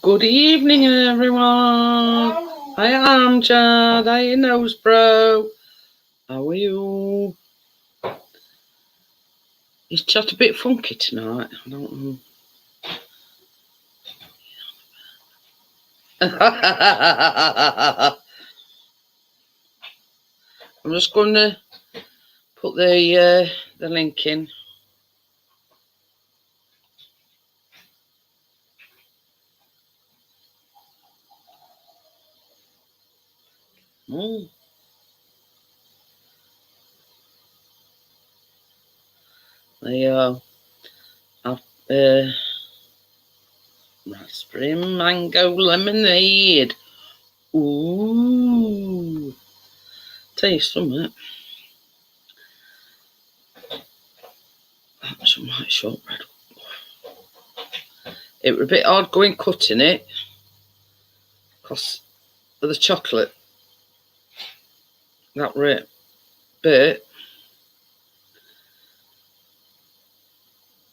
Good evening, everyone. I am Chad. How your nose, bro? How are you? Is Chad a bit funky tonight? I don't know. I'm just going to put the link in. There you are. Raspberry mango lemonade. Ooh. Tell you something. That's some white shortbread. It was a bit hard going cutting it because of the chocolate. That were it. But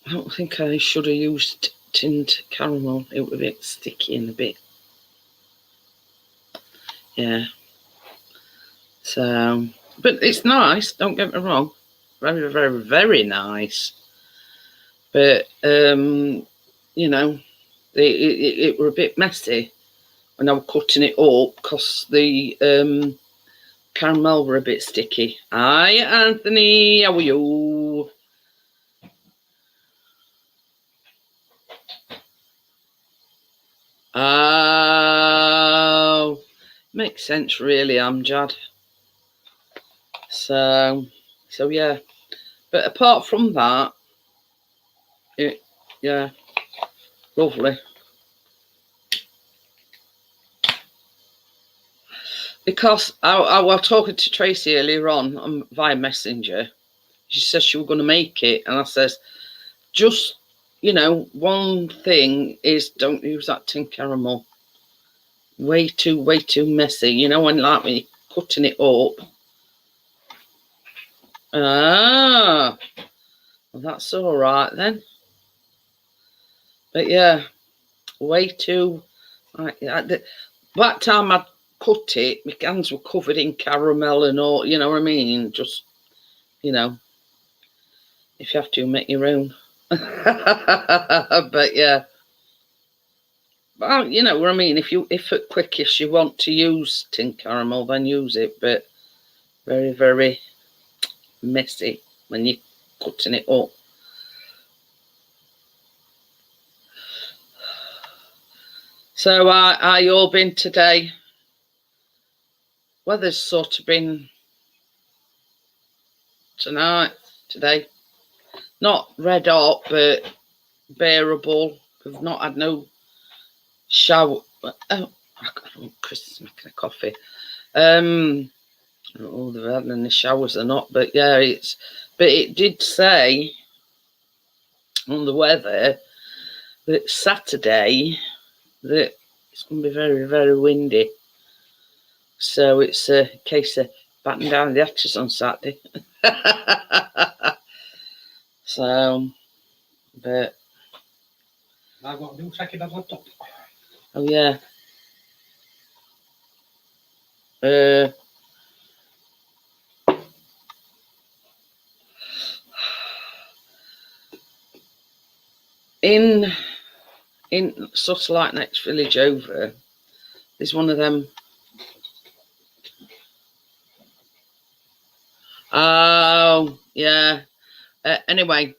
I don't think I should have used tinned caramel. It was a bit sticky and a bit, yeah. So, but it's nice, don't get me wrong. Very, very, very nice. But, you know, it were a bit messy when I was cutting it up because the caramel were a bit sticky. Hi, Anthony, how are you? Oh, makes sense, really, Amjad. So yeah. But apart from that, yeah, lovely. Because I was talking to Tracy earlier on via Messenger. She says she was going to make it, and I says, just, one thing is don't use that tin caramel. Way too messy. When you're cutting it up. Ah, well, that's all right then. But yeah, way too. That time I cut it, my hands were covered in caramel and all. You know what I mean? Just, if you have to, make your own. But yeah. Well, you know what I mean. If at quickest you want to use tin caramel, then use it. But very, very messy when you're cutting it up. So, how you all been today? Weather's sort of been today. Not red hot, but bearable. We've not had no shower. Oh, Chris is making a coffee. I don't know if they've had any showers or not, but yeah, but it did say on the weather that Saturday that it's going to be very, very windy. So it's a case of batten down the hatches on Saturday. So, but I've got a new second laptop. Oh yeah. In sort of like next village over, there's one of them. Oh yeah. Anyway,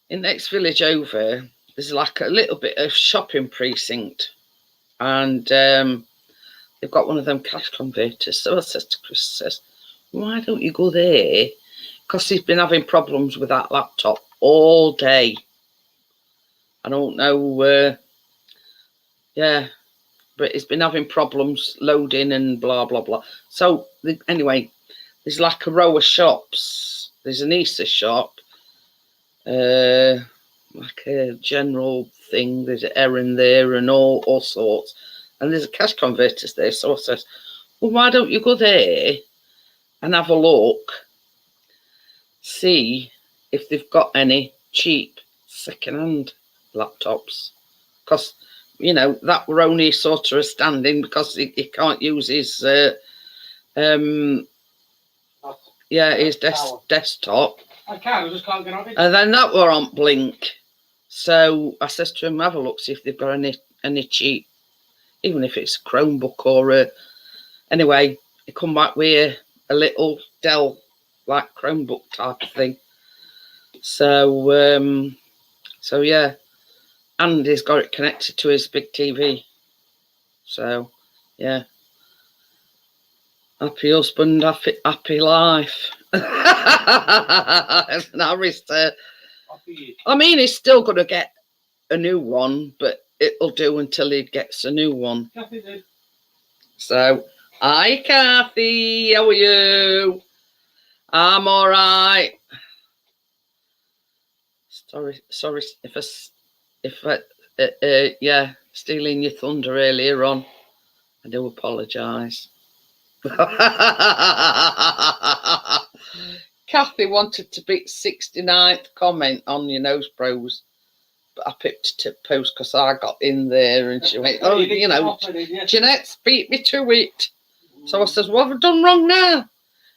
in next village over, there's like a little bit of shopping precinct, and they've got one of them cash converters. So I said to Chris, why don't you go there? Because he's been having problems with that laptop all day. I don't know. Yeah, but he's been having problems loading and blah, blah, blah. So anyway, there's like a row of shops. There's an Easter shop, like a general thing. There's an errand there and all sorts. And there's a cash converters there. So I says, well, why don't you go there and have a look, see if they've got any cheap second-hand laptops? Because you know, that were only sort of standing because he can't use his his desktop. I can, I just can't get on it. And then that were on blink. So I says to him, have a look, see if they've got any cheap, even if it's a Chromebook or anyway, he come back with a little Dell like Chromebook type of thing. So yeah, and he's got it connected to his big TV. So yeah, happy husband, happy life. I mean, he's still going to get a new one, but it'll do until he gets a new one. So, hi Kathy, how are you? I'm all right. Sorry if I stealing your thunder earlier on. I do apologise. Kathy wanted to beat 69th comment on your nose pros, but I picked it post because I got in there and she went, oh, you know, Jeanette's beat me to it. So I says, what have I done wrong now?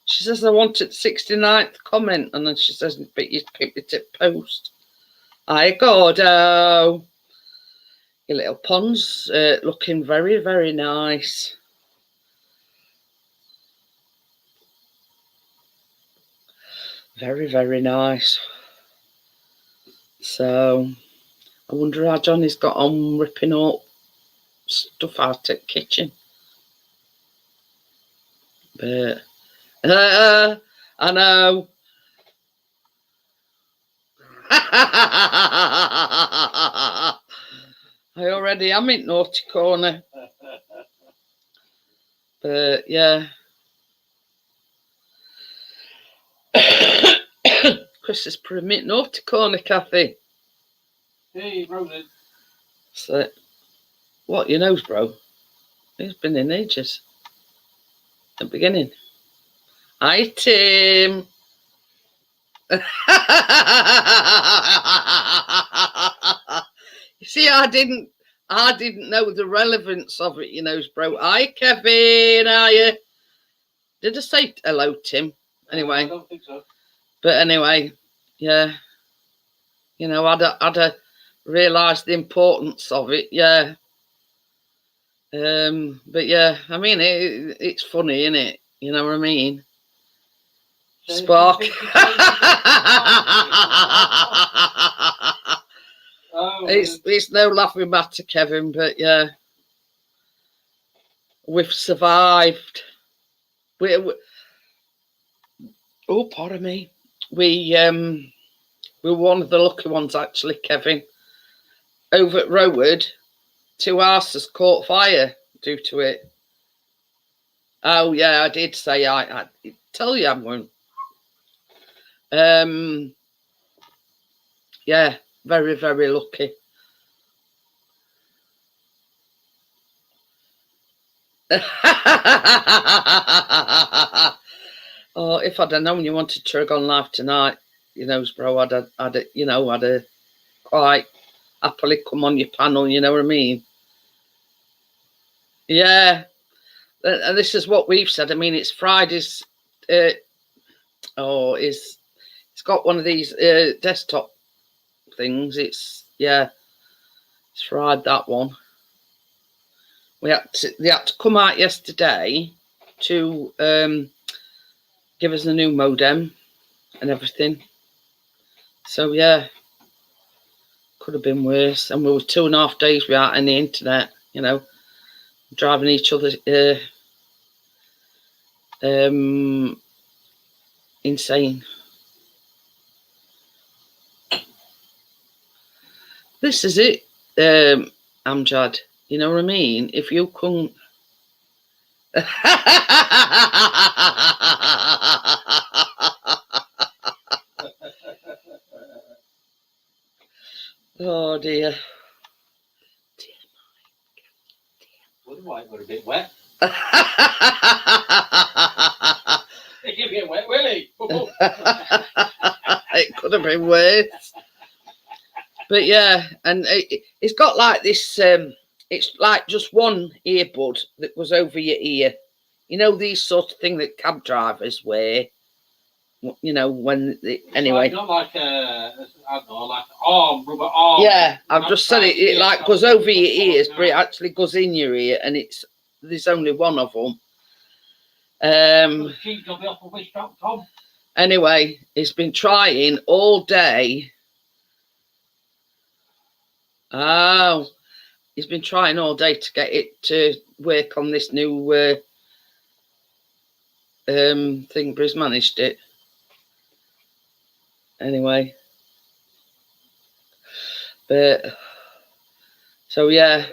She says, I wanted 69th comment, and then she says, but you picked it at post. Hi, Gordo. Your little pond's looking very, very nice. Very, very nice. So, I wonder how Johnny's got on ripping up stuff out at the kitchen. But, I know. I already am in naughty corner. But, yeah. Chris is pretty naughty corner, Kathy. Hey, Ronan. So, what, your nose, bro? He's been in ages. At the beginning. Hi, Tim. You see, I didn't know the relevance of it, you know, bro. Hi, Kevin. How are you? Did I say hello, Tim? Anyway. I don't think so. But anyway, yeah. You know, I'd realised the importance of it, yeah. But yeah, I mean, it's funny, isn't it? You know what I mean? Spark. It's no laughing matter, Kevin, but yeah, we've survived. Oh, pardon me. We're one of the lucky ones, actually, Kevin. Over at Rowood, 2 houses caught fire due to it. Oh yeah, I did say I tell you I won't. Yeah, very, very lucky. Oh, if I'd have known you wanted to have gone live tonight, you know, bro, I'd quite happily come on your panel, you know what I mean? Yeah. And this is what we've said. I mean, it's Friday's. It's got one of these desktop things. It's fried, that one. They had to come out yesterday to give us a new modem and everything. So yeah, could have been worse. And we were 2.5 days without any internet. You know, driving each other insane. This is it, Amjad. You know what I mean? If you couldn't... Oh dear. Well, the white got a bit wet. It could get wet, will he? It could have been worse. But yeah, and it's got like this it's like just one earbud that goes over your ear. You know, these sort of thing that cab drivers wear. You know, when anyway. Not like I don't know, like rubber arm. Yeah, I've just said it. It like goes over your ears, but it actually goes in your ear, and there's only one of them. Anyway, he's been trying all day. Oh, he's been trying all day to get it to work on this new thing, but he's managed it. Anyway, but so yeah,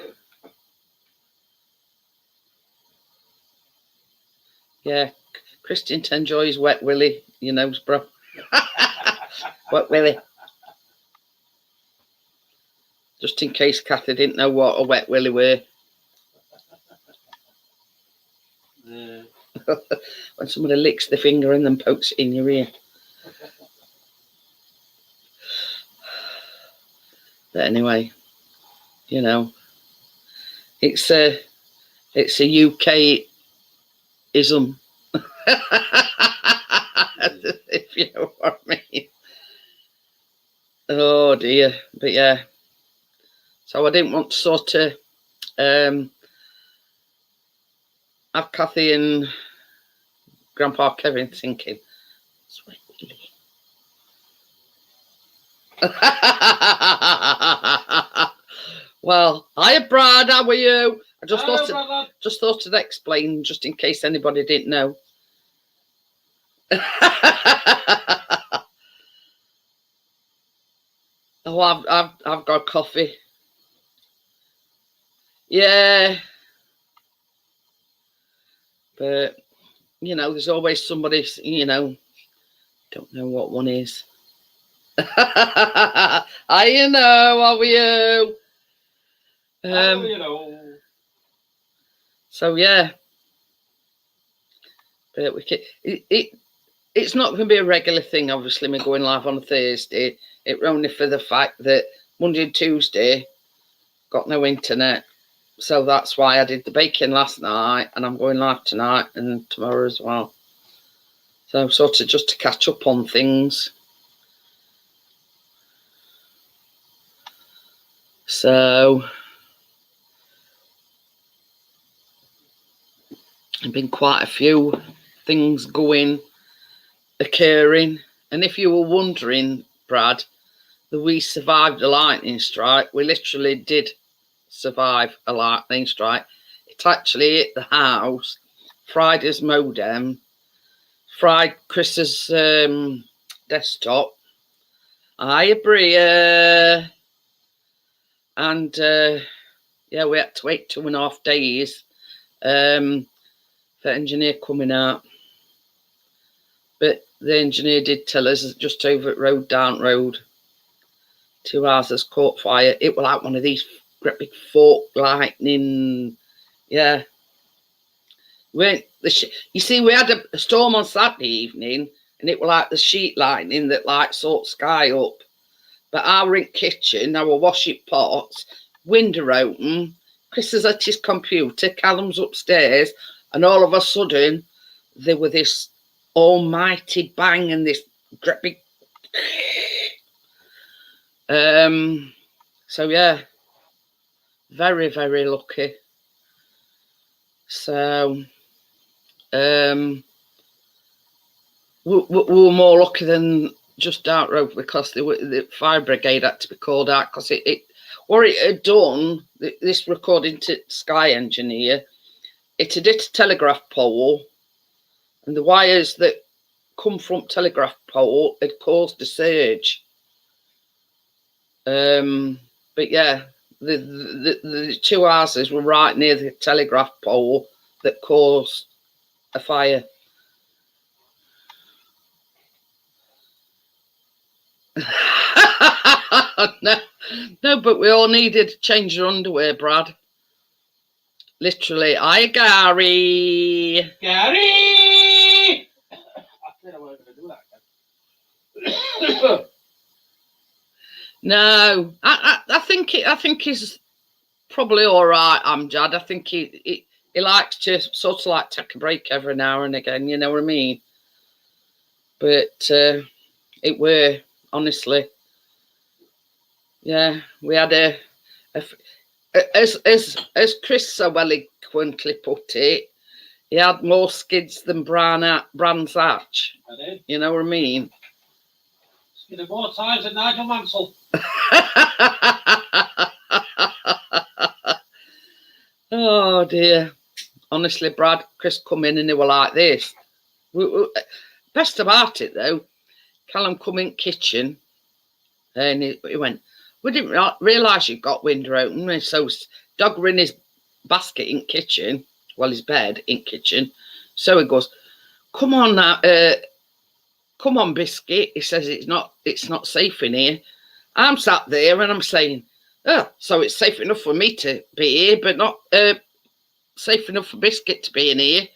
Christian enjoys Wet Willy, you know, bro. Wet Willy. Just in case Kathy didn't know what a Wet Willy were. When somebody licks the finger and then pokes it in your ear. But anyway, you know, it's a UK-ism. If you know what I mean. Oh dear. But yeah. So I didn't want to sort of have Kathy and Grandpa Kevin thinking, Sweet Willy. Well, hiya Brad, how are you? I just thought I'd explain, just in case anybody didn't know. Oh, I've got coffee. Yeah, but you know, there's always somebody. You know, don't know what one is. I know, how are you? You know. So yeah, but we can, it's not going to be a regular thing. Obviously, we're going live on a Thursday. It only for the fact that Monday and Tuesday got no internet, so that's why I did the baking last night, and I'm going live tonight and tomorrow as well. So sort of just to catch up on things. So there've been quite a few things occurring, and if you were wondering, Brad, that we survived a lightning strike, we literally did survive a lightning strike. It actually hit the house, fried his modem, fried Chris's desktop. Hiya, Bria. And yeah, we had to wait 2.5 days for engineer coming out. But the engineer did tell us just over at Road Down Road, 2 houses caught fire. It was like one of these great big fork lightning. Yeah. You see, we had a storm on Saturday evening, and it was like the sheet lightning that like sort sky up. But our in kitchen, our washing pots, window open, Chris is at his computer, Callum's upstairs, and all of a sudden there was this almighty bang and this great big so yeah, very, very lucky. So we were more lucky than just out road, because the fire brigade had to be called out, because what it had done, this recording to Sky Engineer, it had hit a telegraph pole, and the wires that come from telegraph pole had caused a surge. But yeah, the 2 houses were right near the telegraph pole that caused a fire. No, but we all needed to change your underwear, Brad. Literally. Hi, Gary. Gary! I said I wasn't going to do that. No, I think he's probably all right, Amjad. I think he likes to sort of like take a break every now and again, you know what I mean? But it were, honestly. Yeah, we had as Chris so eloquently put it, he had more skids than Brands Hatch. I did. You know what I mean? Skidded more times than Nigel Mansell. Oh dear. Honestly, Brad, Chris come in and they were like this. Best about it though, Callum come in kitchen and he went, we didn't realise you got window open. And so dog were in his basket in kitchen, well, his bed in kitchen. So he goes, come on now, come on, Biscuit. He says it's not safe in here. I'm sat there and I'm saying, oh, so it's safe enough for me to be here, but not safe enough for Biscuit to be in here.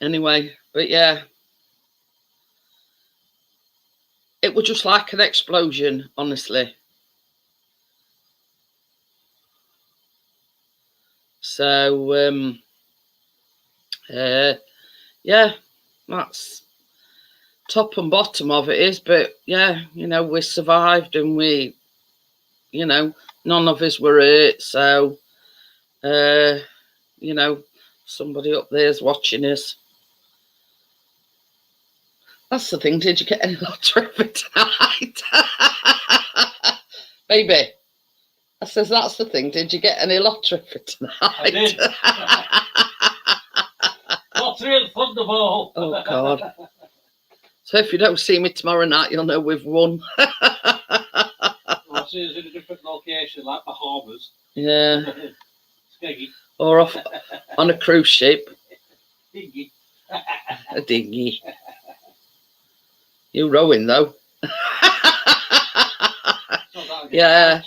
Anyway, but yeah. It was just like an explosion, honestly. So, yeah, that's top and bottom of it is. But yeah, you know, we survived and we, you know, none of us were hurt. So, you know, somebody up there's watching us. That's the thing. Did you get any lottery for tonight? Baby, I says, that's the thing. Did you get any lottery for tonight? I did. Lottery and Thunderball. Oh, God. So if you don't see me tomorrow night, you'll know we've won. I'll see us in a different location, like Bahamas. Yeah. Skeggy. Or off on a cruise ship. Dingy. A dinghy. You rowing, though. Yeah.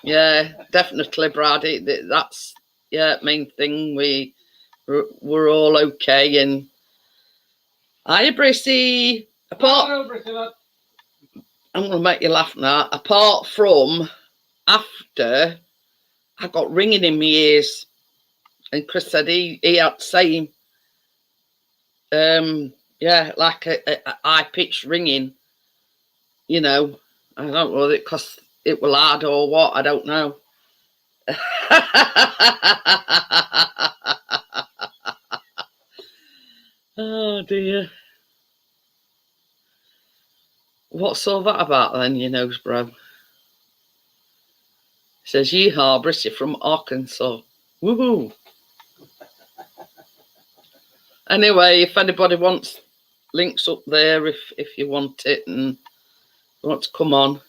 Yeah, definitely, Brady. That's, yeah, main thing. We're all okay. And hiya, Brissy. I'm going to make you laugh now. Apart from after I got ringing in my ears, and Chris said he had the same, yeah, like a high-pitched ringing, you know. I don't know whether because it was loud or what, I don't know. Oh, dear. What's all that about then, you know, bro? It says, yeehaw, Brissy from Arkansas. Woohoo. Anyway, if anybody wants links up there, if you want it and you want to come on.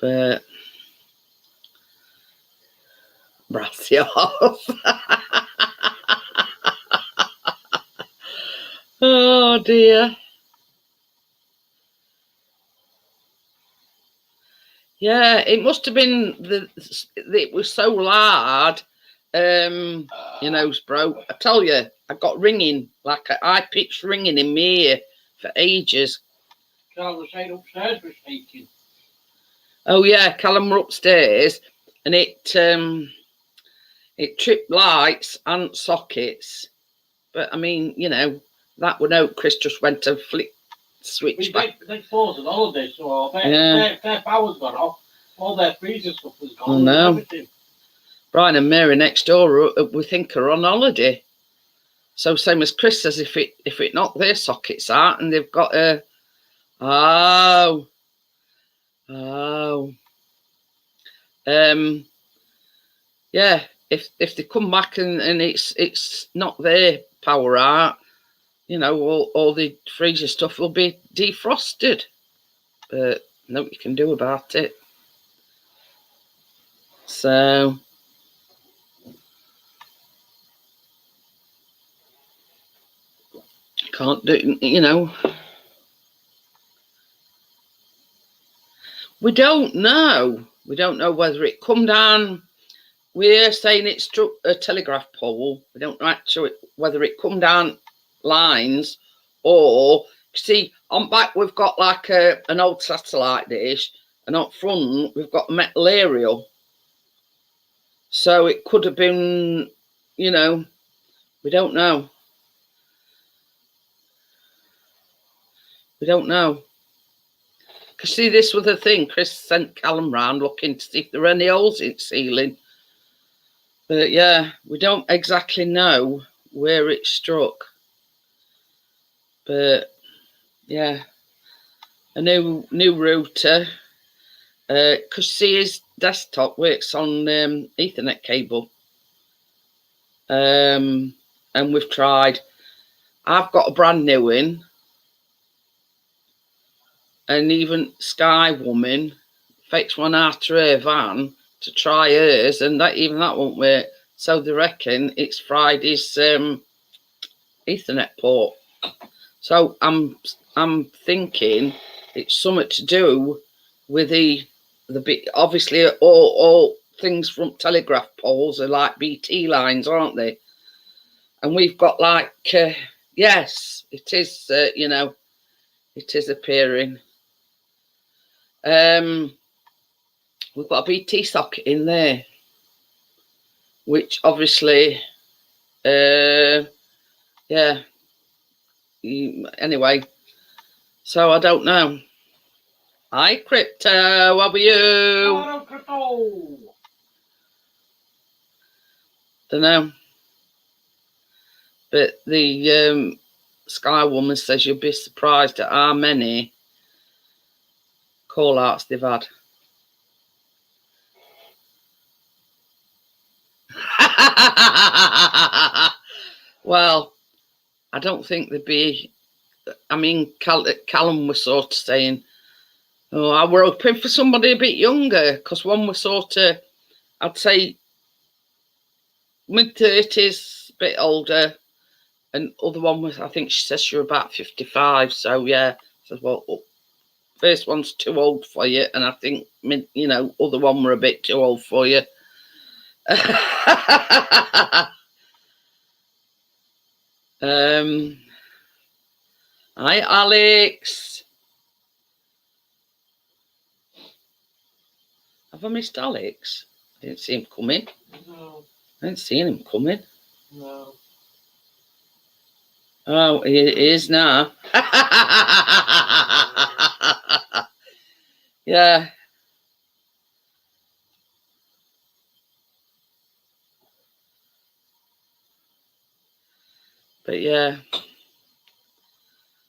But brassy off. Oh dear. Yeah, it must have been it was so loud. You know, bro. I tell you, I got ringing, like a high-pitched ringing in my ear for ages. Callum was saying upstairs was shaking. Oh yeah, Callum were upstairs, and it tripped lights and sockets. But I mean, you know, that would know. Chris just went to flick switch back. They paused on holiday, so their power's gone off. All their freezer stuff was gone. Oh no. Brian and Mary next door, we think, are on holiday. So same as Chris says, if it knocked their sockets out and they've got a yeah, if they come back and it's not their power out, you know, all the freezer stuff will be defrosted. But nothing you can do about it. So can't do, you know. We don't know. We don't know whether it come down. We're saying it struck a telegraph pole. We don't know actually whether it come down lines or, see, on back we've got like an old satellite dish, and up front we've got a metal aerial. So it could have been, you know, we don't know. We don't know. Because see, this was the thing. Chris sent Callum round looking to see if there were any holes in the ceiling. But yeah, we don't exactly know where it struck. But yeah, a new router. Because see, his desktop works on Ethernet cable. And we've tried. I've got a brand new one. And even Sky Woman fetched one out of her van to try hers, and that won't work. So they reckon it's Friday's Ethernet port. So I'm thinking it's something to do with the bit. Obviously, all things from telegraph poles are like BT lines, aren't they? And we've got like yes, it is. You know, it is appearing. We've got a BT socket in there, which obviously, yeah. Anyway, so I don't know. Hi, Crypto. How are you? Hello, Crypto. Don't know. But the Sky Woman says you'll be surprised at how many call outs they've had. Well, I don't think there'd be. I mean, Callum was sort of saying, oh, I were hoping for somebody a bit younger, because one was sort of, I'd say, mid-30s, a bit older, and other one was, I think she says you're about 55, so yeah. I said, well, first one's too old for you, and I think, you know, other one were a bit too old for you. Hi, Alex. Have I missed Alex? I didn't see him coming. No. I didn't see him coming. No. Oh, he is now. Yeah. But yeah.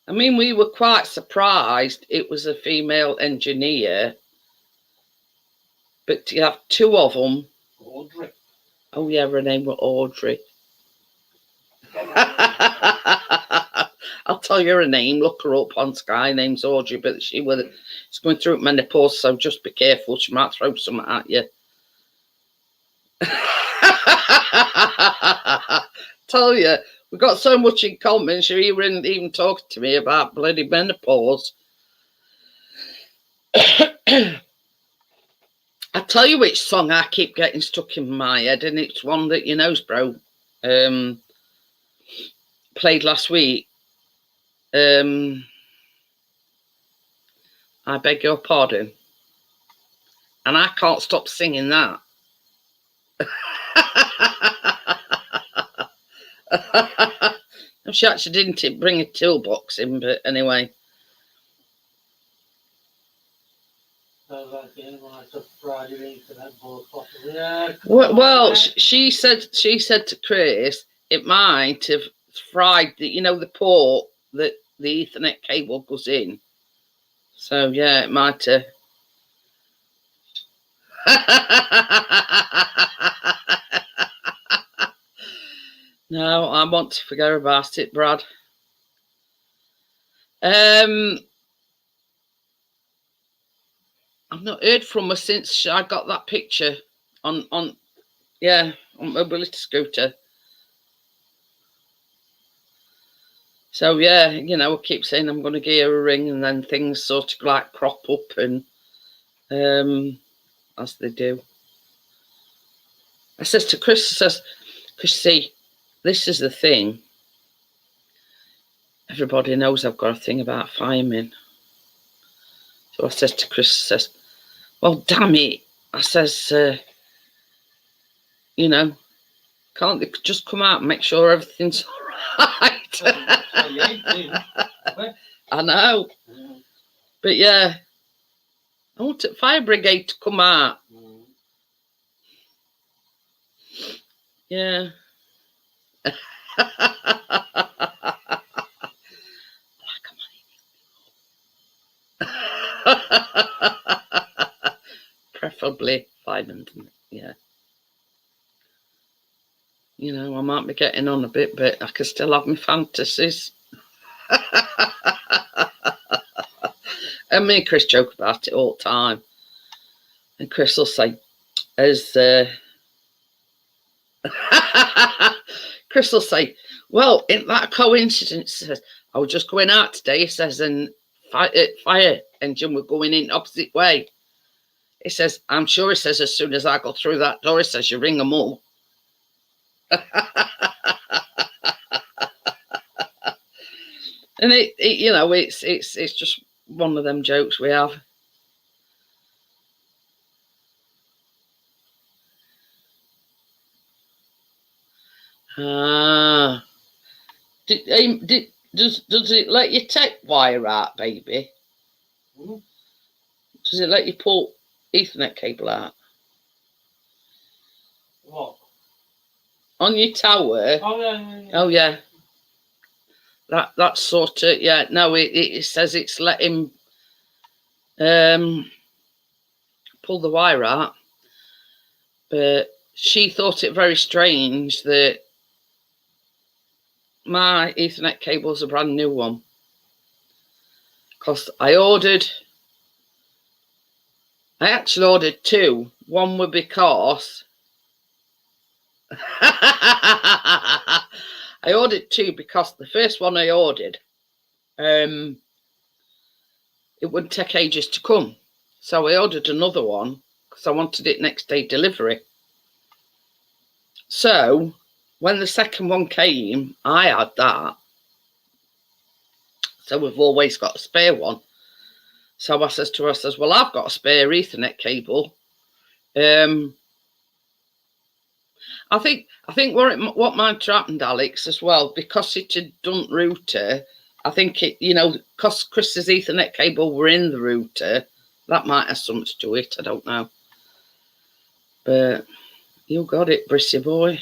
I mean, we were quite surprised it was a female engineer. But you have two of them. Audrey. Oh, yeah, her name was Audrey. I'll tell you her name. Look her up on Sky. Her name's Audrey, but she's going through menopause, so just be careful. She might throw something at you. Tell you, we got so much in common. She even talking to me about bloody menopause. I tell you which song I keep getting stuck in my head, and it's one that you know, bro. Played last week. I beg your pardon. And I can't stop singing that. She actually didn't bring a toolbox in, but anyway. Well, she said to Chris, it might have fried the, you know, the port that the Ethernet cable goes in. So yeah, it might have. No, I want to forget about it, Brad. I've not heard from her since I got that picture on mobility scooter. So yeah, you know, I keep saying I'm going to give her a ring, and then things sort of like crop up, and as they do. I says to Chris, because see, this is the thing. Everybody knows I've got a thing about firemen. So I says to Chris, well, damn it. I says, you know, can't they just come out and make sure everything's all right? I know. But yeah, I want the fire brigade to come out. Yeah. Preferably violent, yeah. You know, I might be getting on a bit, but I can still have my fantasies. And me and Chris joke about it all the time. And Chris will say, Chris will say, well, isn't that a coincidence? He says, I was just going out today, he says, and fire engine were going in opposite way. He says, I'm sure, he says, as soon as I go through that door, he says, you ring them all. And it you know, it's just one of them jokes we have. Ah, does it let you take wire out, baby? Does it let you pull Ethernet cable out? What? On your tower? Oh yeah. Oh yeah. That's sort of, yeah. No, it says it's letting pull the wire out, but she thought it very strange that my Ethernet cable's a brand new one, because I actually ordered two. One were because I ordered two because the first one I ordered, it wouldn't take ages to come. So I ordered another one because I wanted it next day delivery. So when the second one came, I had that. So we've always got a spare one. So I says to her, I says, well, I've got a spare Ethernet cable. I think what might have happened, Alex, as well, because it had done router. I think it, you know, because Chris's Ethernet cable were in the router, that might have something to do it. I don't know. But you got it, Brissy boy.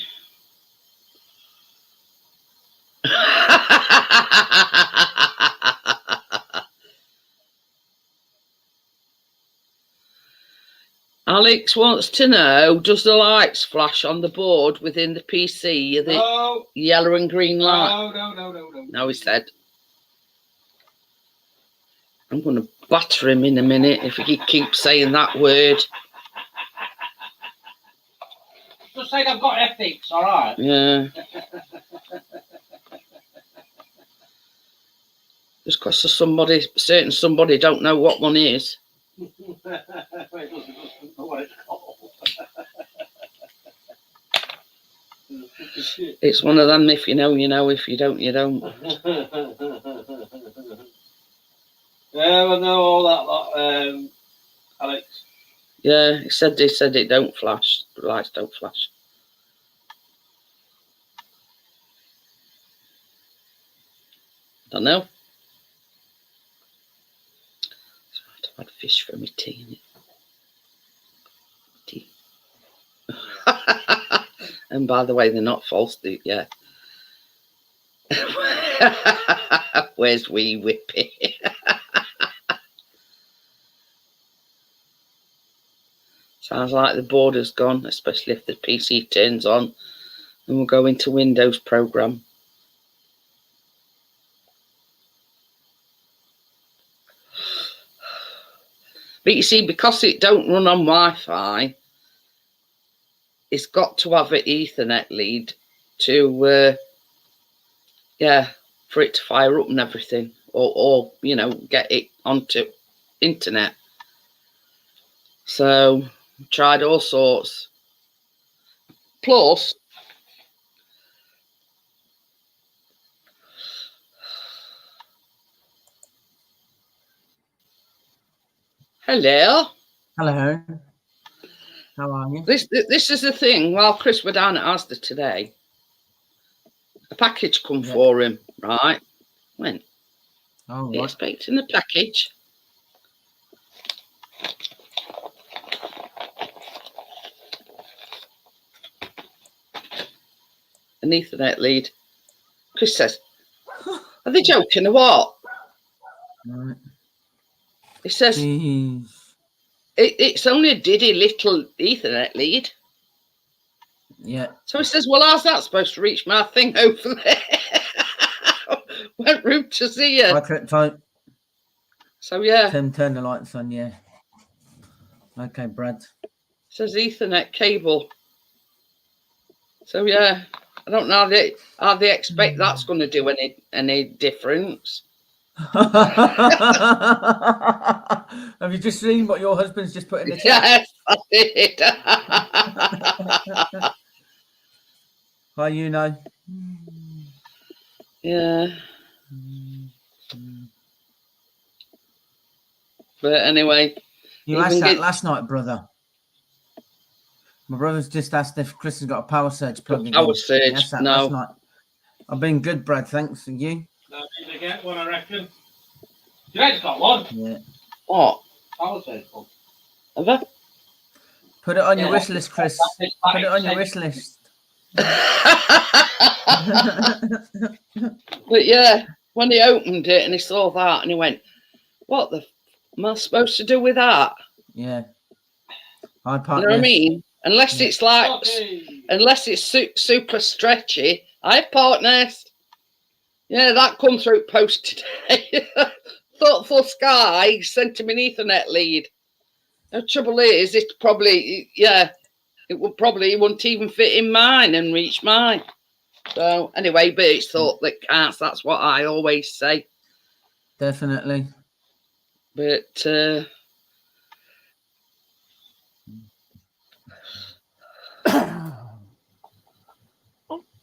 Alex wants to know, does the lights flash on the board within the PC? The yellow and green light? No. No, he said. I'm going to batter him in a minute if he keeps saying that word. Just say I've got ethics, all right? Yeah. Just because certain somebody don't know what one is. It's one of them, if you know, you know, if you don't, you don't. Yeah, I know all that, Alex. Yeah, he said it don't flash. The lights don't flash. Don't know. I've had fish for my tea in it. Tea. And by the way, they're not false. Yeah. Where's wee Whippy? Sounds like the border's gone, especially if the PC turns on and we'll go into Windows program. But you see, because it don't run on Wi-Fi, it's got to have an Ethernet lead to, for it to fire up and everything, or you know, get it onto internet. So tried all sorts. Plus, hello. Hello. How are you? This is the thing. While Chris were down at Asda today, a package come Yeah. for him, right? Went, Oh, he right. expecting the package. An Ethernet lead. Chris says, are they joking or what? Right. He says, Jeez. it's only a diddy little Ethernet lead. Yeah. So he says, well, how's that supposed to reach my thing over there? Went round to see you. So, yeah. Tim, turn the lights on, yeah. Okay, Brad. Says Ethernet cable. So, yeah. I don't know how they expect that's going to do any difference. Have you just seen what your husband's just put in the chat? Yes, I did. How you know? Yeah. But anyway. You asked that last night, brother. My brother's just asked if Chris has got a power surge plug in. Power surge, Yes, that no. last night. I've been good, Brad. Thanks. And you? No, I need to get one, I reckon. Today's got one. Yeah. What? Power surge plug. Have I? Put it on your wish list, Chris. Put it on your wish list. But yeah, when he opened it and he saw that and he went, what the am I supposed to do with that? Yeah. I You know what I mean? Unless it's like, unless it's super stretchy. I have partners. Yeah, that come through post today. Thoughtful Sky sent him an Ethernet lead. The trouble is, it's probably, yeah, it wouldn't even fit in mine and reach mine. So anyway, but it's thought that counts. That's what I always say. Definitely. But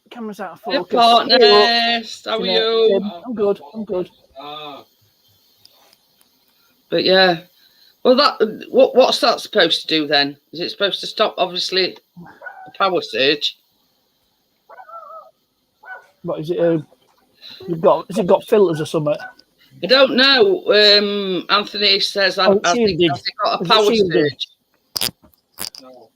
Camera's out of your focus. partners, how are Yeah, you? I'm good. I'm good. But yeah, well, that what's that supposed to do then? Is it supposed to stop, obviously, a power surge? What is it? Has it got filters or something? I don't know. Anthony says, I think has it got a power surge? No.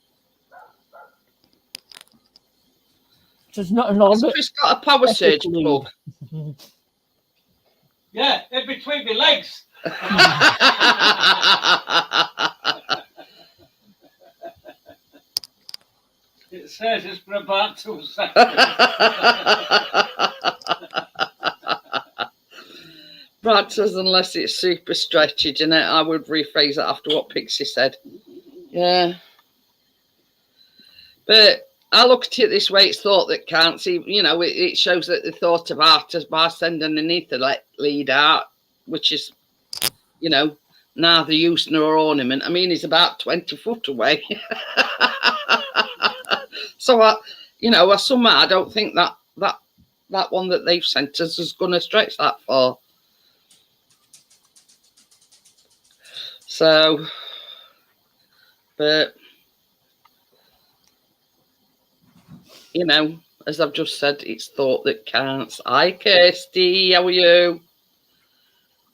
There's not an Has order. Chris got a power surge plug? Yeah, in between my legs. It says it's for about 2 seconds. Brad says, unless it's super stretchy, Jeanette, I would rephrase that after what Pixie said. Yeah. But I look at it this way, it's thought that counts. You know, it shows that they thought about us by sending an Ethernet lead out, which is, you know, neither use nor ornament. I mean, he's about 20 foot away. So, I somehow I don't think that one that they've sent us is going to stretch that far. So, but, you know, as I've just said, it's thought that counts. Hi, Kirsty, how are you?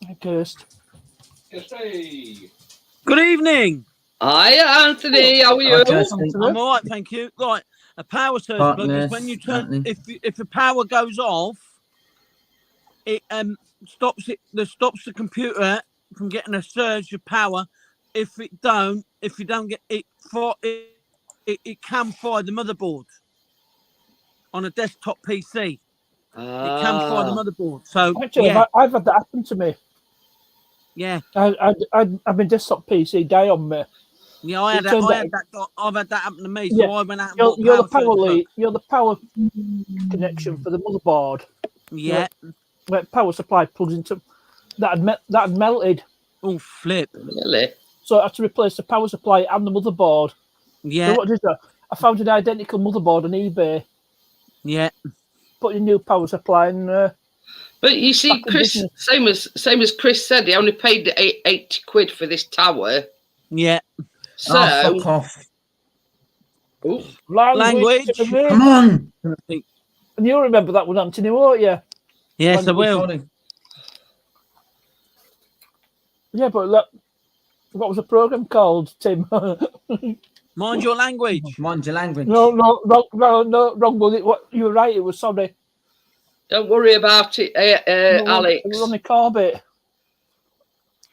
Hi, Kirst. Kirsty. Good evening. Hi, Anthony, how are you? I'm all right, thank you. Right, a power surge plug is when you turn, if the power goes off, it stops the computer from getting a surge of power. If you don't get it, it can fire the motherboard on a desktop PC. It can fire the motherboard. So actually, yeah. I've had that happen to me. Yeah, I've been desktop PC die on me. Yeah, I've had that happen to me. So yeah. I went out. And you're the power lead. You're the power connection for the motherboard. Yeah. Where power supply plugs into that had melted. Oh, flip! Really? So I had to replace the power supply and the motherboard. Yeah. So what did I found an identical motherboard on eBay. Yeah. Put in a new power supply and. But you see, Chris, same as Chris said, he only paid 80 quid for this tower. Yeah. So, fuck off. ooh, Language. Come on. And you'll remember that one, Anthony, won't you? Yes, I Language, will. sorry. Yeah, but look, what was the program called, Tim? Mind your language. Mind your language. No, wrong one. You were right. It was sorry. don't worry about it, Alex. It was Ronnie Corbett. It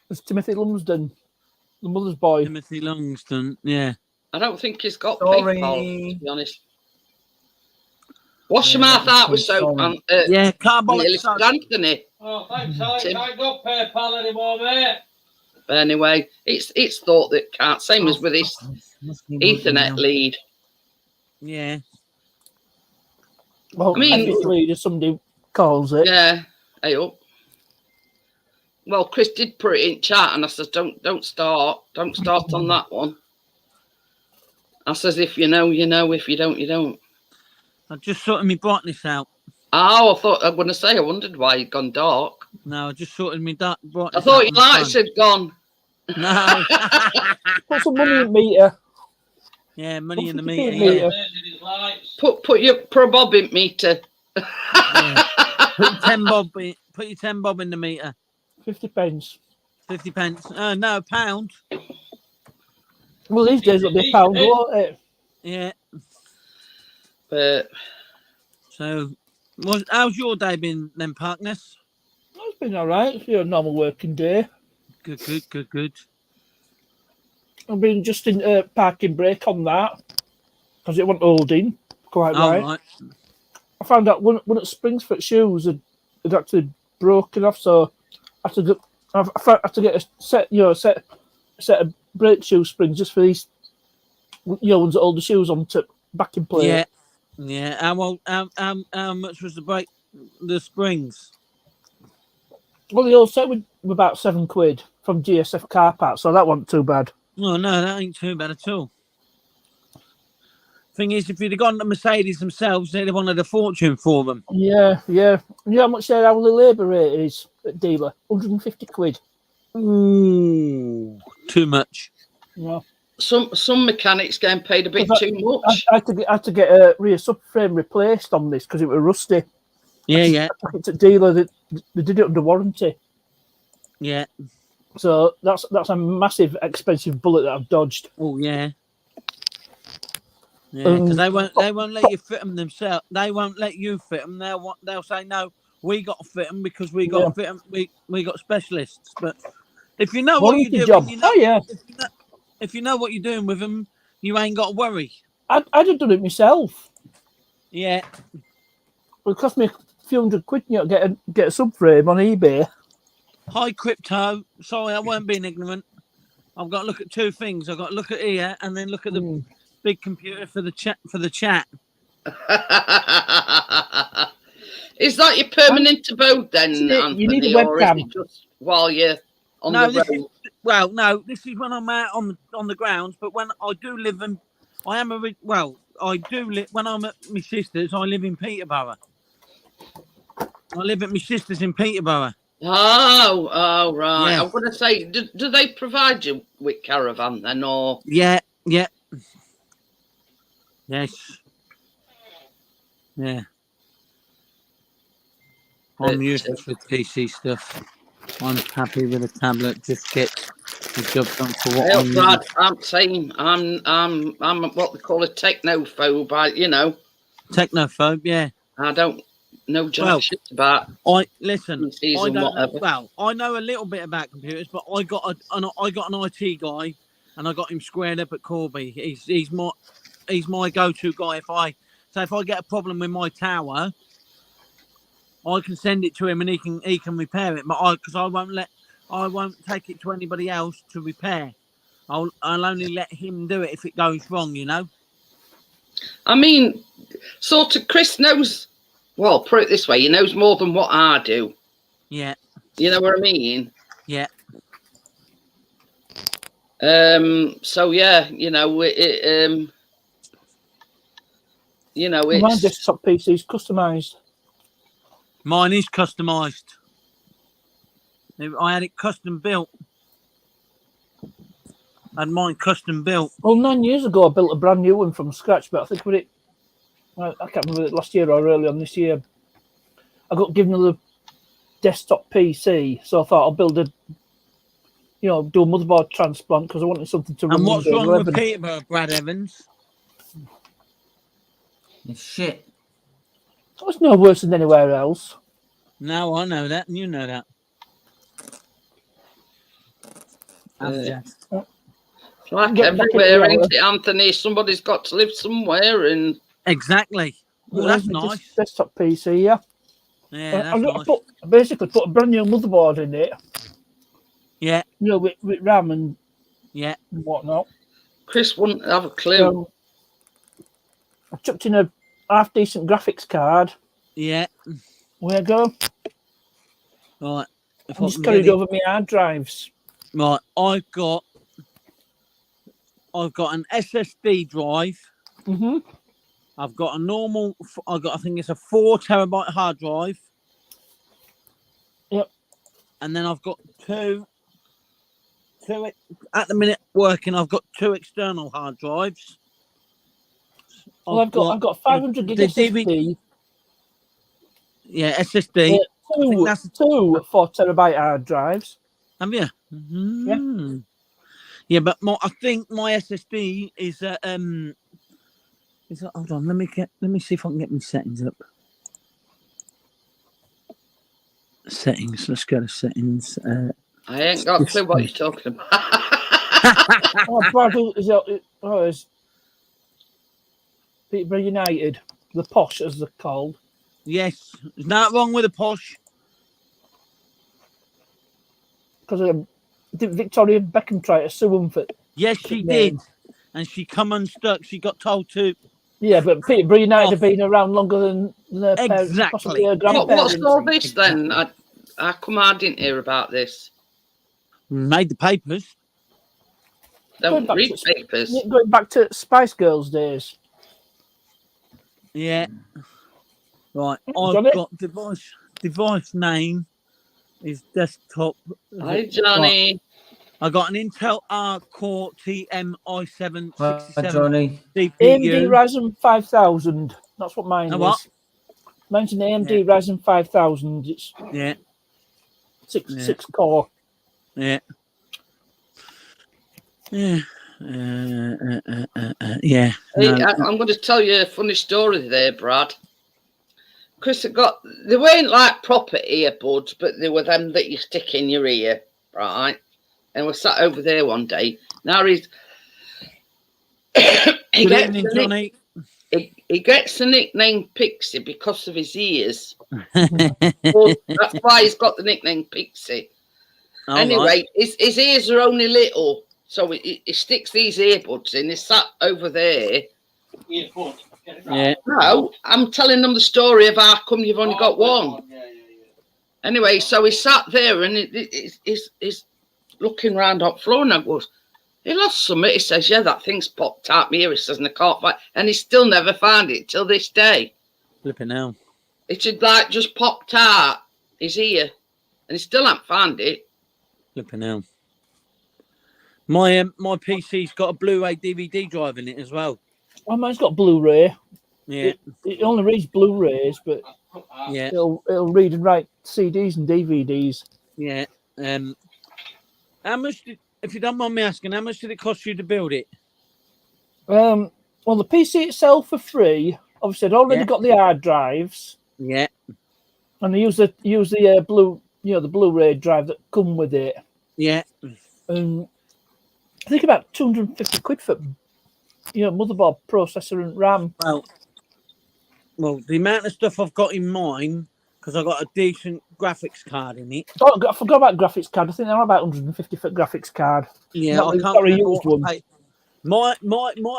was Timothy Lumsden, the mother's boy. Timothy Longston. Yeah. I don't think he's got Sorry. PayPal, to be honest. Wash your mouth out with soap, sorry. Yeah, carbolic soap. Anthony. Oh, thanks, Alex. Tim. I ain't got PayPal anymore, mate. But anyway, it's thought that can't. Same as with this Ethernet lead. Yeah. Well, I mean- obviously, as somebody calls it. Yeah. Hey up. Well, Chris did put it in chat, and I said, "Don't start on that one." I says, "If you know, you know. If you don't, you don't." I just sorted my brightness out. Oh, I thought I was going to say. I wondered why you'd gone dark. No, I just sorted my brightness I thought out your on the lights phone. had gone. No. Put some money in meter. Yeah, money in the 50p meter. meter. Yeah. Changing his lights. Put your pro bob in meter. Yeah. Put your 10 bob in the meter. 50 pence. 50 pence. No, £1. Well, these days it'll be £1, won't it? Yeah. But So, how's your day been then, Parkness? It's been all right. It's a normal working day. Good. I've been just in parking brake on that because it wasn't holding quite All right. right. I found out one of Springsford shoes had actually broken off, so I had to get a set of brake shoe springs just for these ones that hold the shoes on to back in place. Yeah. How much was the springs? Well, the old set were about £7 from GSF car park, so that wasn't too bad. Oh, no, that ain't too bad at all. Thing is, if you'd have gone to Mercedes themselves, they'd have wanted a fortune for them. Yeah. You know how much their hourly labour rate is at dealer? £150. Ooh, too much. Yeah. some mechanics getting paid a bit too much. I had to get a rear subframe replaced on this because it was rusty. Yeah. It's a dealer that they did it under warranty. Yeah. So that's a massive expensive bullet that I've dodged. Oh, yeah. Yeah, because they won't let you fit them themselves. They won't let you fit them. They'll say no. We got to fit them because we got to fit them. We got specialists. But if you know what you're doing, you know, if you know what you're doing with them, you ain't got to worry. I'd have done it myself. Yeah. It cost me a few £100 to get a subframe on eBay. Hi, Crypto. Sorry, I weren't being ignorant. I've got to look at two things. I've got to look at here and then look at the big computer for the chat. Is that your permanent abode then, Anthony? You need a webcam. Or is it just while you're on the road? No, this is when I'm out on the grounds. But when I do live in, I do live when I'm at my sister's. I live in Peterborough. I live at my sister's in Peterborough. Oh, right. Yeah. I'm going to say, do they provide you with caravan then, or? Yeah. Yes. Yeah. I'm useless with PC stuff. I'm happy with a tablet. Just get the job done for what I need. Brad, I'm saying I'm what they call a technophobe. Technophobe. Yeah. I don't know shit about. I don't. Whatever. I know a little bit about computers, but I got an IT guy, and I got him squared up at Corby. He's my go-to guy. If I get a problem with my tower, I can send it to him and he can repair it. But I won't take it to anybody else to repair. I'll only let him do it if it goes wrong. You know. I mean, sort of. Chris knows. Well, put it this way: he knows more than what I do. Yeah. You know what I mean? Yeah. So yeah, it's My desktop PC is customised. Mine is customised. I had it custom built. I had mine custom built. Well, 9 years ago, I built a brand new one from scratch, but I think with it, I can't remember it last year or early on this year. I got given a desktop PC, so I thought I'll build a, do a motherboard transplant because I wanted something to run. And what's Windows wrong 11. with Peterborough, Brad Evans? It's shit. It's no worse than anywhere else. No, I know that, and you know that. It's like Get back everywhere, at the ain't it, Anthony? Somebody's got to live somewhere, and Exactly. Well, that's It's a nice. Desktop PC, yeah. Yeah, that's nice. Basically put a brand new motherboard in it. Yeah. With RAM and whatnot. Chris wouldn't have a clue. So I chucked in a half decent graphics card. Yeah. Where I go? Right. I just carried over my hard drives. Right. I've got an SSD drive. Mm-hmm. I've got a normal. I think it's a 4 terabyte hard drive. Yep. And then I've got two at the minute working. I've got 2 external hard drives. Well, I've got 500 gig SSD. Yeah, SSD. Two 4 terabyte hard drives. Have you? Mm-hmm. Yeah, but I think my SSD is hold on, let me see if I can get my settings up. Settings. Let's go to settings. I ain't got a clue what you're talking about. It's Peterborough United, the posh as they're called. Yes, there's nothing wrong with the posh. Because did Victoria Beckham try to sue them for? Yes, she did, and she come unstuck. She got told to. Yeah, but Peterborough United have been around longer than their parents, possibly her grandparents. What's all this then? I come I didn't hear about this. Made the papers. Don't read papers. Going back to Spice Girls days. Yeah. Right. I've got device name is desktop. Hi, Johnny. Right. I got an Intel R Core TM i7 Johnny. CPU. AMD Ryzen 5000. That's what mine is. What? Mine's an AMD Ryzen 5000. It's 6 core. Yeah. Yeah. Hey, I'm going to tell you a funny story there, Brad. Chris they weren't like proper earbuds, but they were them that you stick in your ear, right? And we're sat over there one day. Now he gets the nickname Pixie because of his ears. Well, that's why he's got the nickname Pixie. Anyway, his ears are only little, so he sticks these earbuds in. He's sat over there. Yeah. No, I'm telling them the story of how come you've only got one. Anyway, so he sat there and he's looking round on the floor and I goes, he lost something. He says, yeah, that thing's popped out my ear. He says, and I can't find it. And he still never found it till this day. Flipping hell. It had just popped out his ear and he still hasn't found it. Flipping hell. My PC's got a Blu-ray DVD drive in it as well. Oh, mine's got Blu-ray. Yeah. It only reads Blu-rays, but yeah, it'll read and write CDs and DVDs. Yeah. How much if you don't mind me asking, how much did it cost you to build it? Well, the PC itself for free. Obviously, I'd already got the hard drives. Yeah. And I use the the Blu-ray drive that come with it. Yeah. And I think about 250 quid for motherboard, processor, and RAM. Well, the amount of stuff I've got in mine, because I've got a decent graphics card in it. Oh, I forgot about graphics card. I think they're about 150 for graphics card. Yeah, I can't remember what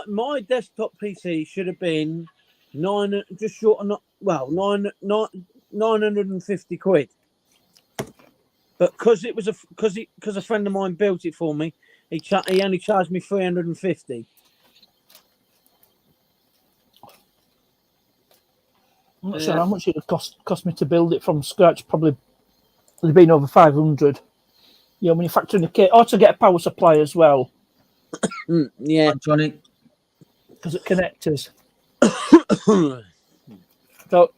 my desktop PC should have been just short of 950 quid. But because a friend of mine built it for me, he only charged me 350. I'm not sure how much it would cost me to build it from scratch. Probably would have been over 500. When you factor in the kit, or to get a power supply as well. Yeah. Johnny. Because it connectors. So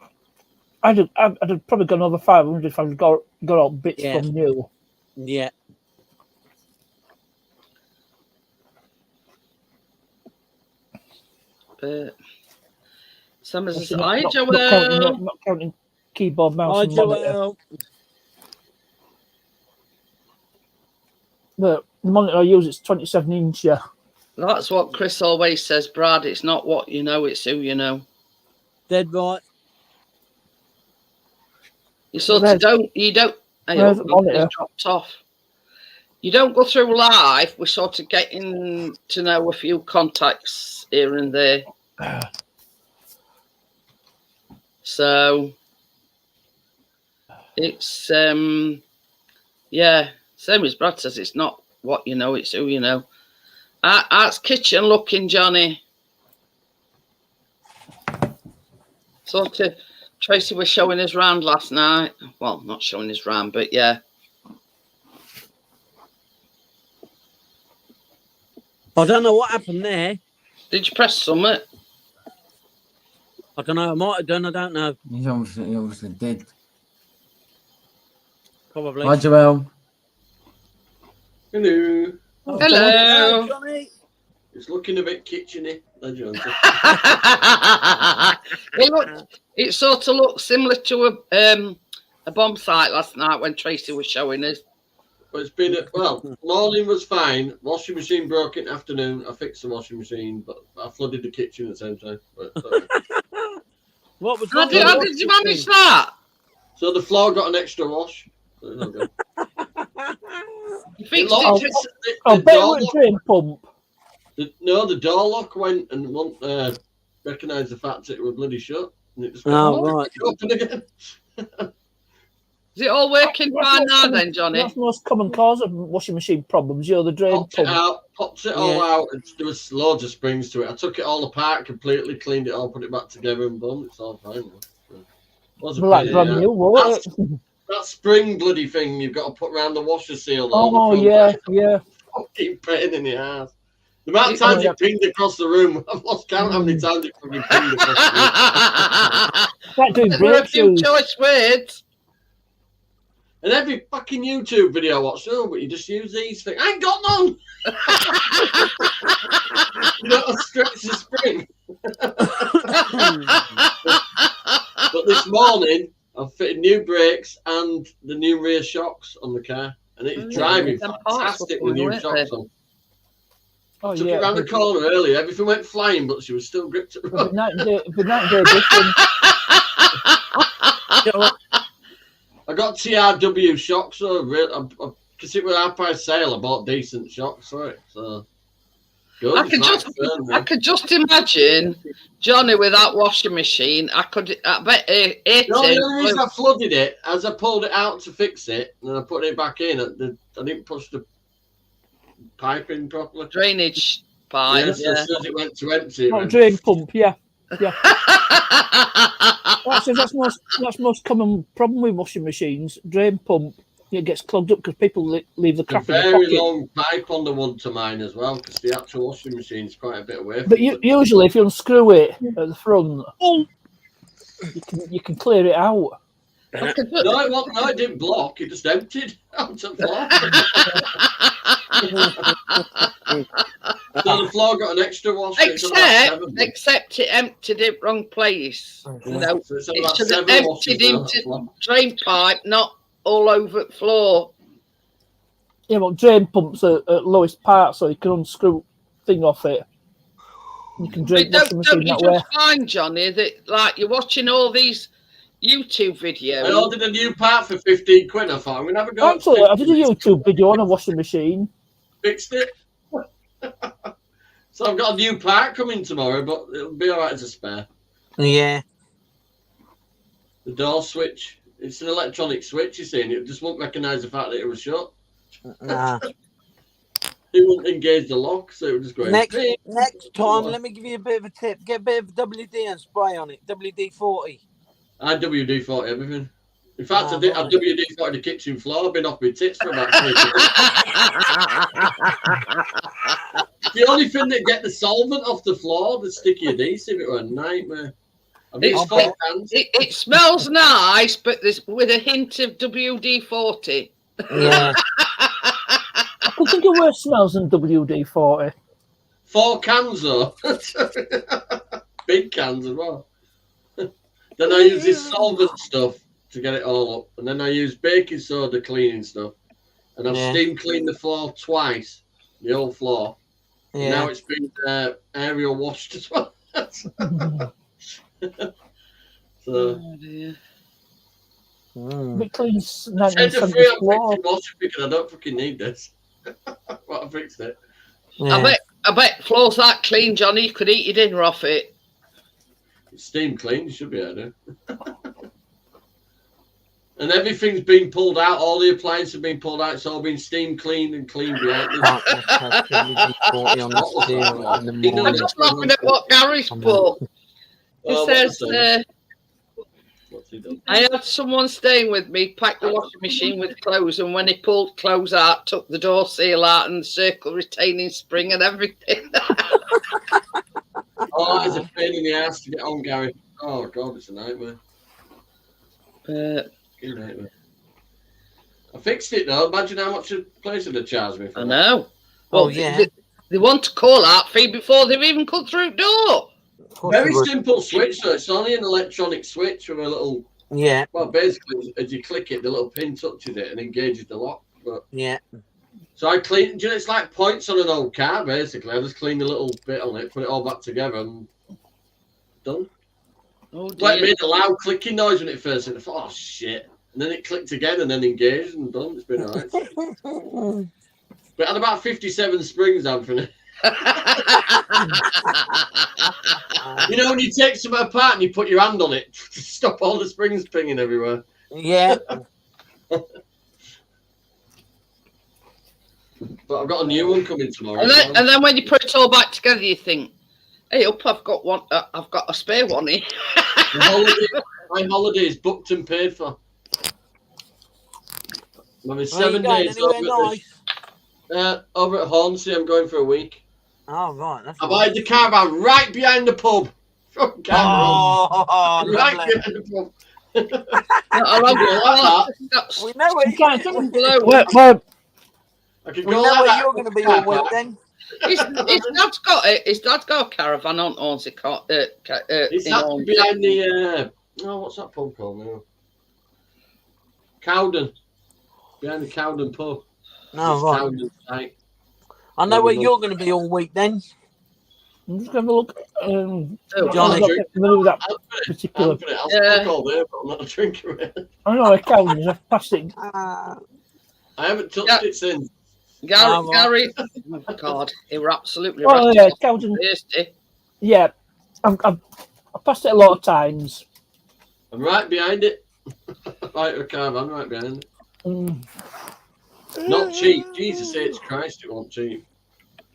I'd have probably gone over 500 if I'd got all bits Yeah. from you. Yeah. But some as Obviously I not Joel. not counting keyboard, mouse, Hi, and monitor. Joel. The monitor I use is 27-inch. Yeah. That's what Chris always says, Brad. It's not what you know, it's who you know. Dead right. You sort of don't. Hey, There's a monitor. it's dropped off. You don't go through life. We're sort of getting to know a few contacts here and there. So it's yeah, same as Brad says, it's not what you know, it's who you know. Art's kitchen looking, Johnny. Sort of Tracy was showing us round last night. Well, not showing us round, but yeah. I don't know what happened there. Did you press summit? I don't know. I might have done. I don't know. He obviously did. Probably. Hi, Joel. Hello. Oh, Hello. Johnny. It's looking a bit kitcheny, Johnny. It sort of looked similar to a bomb site last night when Tracy was showing us. But it's been morning was fine. Washing machine broke in the afternoon. I fixed the washing machine, but I flooded the kitchen at the same time. But, What was How did you manage that? so the floor got an extra wash. So it's all good. You fixed locked. it. I'll The bet door it was a lock- drain pump. the door lock went and won't recognise the fact that it was bloody shut. And it just Oh, right. open again. Is it all working fine now then, Johnny? That's the most common cause of washing machine problems. The drain Popped it pump. out, popped it all out. And there was loads of springs to it. I took it all apart completely, cleaned it all, put it back together, and boom, it's all fine. Was a Like pain in brand the new, won't it? That spring bloody thing you've got to put around the washer seal. Oh yeah. Fucking pain in the ass. The amount of times it pinged across the room, I've lost count how many times it fucking pinged across the room. Like doing There were a few breakthroughs. choice words. And every fucking YouTube video I watch, but you just use these things. I ain't got none. You don't stretch the spring. But this morning, I've fitted new brakes and the new rear shocks on the car. And it's driving fantastic with new shocks on. Oh Took yeah. it round the corner earlier. Everything went flying, but she was still gripped at the road. The night day difference. I got TRW shocks, so because it was our price sale, I bought decent shocks for it. So good. I could just imagine Johnny with that washing machine. I bet it. The only reason I flooded it, as I pulled it out to fix it, and then I put it back in, I didn't push the pipe in properly. Drainage pipe. Yes, as soon as it went to empty. Oh, drain pump, yeah. That's most common problem with washing machines. Drain pump, it gets clogged up because people leave the crap in the very pocket. long pipe on the one to mine as well, because the actual washing machine's quite a bit away. But usually, if you unscrew it at the front, you can clear it out. No, it didn't block. It just emptied out the floor. So the floor got an extra wash. Except it emptied it wrong place. No, So it's it about should have 7 washes emptied on that into floor. drain pipe, not all over the floor. Yeah, well, drain pumps are at lowest part, so you can unscrew thing off it. You can drain But washing don't machine you that way. just find, Johnny, that like you're watching all these YouTube videos? I ordered a new part for 15 quid. I thought I'm gonna have a go. Actually, I did a YouTube video on a washing machine. Fixed it. So I've got a new part coming tomorrow, but it'll be all right as a spare. Yeah. The door switch. It's an electronic switch, you see, and it just won't recognise the fact that it was shut. Nah. It wouldn't engage the lock, so it would just go. Next time, let me give you a bit of a tip. Get a bit of WD and spray on it. WD-40. I WD-40 everything. In fact, I WD-40 the kitchen floor. I've been off my tits for about 3 days. The only thing that get the solvent off the floor, the sticky adhesive, it was a nightmare. It smells nice, but there's with a hint of WD-40. Yeah. I could think of worse smells than WD-40. 4 cans though. Big cans as well. Then I use this solvent stuff to get it all up. And then I use baking soda cleaning stuff. And I've steam cleaned the floor twice. The whole floor. Yeah. Now it's been aerial washed as well. So, It cleans send a free on washing because I don't fucking need this. But I fixed it. Yeah. I bet floors that clean, Johnny, you could eat your dinner off it. It's steam clean, you should be able to. And everything's been pulled out, all the appliances have been pulled out, it's all been steam cleaned and cleaned behind this. I'm just laughing at what Gary's put. He says, I had someone staying with me, packed the washing machine with clothes, and when he pulled clothes out, took the door seal out and the circle retaining spring and everything. Oh, it's a pain in the ass to get on, Gary. Oh, God, it's a nightmare. Nightmare. I fixed it, though. Imagine how much a place would have charged me for I know. Well, they want to call out fee before they've even come through the door. Very simple switch, so it's only an electronic switch with a little. Yeah. Well, basically, as you click it, the little pin touches it and engages the lock. But yeah. So I clean. You know, it's like points on an old car. Basically, I just clean the little bit on it, put it all back together, and done. Oh, like made a loud clicking noise when it first hit. I thought, oh shit, and then it clicked again, and then engaged, and done. It's been alright. But it had about 57 springs, Anthony. You know when you take something apart and you put your hand on it to stop all the springs pinging everywhere. Yeah. But I've got a new one coming tomorrow. And then when you put it all back together, you think, "Hey, up! I've got one. I've got a spare one here." My holiday is booked and paid for. I'm having 7 days over at Hornsey. I'm going for a week. Oh, right. I've hired the caravan right behind the pub. Right behind the pub. We know where I can go where you're going to be all week then. His dad's got it. His dad's got a caravan on Hornsey. It's behind the what's that pub called now? Cowden. Behind the Cowden pub. No, right. Cowden site. I know where you're going to be all week then. I'm just going to look. Johnny, that particular. I'll all day, but I'm not a drinker. I know a Cowden. I've passed it. I haven't touched it since. Gary, oh God, he were absolutely right. Oh yeah, Cowden. Yeah, I passed it a lot of times. I'm right behind it. Right, okay, I'm right behind it. Not cheap. Jesus H. Christ, it wasn't cheap.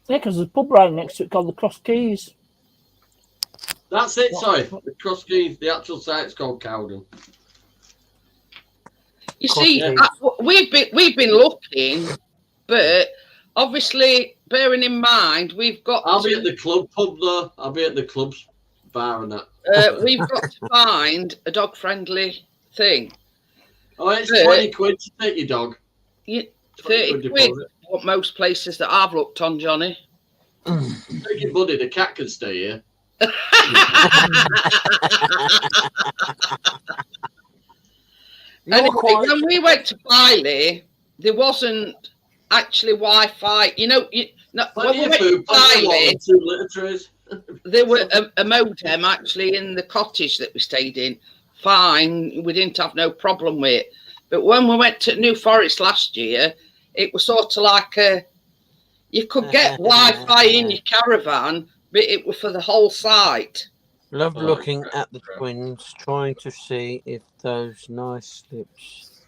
Yeah, because there's a pub right next to it called the Cross Keys. That's it, sorry. The Cross Keys, the actual site's called Cowden. You see, we've been looking, but obviously, bearing in mind, we've got. I'll be at the club pub though. I'll be at the club's bar and that. We've got to find a dog-friendly thing. Oh, it's 20 quid to take your dog. 30 quid. What most places that I've looked on, Johnny. Take your buddy, the cat can stay here. Anyway, when we went to Filey, there wasn't actually Wi-Fi. You know, when we went to Filey, there were a modem actually in the cottage that we stayed in. Fine, we didn't have no problem with it. But when we went to New Forest last year, it was sort of like you could get Wi-Fi in your caravan, but it was for the whole site. Love looking at the twins, trying to see if those nice lips,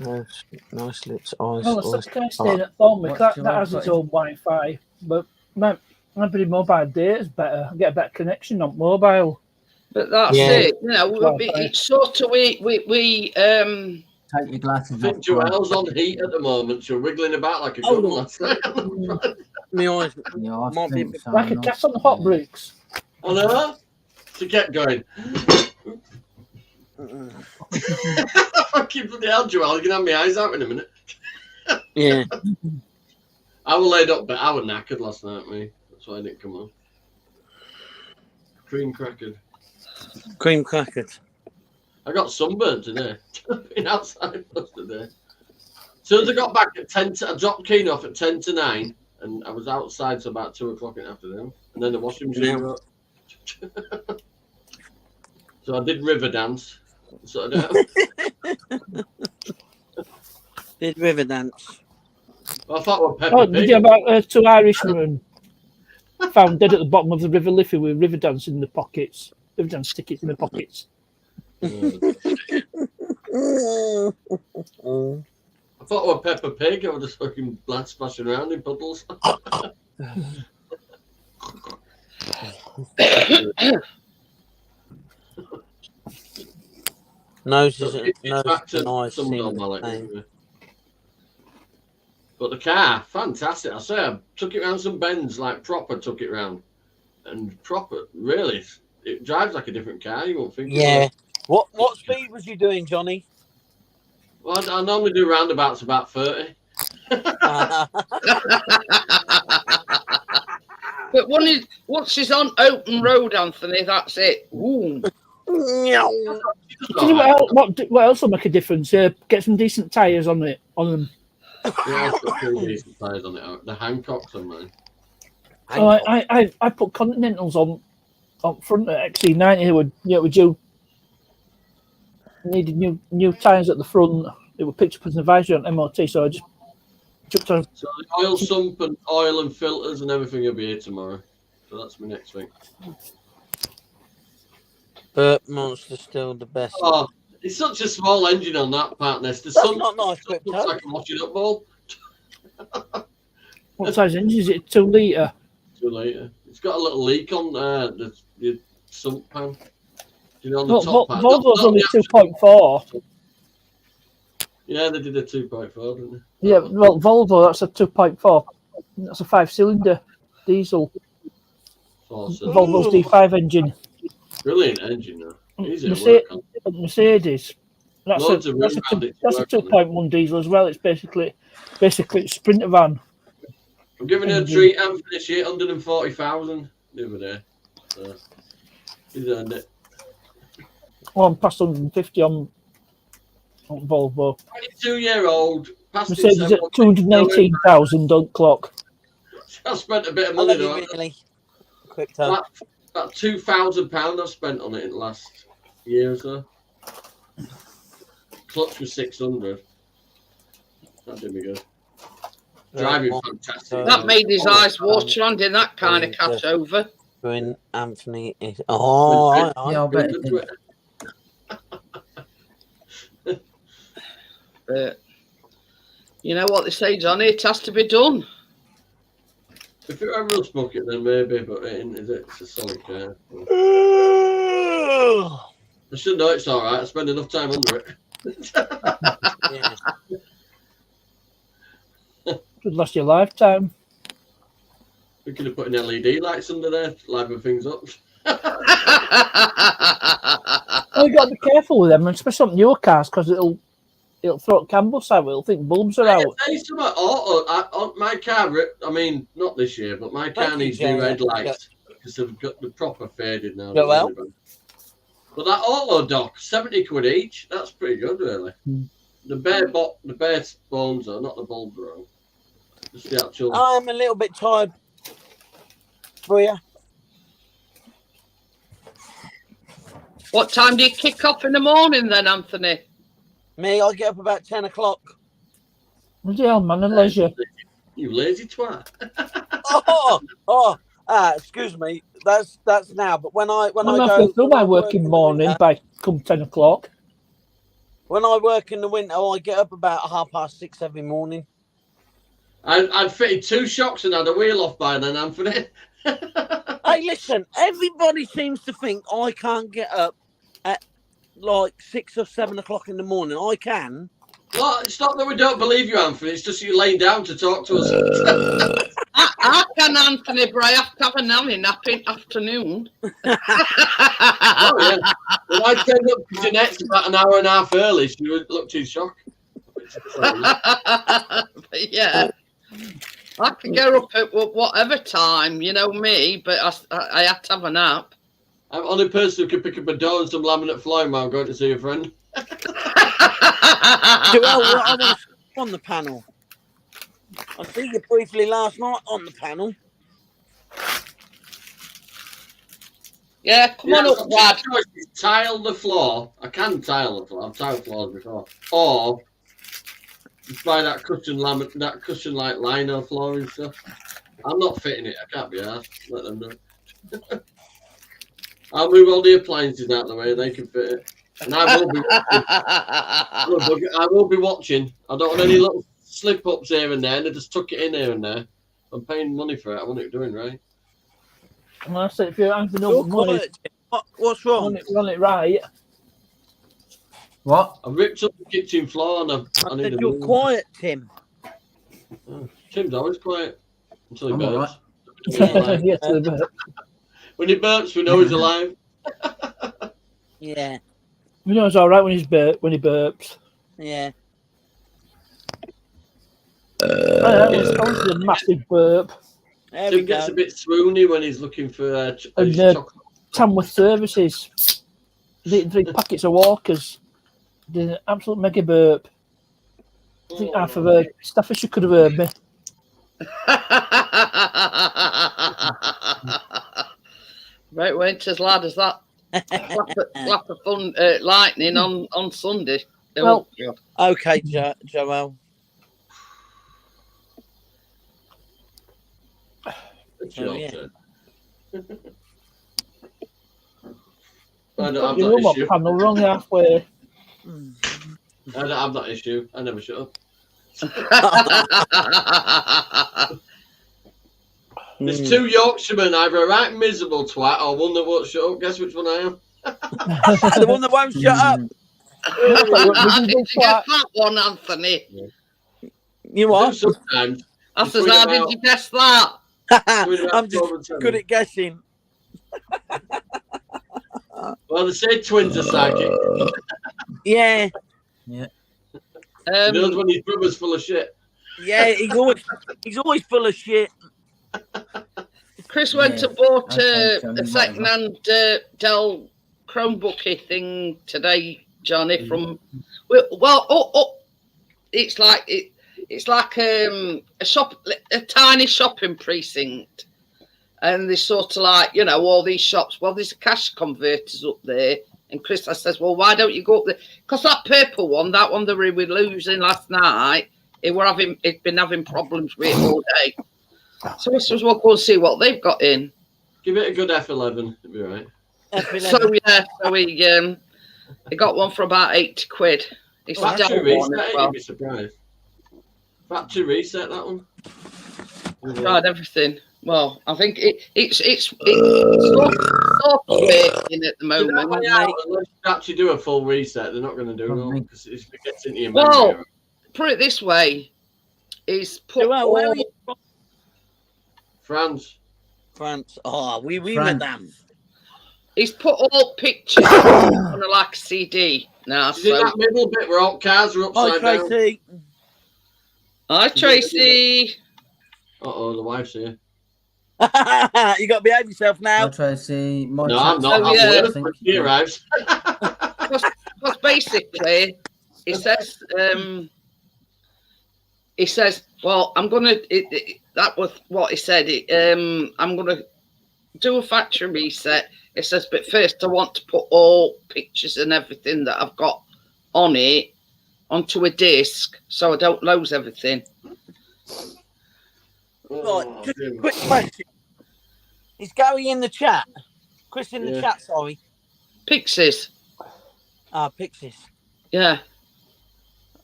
eyes. Oh, it's okay staying at home. That has its own Wi-Fi, but my mobile data is better. I get a better connection on mobile. But that's it. You know, it's sort of we Take your glasses I think off. Joelle's on heat at the moment. She's wiggling about like a gun last night. My eyes Yeah, I might be a think bit so. Like a cat on the hot bricks. I know. She kept going. Fucking bloody hell, Joelle. You can have my eyes out in a minute. Yeah. I was laid up, but I was knackered last night, me. That's why I didn't come on. Cream crackered. Cream crackers. I got sunburned today. Been outside most of the day. As soon as I got back at 10 I dropped Keen off at 10 to 9, and I was outside till about 2 o'clock in the afternoon. And then the washing machine got. So I did river dance. So Did river dance. I thought we were Peppa Oh, Pig. did you about 2 Irishmen found dead at the bottom of the River Liffey with river dance in the pockets? River dance tickets in the pockets. I thought we were Peppa Pig. I was just fucking blood splashing around in puddles. Nose is It's back to nice. some normality. But the car, fantastic. I say, I took it around some bends, like proper took it round. And proper, really, it drives like a different car. You won't think. Yeah. What speed was you doing, Johnny? Well, I normally do roundabouts about 30. But once she's on open road, Anthony, that's it. Ooh. What else will make a difference? Get some decent tyres on them. Yeah, I've got 2 decent tyres on it. The Hancocks on mine. Oh, I put Continentals on front at XC90. With you needed new tyres at the front. It would picked up as an advisory on MOT, so I just took on. So the oil sump and oil and filters and everything will be here tomorrow. So that's my next thing. But Monster's still the best. Oh, it's such a small engine on that part, Nest. The That's sun not nice, looks Crypto. like a washing up ball. What size engine is it? 2 litre. 2 litre. It's got a little leak on the sump pan. You know, on the top pan. Volvo's Not only the actual- 2.4. Yeah, they did a 2.4, didn't they? Yeah, well, Volvo, that's a 2.4. That's a 5-cylinder diesel. Awesome. Volvo's D5 engine. Brilliant engine, though. Easy to Mercedes, work on. Mercedes. That's Loads a of room around it to that's a work on it. 2.1 diesel as well. It's basically a sprinter van. I'm giving her a treat, Anthony. She hit 140,000 the other day. So, he's earned it. Oh, I'm past 150 on Volvo. 22-year-old. Mercedes at 218,000 on clock. I spent a bit of I money, love you, though. really. Crypto. About £2,000 I've spent on it in the last year or so. Clutch was 600. That did me good. Driving fantastic. That made his eyes water on, didn't that kind of cat over? When Anthony is. Oh, Yeah, I'll bet it did. But you know what they say, Johnny? It has to be done. If it were a rust bucket, then maybe, but it ain't, is it? It's a solid car. I should know it's all right. I spend enough time under it. yeah. Could last your lifetime. We could have put in LED lights under there, liven things up. Oh, you got to be careful with them, especially on newer cars, because it'll throw canvas out. It'll think bulbs are out. My car, I mean, not this year, but my car needs new headlights because they've got the proper faded now. Yeah, well. But that auto dock, 70 quid each. That's pretty good, really. The bare bones are not the bulb row. Just the actual. I'm a little bit tired for you. What time do you kick off in the morning then, Anthony? Me, I get up about 10 o'clock. Bloody hell, man, and leisure. You lazy twat. Excuse me. That's now. But when I I'm go halfway through my work working in the morning winter- by come 10 o'clock. When I work in the winter, I get up about 6:30 every morning. I'd fitted 2 shocks and had a wheel off by then, Anthony. Hey, listen, everybody seems to think I can't get up at like 6 or 7 o'clock in the morning. I can, Well, it's not that we don't believe you, Anthony. It's just you laying down to talk to us. I can, Anthony, but I have to have a nanny nap in afternoon. Oh, yeah. When I turned up to Jeanette's about an hour and a half early, she looked in shock. But yeah, I can go up at whatever time, you know me, but I have to have a nap. I'm the only person who can pick up a door and some laminate flooring while I'm going to see a friend. Joel, I want to on the panel. I see you briefly last night on the panel. Yeah, come on up, lad. Tile the floor. I can tile the floor. I've tiled floors before. Or just buy that cushion like lino flooring stuff. I'm not fitting it. I can't be asked. Let them know. I'll move all the appliances out of the way. They can fit it. And I will be watching. I will be watching. I don't want any little slip-ups here and there. And I just tuck it in here and there. I'm paying money for it. I want it doing right. Well, I said if you're Anthony up money, what's wrong? Run it right. What? I ripped up the kitchen floor and I need you're quiet, Tim. Oh, Tim's always quiet until he I'm burps. alright. Yeah, to the bit. When he burps, we know he's alive. Yeah, You know it's all right when he burps. yeah. It's a massive burp. There Tim gets a bit swoony when he's looking for chocolate. Tamworth Services. They eat 3 packets of Walkers. Did an absolute mega burp. I think half of her Staffordshire could have heard me. Right, went as loud as that. Clap of fun, lightning on Sunday. Well, Okay, Joel. It's Oh, your yeah. turn. I don't put have your that room up issue. panel wrong halfway. I don't have that issue. I never shut up. There's 2 Yorkshiremen, either a right miserable twat or one that won't shut up. Guess which one I am? The one that won't shut up. How did you get that one, Anthony? You what? Sometimes. I says, how did you guess that? I'm just good at guessing. Well, they say twins are psychic. Yeah, He knows when his brother's full of shit. yeah. He's always full of shit. Chris went Yeah, and bought okay, a whatever. second-hand Dell Chromebooky thing today, Johnny. From it's like a tiny shopping precinct, and they sort of like all these shops. Well, there's cash converters up there, and Chris says, "Well, why don't you go up there? Because that purple one, that one that we were losing last night, it'd been having problems with it all day." So I says, "Well, go and see what they've got in." Give it a good F11. It'll be right. So he got one for about 80 quid. It's a Factory Dell one reset, as well. you'd be surprised. Factory reset, that one. Tried everything. Well, I think it's sort of working at the moment. Unless you actually do a full reset, they're not going to do it because it gets into your Well, memory. put it this way: is put Joel, where are you from? France. France. Oh, we France. madame. he's put all pictures on a CD now. Is it that middle bit where all cars are Hi, upside down? Tracy. Hi, Tracy. Uh-oh, the wife's here. You got to behave yourself now. I'll try to see. No, I'm not. Oh, yeah. I'm worth when she arrives. Because basically, he says, well, I'm gonna. That was what he said. I'm gonna do a factory reset. It says, but first I want to put all pictures and everything that I've got on it onto a disc, so I don't lose everything. Right, just a quick question. Is Gary in the chat? Chris in the chat, sorry. Pixies. Pixies. Yeah.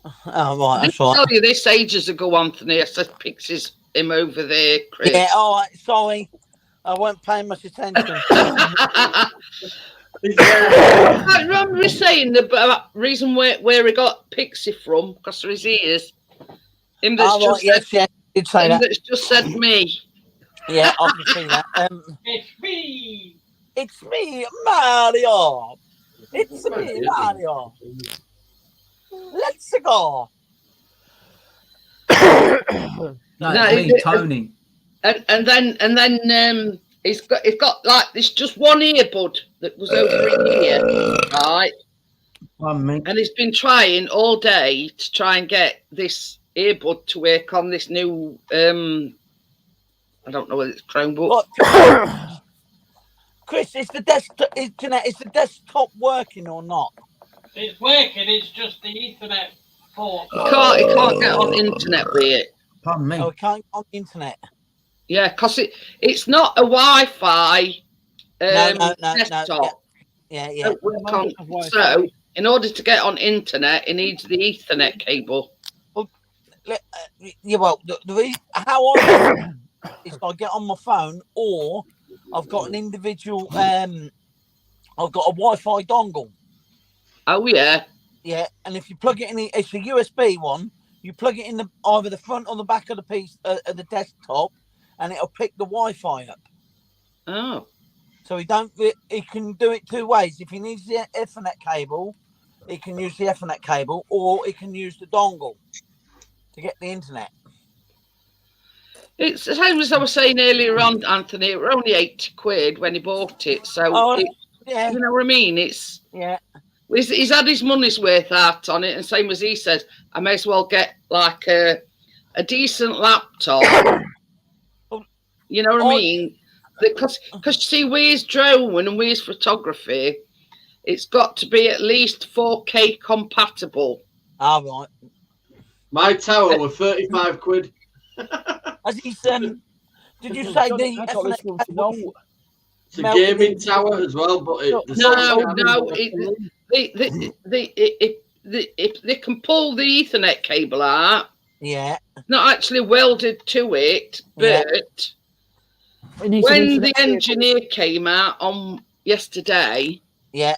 Oh, right, I that's didn't right. tell you this ages ago, Anthony. I said Pixies, him over there, Chris. Yeah, all right, sorry. I weren't paying much attention. I remember he saying the reason where he got Pixie from, because of his ears. Him that's Oh, just right, said, yes, did say him that. that's just said me. Yeah, I can see that. It's me. It's me, Mario. It's me, Mario. Let's go. No, No, it's me, it- Tony. And then he's got like this just one earbud that was over in here, right? Pardon me. And he's been trying all day to try and get this earbud to work on this new I don't know whether it's Chromebook. What? Chris, is the desktop desktop working or not? It's working. It's just the Ethernet port. He can't get on internet with it. Pardon me. Oh, we can't get on the internet. Yeah, because it's not a Wi-Fi No. desktop. Yeah. Don't work on- So, in order to get on internet, it needs the Ethernet cable. Yeah, well, the reason how I is I get on my phone, or I've got an individual. I've got a Wi-Fi dongle. Oh yeah. Yeah, and if you plug it in, it's a USB one. You plug it in either the front or the back of the piece of the desktop, and it'll pick the Wi-Fi up. Oh. So he can do it two ways. If he needs the Ethernet cable, he can use the Ethernet cable, or he can use the dongle to get the internet. It's the same as I was saying earlier on, Anthony. It were only £80 when he bought it. So, Yeah, you know what I mean? It's yeah. he's had his money's worth out on it. And same as he says, I may as well get like a decent laptop. You know what I mean? Because see, with his drone and with his photography, it's got to be at least 4K compatible. All right. My tower were £35. As he's did you say the I got this one for no. It's a gaming tower as well, but They can pull the Ethernet cable out. Yeah. It's not actually welded to it, but It needs when an the internet engineer came out on yesterday, Yeah.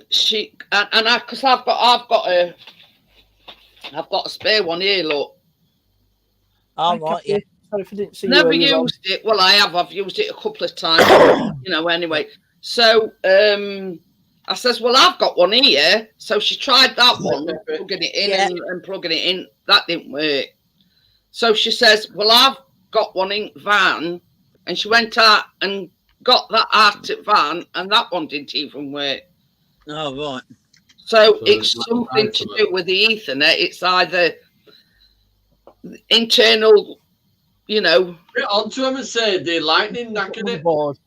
she and I, because I've got a spare one here. Look, All right. Yeah. Sorry if I didn't see never you earlier on. used it. Well, I have. I've used it a couple of times. You know. Anyway, so I says, well, I've got one here. So she tried that one, plugging it in and plugging it in. That didn't work. So she says, well, I've got one in van, and she went out and got that out at van, and that one didn't even work. Oh, right. So it's something to do with the Ethernet. It's either internal, you know. Get onto them and say the lightning knackered it. Board.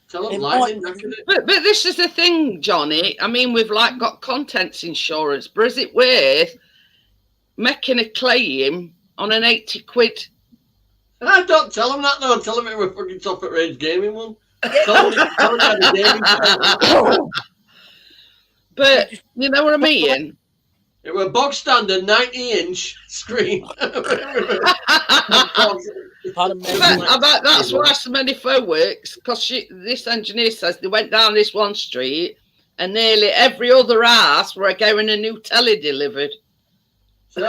Tell them lightning knackered it. But this is the thing, Johnny. I mean, we've like got contents insurance, but is it worth making a claim on an £80? Don't tell them that though. Tell them it was fucking top at range gaming one. Tell them the gaming. But you know what I mean. It was a box standard 90-inch screen. Pardon me. I bet that's why so many folk works, because this engineer says they went down this one street and nearly every other house were getting a new telly delivered. So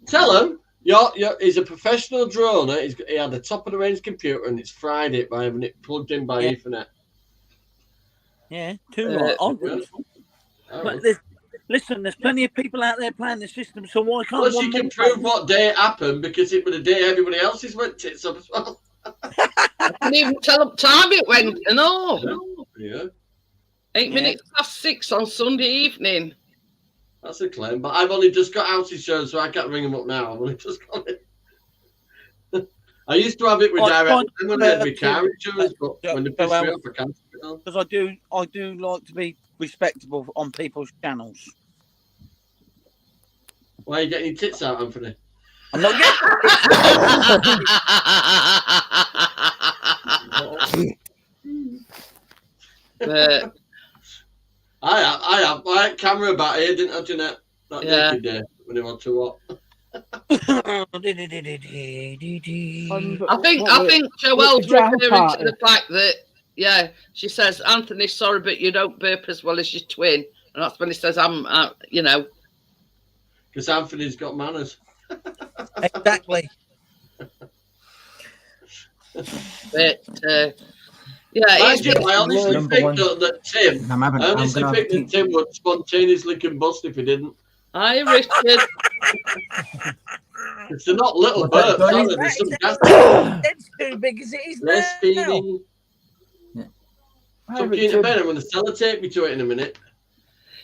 tell him he's a professional droner. He had the top of the range computer and it's fried it by having it plugged in by Ethernet. Yeah, too right. But listen, there's plenty of people out there playing the system, so why can't Plus, you can prove what day it happened because it was the day everybody else's went tits up as well. I can even tell what time it went and all. Yeah. 8 minutes past 6 on Sunday evening. That's a claim, but I've only just got house insurance, so I can't ring them up now. I've only just got it. I used to have it with direct when I had my car insurance, but when they pissed me off, I can't. Because I do like to be respectable on people's channels. Why are you getting your tits out, Anthony? I'm not But I have my camera about here, didn't I, Jeanette? That naked day when they want to what? I think Joel's referring to the fact that Yeah, she says, Anthony, sorry, but you don't burp as well as your twin. And that's when he says, you know. Because Anthony's got manners. Exactly. But, yeah, Mind you, I honestly think that Tim would spontaneously combust if he didn't. Hi, Richard. It's not little burps, are they? There's some gas. It's too big as it is now. Breastfeeding. Tuck into bed. I'm going to sellotape me to it in a minute.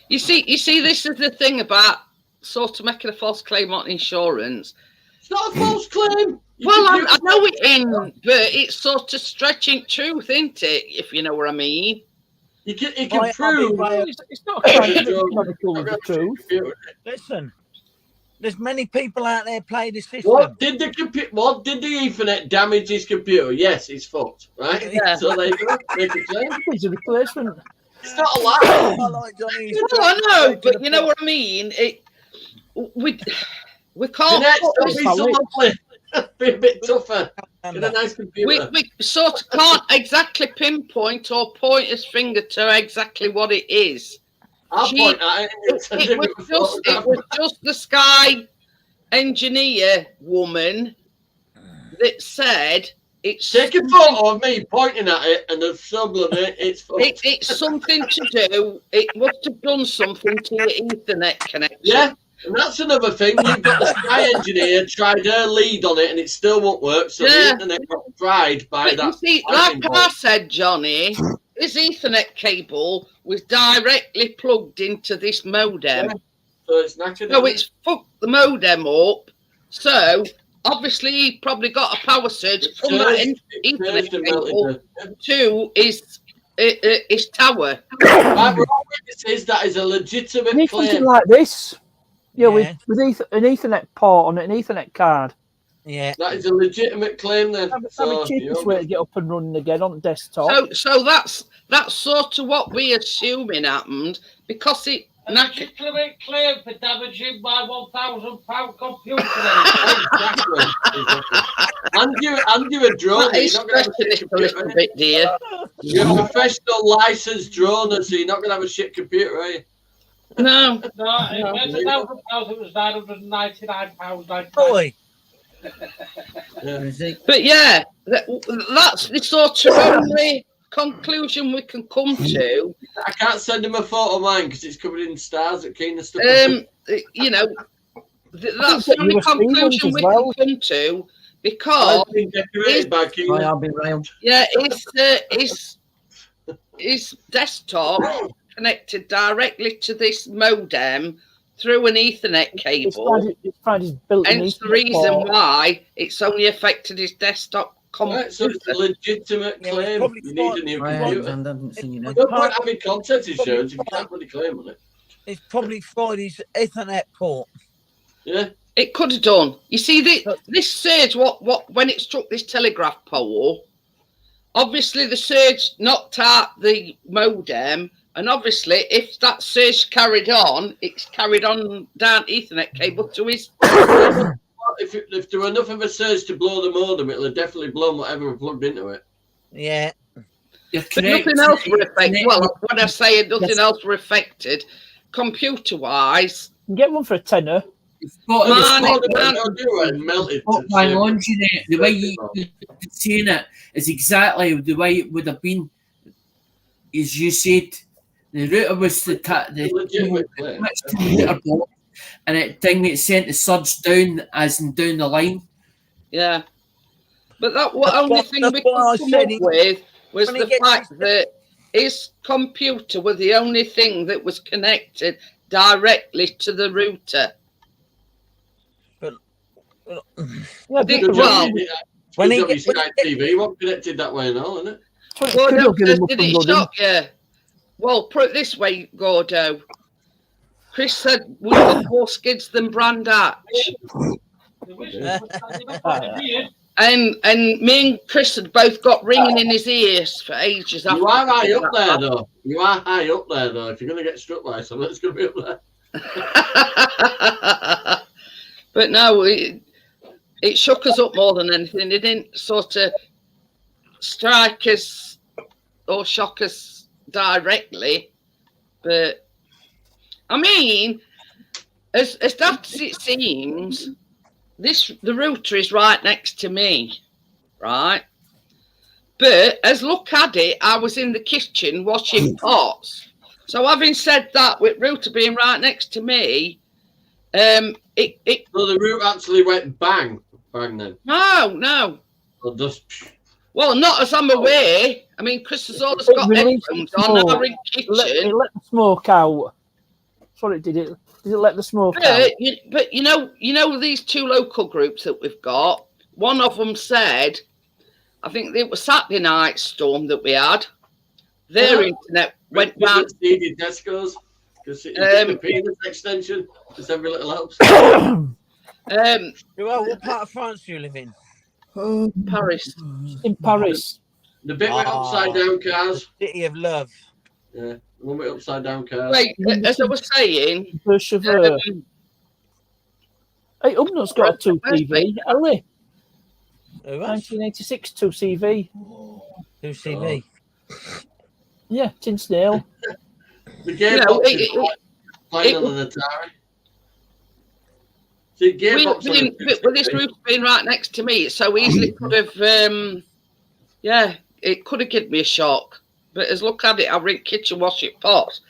You see, this is the thing about sort of making a false claim on insurance. It's not a false claim. Well, I know it isn't, but it's sort of stretching truth, isn't it? If you know what I mean. You can prove. It's not a the truth. Listen, there's many people out there play the system. What did the Ethernet damage his computer? Yes, it's fucked, right? Yeah. So there you go. Make a claim. It's a replacement. It's not a lie. I know, but you know what I mean. We can't. Be a bit tougher. Get a nice computer. We sort of can't exactly pinpoint or point his finger to exactly what it is. I'll point at it. It was just the Sky engineer woman that said it's. Take a photo of me pointing at it and the sublimate. It's something to do. It must have done something to your Ethernet connection. Yeah. And that's another thing. You've got the Sky engineer tried her lead on it and it still won't work. So the internet got fried by that. You see, like I said, Johnny, his Ethernet cable was directly plugged into this modem. Yeah. So it's knackered. So it's fucked the modem up. So obviously he probably got a power surge from that Ethernet cable to his tower. Right, that is a legitimate claim. Like this. Yeah, with an Ethernet port on an Ethernet card. Yeah, that is a legitimate claim. Then that's the cheapest way to get up and running again on desktop. So that's sort of what we assuming happened because it. A legitimate claim for damaging my £1,000 computer. And you a drone. That is stretching it a little bit, dear. You're a professional licensed droner, so you're not going to have a shit computer, are you? No. It was £1,000. It was £999. Boy. But yeah, that's the sort of only conclusion we can come to. I can't send him a photo of mine because it's covered in stars at Keener stuff. You know, that's the only conclusion we can come to because I've been decorated by Keener. I'll be round. Yeah, his desktop connected directly to this modem through an Ethernet cable. Hence the reason why it's only affected his desktop computer. Right, so it's a legitimate claim. You need a new computer. No point having content insurance if you can't put a claim on it. It's probably fried his Ethernet port. Yeah. It could have done. You see, this surge, when it struck this telegraph pole, obviously the surge knocked out the modem. And obviously, if that surge carried on, it's carried on down Ethernet cable to his. If there were enough of a surge to blow the modem, it'll have definitely blown whatever plugged into it. Yeah. But nothing else were affected. Well, when I say nothing else were affected, computer-wise. You can get one for a tenner. My laundry, the way you're saying it is exactly the way it would have been, as you said. The router was the router box, and it sent the surge down as in down the line. Yeah, but only thing we could come up with was the fact that his computer was the only thing that was connected directly to the router. When he gets TV, what connected that way and all, isn't it? Gordo, did it shock you? Well, put it this way, Gordo. Chris said we got more skids than Brand Hatch. And me and Chris had both got ringing in his ears for ages. You are high up there, though. You are high up there, though. If you're going to get struck by something, it's going to be up there. But no, it shook us up more than anything. It didn't sort of strike us or shock us directly, but I mean, as daft as it seems, the router is right next to me, right? But as look at it, I was in the kitchen washing pots. So having said that, with router being right next to me, so the router actually went bang then. No. Or just. Well, not as I'm aware. I mean, Chris has always got headphones on. Now we're in kitchen. It let the smoke out. That's what it did. Did it let the smoke out? But you know these two local groups that we've got. One of them said, I think it was Saturday night storm that we had. Their internet went down. Needed Tesco's because it did a penis extension. Just every little helps. Well, what part of France do you live in? Paris. In Paris. The bit with upside down cars. City of love. Yeah, the one with upside down cars. Wait, as I was saying, Hey, Ugnut's got a 2CV, Ali. 1986 2CV. 2CV. Yeah, Tinsdale. The gearbox is playing on the Atari. See, gearbox with this roof being right next to me, it so easily could have, it could have given me a shock. But as look at it, I ring kitchen washing pots.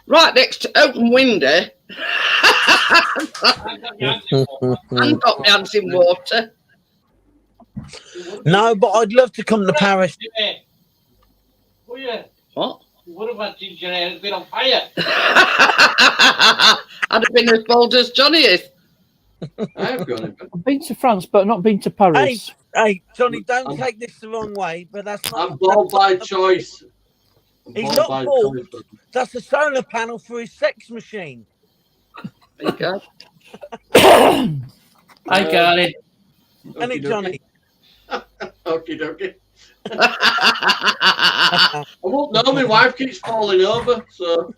Right next to open window. And got my hands in water. No, but I'd love to come to Paris. What? What about ginger ale? It's been on fire. I'd have been as bold as Johnny is. I've been to France, but not been to Paris. Hey, Johnny, don't take this the wrong way, but that's not. I'm bold by choice. He's not bold. That's a solar panel for his sex machine. There you go. I got it. And it, Johnny. Okie dokie. I won't know. My wife keeps falling over, so.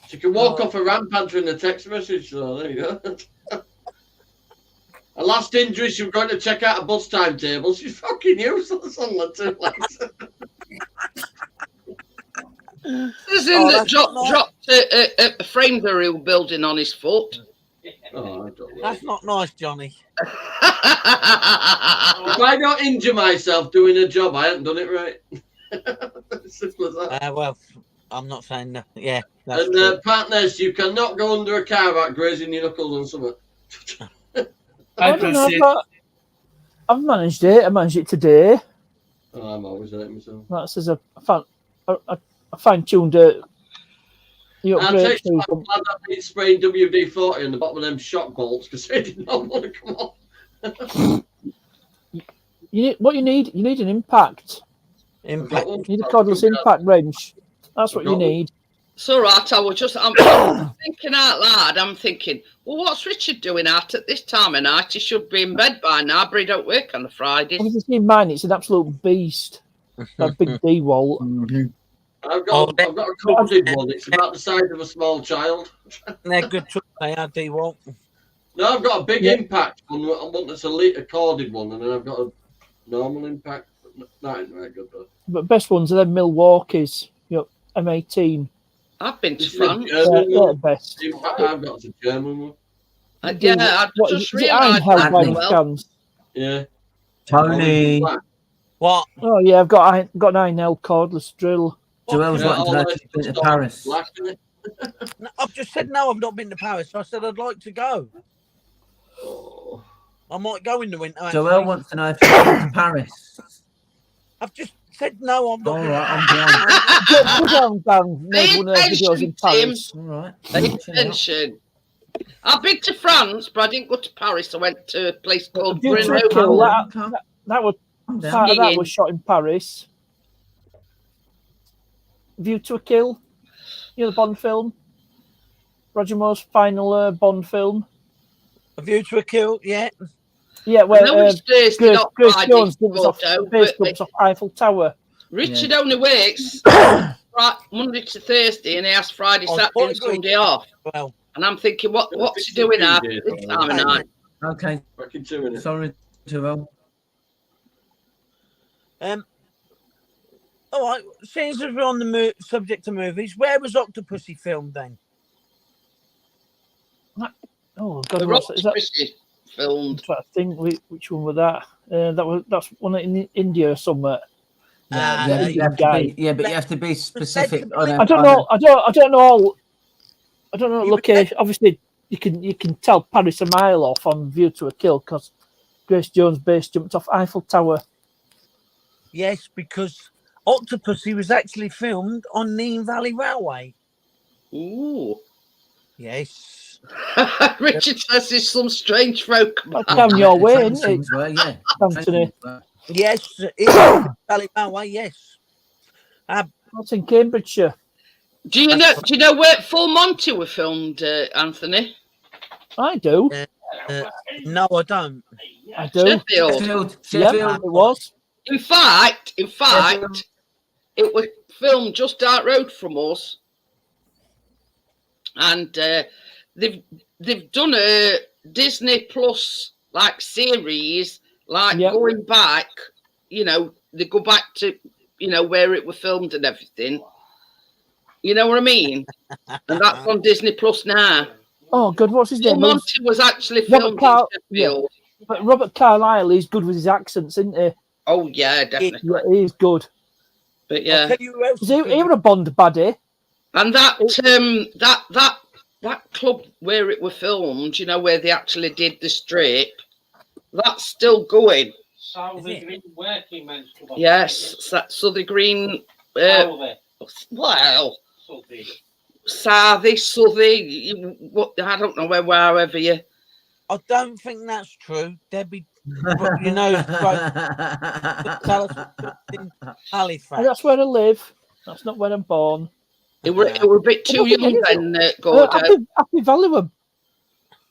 She can walk off a ramp answering a text message, so there you go. Her last injury, she was going to check out a bus timetable. She's fucking useless on the two legs. There's in that dropped a frame burial building on his foot. Oh, I don't know. That's not nice, Johnny. If I don't injure myself doing a job, I haven't done it right. Simple as that. Well, I'm not saying that. Yeah. And partners, you cannot go under a car without grazing your knuckles on something. I don't know, but I've managed it. I managed it today. Oh, I'm always hurting myself. That's as a fine-tuned. I'll take I'm glad I been spraying WD-40 on the bottom of them shock bolts because they did not want to come off. What you need an impact. You need a cordless impact wrench. That's what you need. It's all right. I'm thinking out loud. I'm thinking, well, what's Richard doing out at this time of night? He should be in bed by now, but he don't work on the Fridays. Well, if you see mine, it's an absolute beast. That big D-Walt. Mm-hmm. I've got a corded one. It's about the size of a small child. They're good trucks. They are D-Walt. No, I've got a big impact one. I want that's a corded one, and then I've got a normal impact. That ain't very good though. But best ones are them Milwaukee's. M18. I've been to France. They're the best. I've got a German one. I just realised that. Yeah. Tony. What? Oh yeah, I've got an 9L cordless drill. Joel's wanting to know if you've been to Paris. No, I've just said no, I've not been to Paris. So I said I'd like to go. Oh. I might go in the winter. Joel wants to know if you've been to Paris. I've just said no, I'm not. All right, I'm down. Videos in Paris. All right. Pay attention. I've been to France, but I didn't go to Paris. I went to a place called Grenoble. That was shot in Paris. View to a Kill. You know the Bond film? Roger Moore's final Bond film. A View to a Kill, yeah. Yeah, where Grace Jones jumps off Eiffel Tower. Richard only works Monday to Thursday, and he has Friday, Saturday, and Sunday off. Well, and I'm thinking, what's he doing at this time of night? Okay. Back in 2 minutes. Sorry, Terrell. All right. Since we're on the subject of movies, where was Octopussy filmed then? Oh God, The what's is that? Octopussy filmed. I'm trying to think which one was that? That's one in India or somewhere. Yeah, you have to be, but you have to be specific. I don't know. I don't know. I don't know the location. Obviously, you can tell Paris a mile off on View to a Kill because Grace Jones' base jumped off Eiffel Tower. Yes, because Octopussy was actually filmed on Neem Valley Railway. Ooh. Yes. Richard says there's some strange folk. Down your way, isn't it? Yeah. Anthony. Yes, it's Valley Railway. Yes. That's in Cambridgeshire. Do you know where Full Monty were filmed, Anthony? I do. No, I don't. I do. Sheffield. Yeah, it was. In fact, it was filmed just down the road from us, and they've done a Disney Plus like series, like going back. You know, they go back to where it was filmed and everything. You know what I mean? And that's on Disney Plus now. Oh, good. What's his name? Monty was actually filmed in Sheffield. Yeah. But Robert Carlyle, he's good with his accents, isn't he? Oh yeah, definitely. Yeah, he's good. But yeah, he was a Bond baddie. And that that club where it were filmed, where they actually did the strip, that's still going. Southern Green Working Men's Club. Yes, Southern Green. Well, Southey. What I don't know wherever you. I don't think that's true, Debbie. Tell us in Halifax. And that's where I live. That's not where I'm born. It were a bit too young then, Gordo. Happy Valley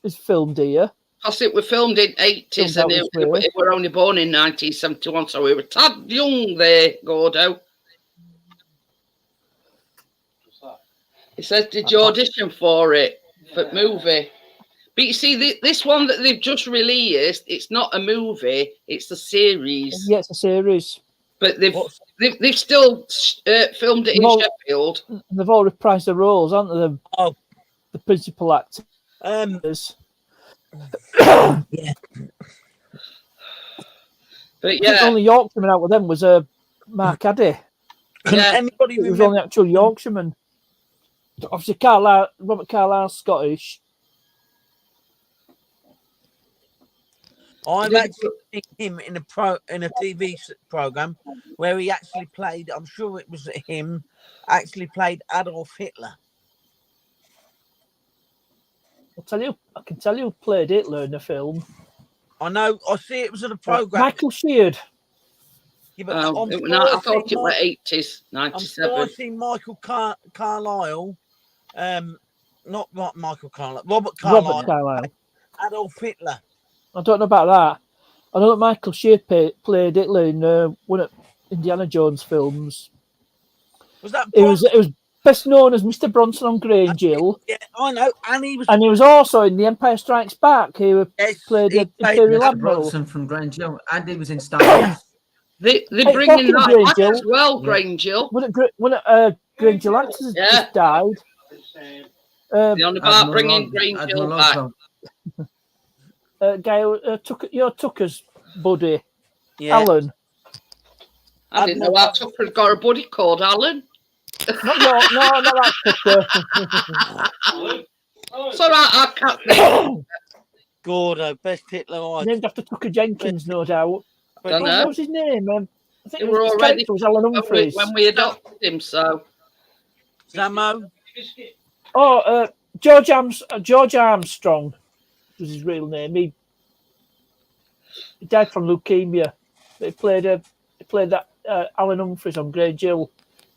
is filmed here. Because it was filmed in 80s and it were only born in 1971, so we were tad young there, Gordo. He says, did you audition for it, for movie? But you see, this one that they've just released, it's not a movie, it's a series. Yeah, it's a series. But they've still filmed it in Sheffield. They've all reprised the roles, aren't they? The principal actors. Yeah. But yeah, the only Yorkshireman out with them was Mark Addy. Anybody He was the only actual Yorkshireman. Obviously, Robert Carlyle's Scottish. I've actually seen him in a TV program where he actually played. I'm sure it was him. Actually played Adolf Hitler. I can tell you who played Hitler in the film. I know. I see it was in a program. Michael Sheard. Yeah, but I thought it was 80s, 97. I'm sure I see Michael Carlyle. Not Michael Carlyle. Robert Carlyle. Adolf Hitler. I don't know about that. I know that Michael Sheard played Hitler in one of Indiana Jones films. Was that? It was best known as Mr. Bronson on Grange Hill. Yeah, I know. And he was also in The Empire Strikes Back. He played Imperial Admiral. Bronson from Grange Hill, and he was in Star Wars. They bring in that back as well, Grange Hill. One of Grange Hill actors just died. They're on about bringing Grange Hill back. Guy who took your Tucker's buddy, Alan. I didn't know how Tucker got a buddy called Alan. No, not that Tucker. It's all right, I can't think. Gordo, best Hitler. Named after Tucker Jenkins, no doubt. What was his name? I think it was already Alan Humphreys. when we adopted him, so. Samo? George Armstrong was his real name. He died from leukemia. He played that Alan Humphreys on Grange Hill.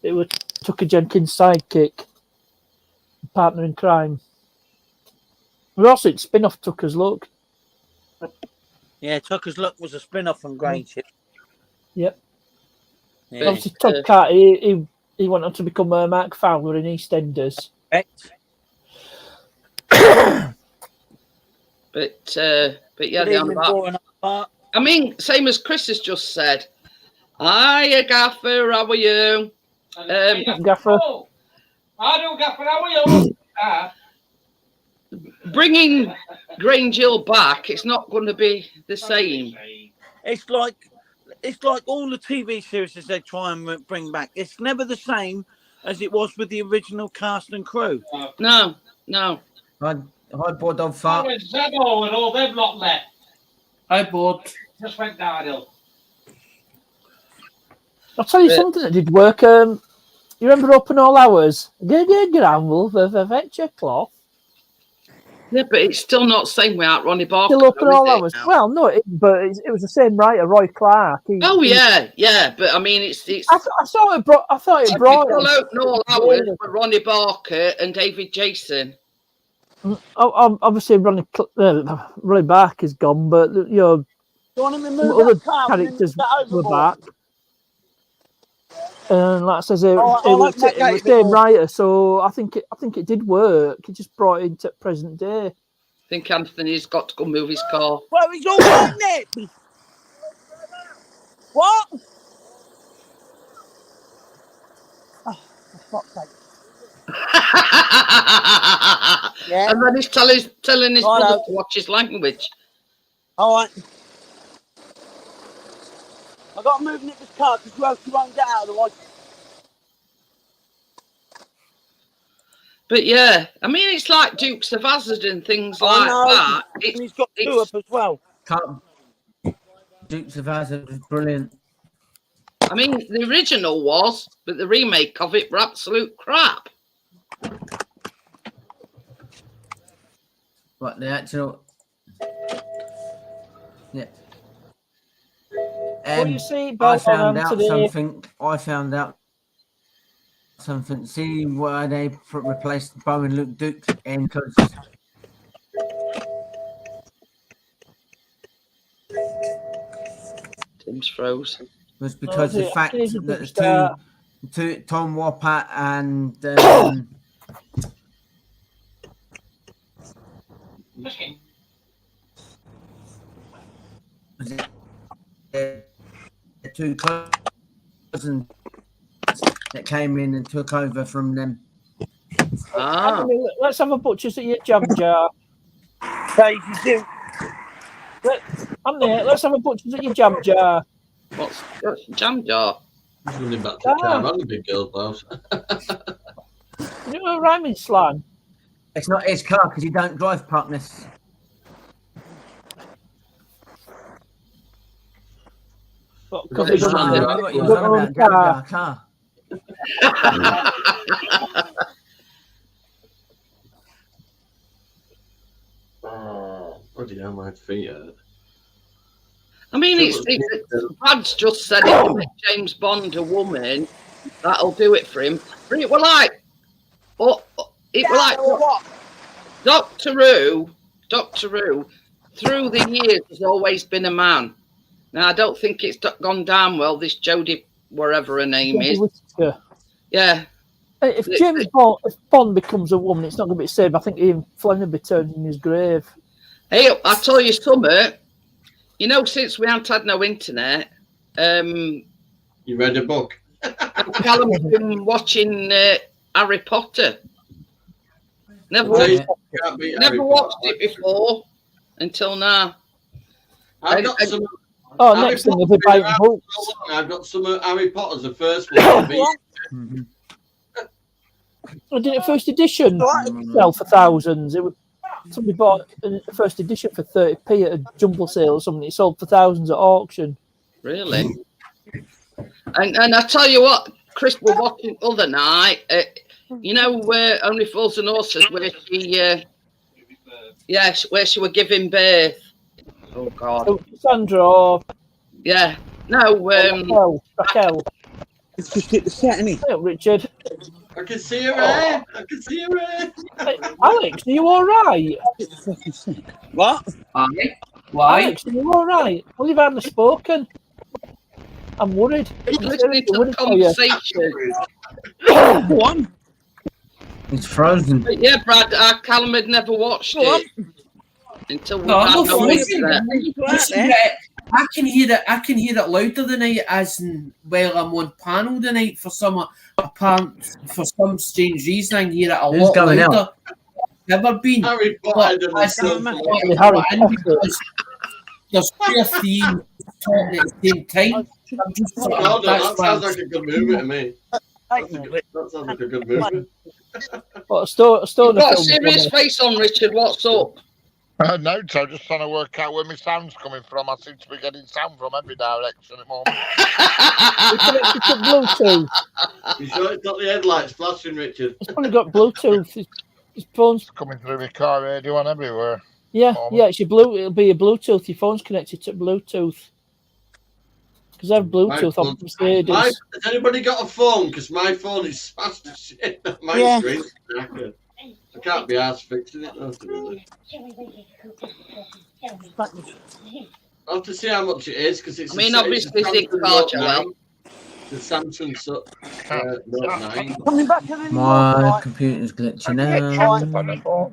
It was Tucker Jenkins' sidekick, partner in crime. We're also in spin-off Tucker's Luck. Yeah, Tucker's Luck was a spin-off from Grange Hill. Yep. Yeah. Obviously, Todd Carter, he went on to become Mark Fowler in EastEnders. Correct. But yeah, Good they evening, are boy and part. I mean, same as Chris has just said. Hiya, Gaffer, how are you? Gaffer. Oh, I do, Gaffer. How are you? Bringing Grange Hill back, it's not going to be the same. It's like all the TV series that they try and bring back. It's never the same as it was with the original cast and crew. No. Hi, boy, dog Oh, fart. it's Zebo and all them lot left. Hi, Board. Just went downhill. I'll tell you something that did work. You remember Open All Hours? Granville for fetch a cloth. Yeah, but it's still not the same without Ronnie Barker. Still Open though, All is it, Hours. now? Well, no, but it was the same writer, Roy Clark. Yeah, but I mean, it's I thought it brought. typical Open All Hours for Ronnie Barker and David Jason. Obviously, Ronnie Barker is gone, but Do you want him to move other that car characters and then were overboard? back. And like I says, it I'll was let that the go. same writer, so I think it did work. It just brought it into present day. I think Anthony's got to go move his car. Well, he's all right, Nick. What? Oh, for fuck's sake. Yeah. And then he's telling his Righto. brother to watch his language. All right. I've got to move Nick's car because you won't get out of the way. But yeah, I mean, it's like Dukes of Hazzard and things like that. And he's got two up as well. Dukes of Hazzard was brilliant. I mean, the original was, but the remake of it were absolute crap. What the actual? Yeah. What do you see, I found out today? something. See why they replaced Bo and Luke Duke in because Tim's froze. was because the fact that the two Tom Wopat and the two cousins that came in and took over from them. Let's have a butcher's at your jam jar. Dave, you do. Let's have a butcher's at your jam jar. What's jam jar? He's running back to the car. I'm a big girl, boss. You know rhyming slang? It's not his car because he don't drive partners. Because He's on about jam car. Oh, bloody hell, my feet hurt. I mean, it's Brad's just said it to make James Bond a woman. That'll do it for him. But it were like, What? Doctor Who, through the years has always been a man. Now I don't think it's gone down well. This Jodie, wherever her name is, yeah. If Bond becomes a woman, it's not going to be the same. I think Ian Fleming will be turned in his grave. Hey, I tell you something. You know, since we haven't had no internet, you read a book. Callum's been watching Harry Potter. Never watched it before until now. I've got some. Next thing will be buying books. I've got some of Harry Potter's the first one. I did it first edition. Sell for thousands. It was somebody bought a first edition for 30p at a jumble sale or something. It sold for thousands at auction. Really? And I tell you what, Chris was watching other night. You know where Only Fools and Horses, where she were giving birth. Oh God. Sandra. Yeah. No. Raquel. It's just hit the set, isn't Hey, Richard. I can see her hair. Hey, Alex, are you all right? What? Why? Alex, are you all right? Well, you've hardly spoken. I'm worried. He's listening to the conversation. Go on. It's frozen. But yeah, Brad, Callum had never watched it. until we No, I'm have not no listen, internet. listen, I can hear it. I can hear it louder tonight, as in while I'm on panel tonight for some strange reason. I can hear it a Who's lot going louder. out? Never been. Harry But Potter as himself. Harry because there's 2 or 3 talking at the same time. I'm just sort of, No, that's that why sounds I'm like a good movie to me. That sounds like a good movie. What a stoner You've got a film. serious face on, Richard. What's up? No, so just trying to work out where my sound's coming from. I seem to be getting sound from every direction at the moment. You connected to Bluetooth. You sure it's not the headlights flashing, Richard? It's probably got Bluetooth. His phone's It's coming through my car radio and everywhere. yeah. It's your it'll be your Bluetooth. Your phone's connected to Bluetooth. Because I have Bluetooth on Mercedes. Has anybody got a phone? Because my phone is smashed to shit. My screen's knackered. I can't be arsed fixing it though, to be honest. I'll have to see how much it is, because it's obviously it's Note Joel. 9. The Samsung Note 9. Coming back to the My computer's glitching out.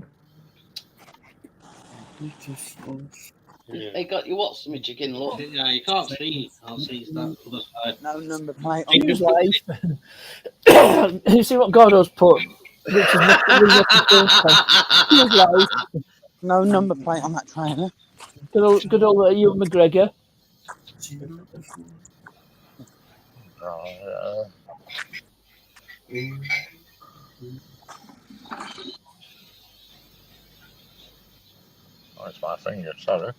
They got you what, some chicken, look. Yeah, you can't see. I'll see that other side. No number plate. He was live. You see what Gordo's put? Which is he was live. No number plate on that trailer. Good old Ewan McGregor. Oh, it's my finger, sorry.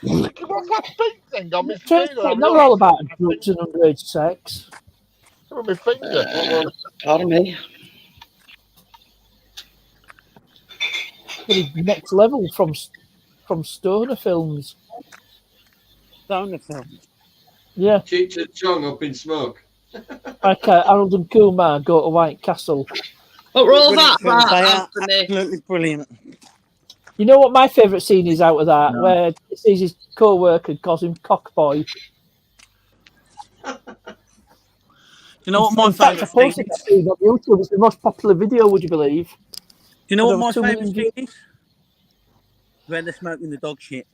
What's that pink thing on my finger? They're all about drugs and underage sex. On my finger. Pardon me. Pretty next level from stoner films. Stoner film. Yeah. Cheech and Chong up in smoke. Like Harold and Kumar go to White Castle. What were all Brilliant that film. about, They are Anthony? absolutely brilliant. You know what my favourite scene is out of that? No. Where he sees his co-worker calls him cockboy. You know what my favourite scene is? On YouTube. It's the most popular video, would you believe? Do you know what my favourite scene is? Where they're smoking the dog shit.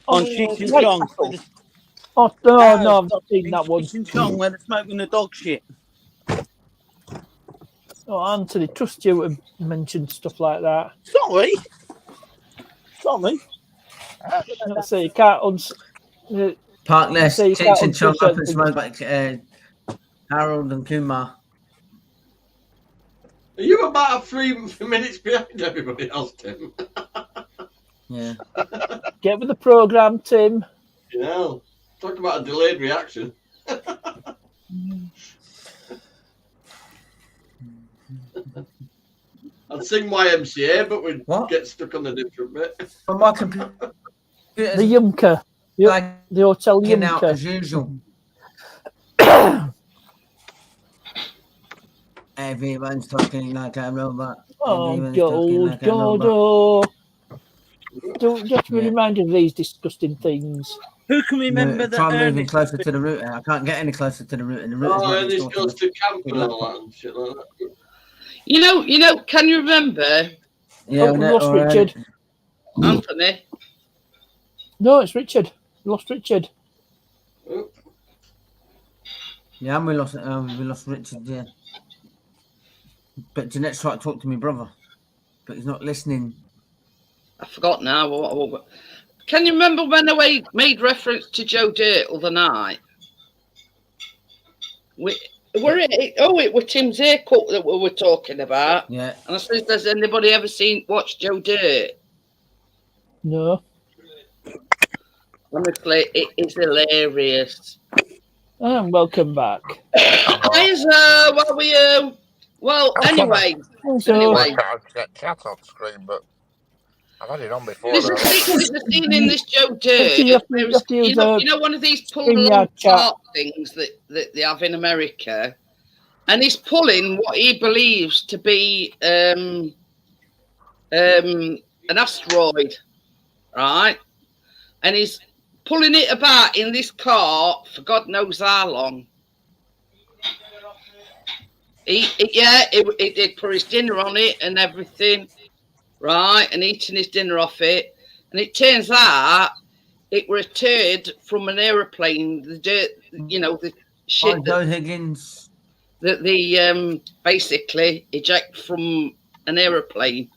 On Cheech and Chong. Oh, no, I've not seen that one. Cheech and Chong, where they're smoking the dog shit. Oh, Anthony, trust you to mention stuff like that. Sorry. Let's see, you can't Parkless, Cheech and Chong up and smoke like Harold and Kumar. Are you about 3 minutes behind everybody else, Tim? Yeah. Get with the programme, Tim. You know, talk about a delayed reaction. I'd sing YMCA, but we'd get stuck on the different bit. On my computer, the Yumka. The hotel Yumka. As usual. Everyone's talking like a robot. Oh, God. Don't just be reminded of these disgusting things. Who can remember that? Try moving closer to the router. I can't get any closer to the router. The router's and this goes to camp and all that and shit like that. You know, can you remember? Yeah, lost Richard. Anthony? No, it's Richard. Lost Richard. Oh. Yeah, and we lost Richard, yeah. But Jeanette's trying to talk to my brother, but he's not listening. I forgot now. Can you remember when I made reference to Joe Dirt the other night? It was Tim's haircut that we were talking about. Yeah. And I said, has anybody ever watched Joe Dirt? No. Honestly, it is hilarious. And welcome back. Hi, sir. How are you? Well, anyway. I get chat on screen, but I've had it on before. There's a scene in this Joe Dirt. You know, one of these pull-along chart things that they have in America, and he's pulling what he believes to be an asteroid, right? And he's pulling it about in this cart for God knows how long. He did put his dinner on it and everything, right, and eating his dinner off it. And it turns out it were a turd from an aeroplane. The dirt, the shit. Joe Higgins. That the basically eject from an aeroplane,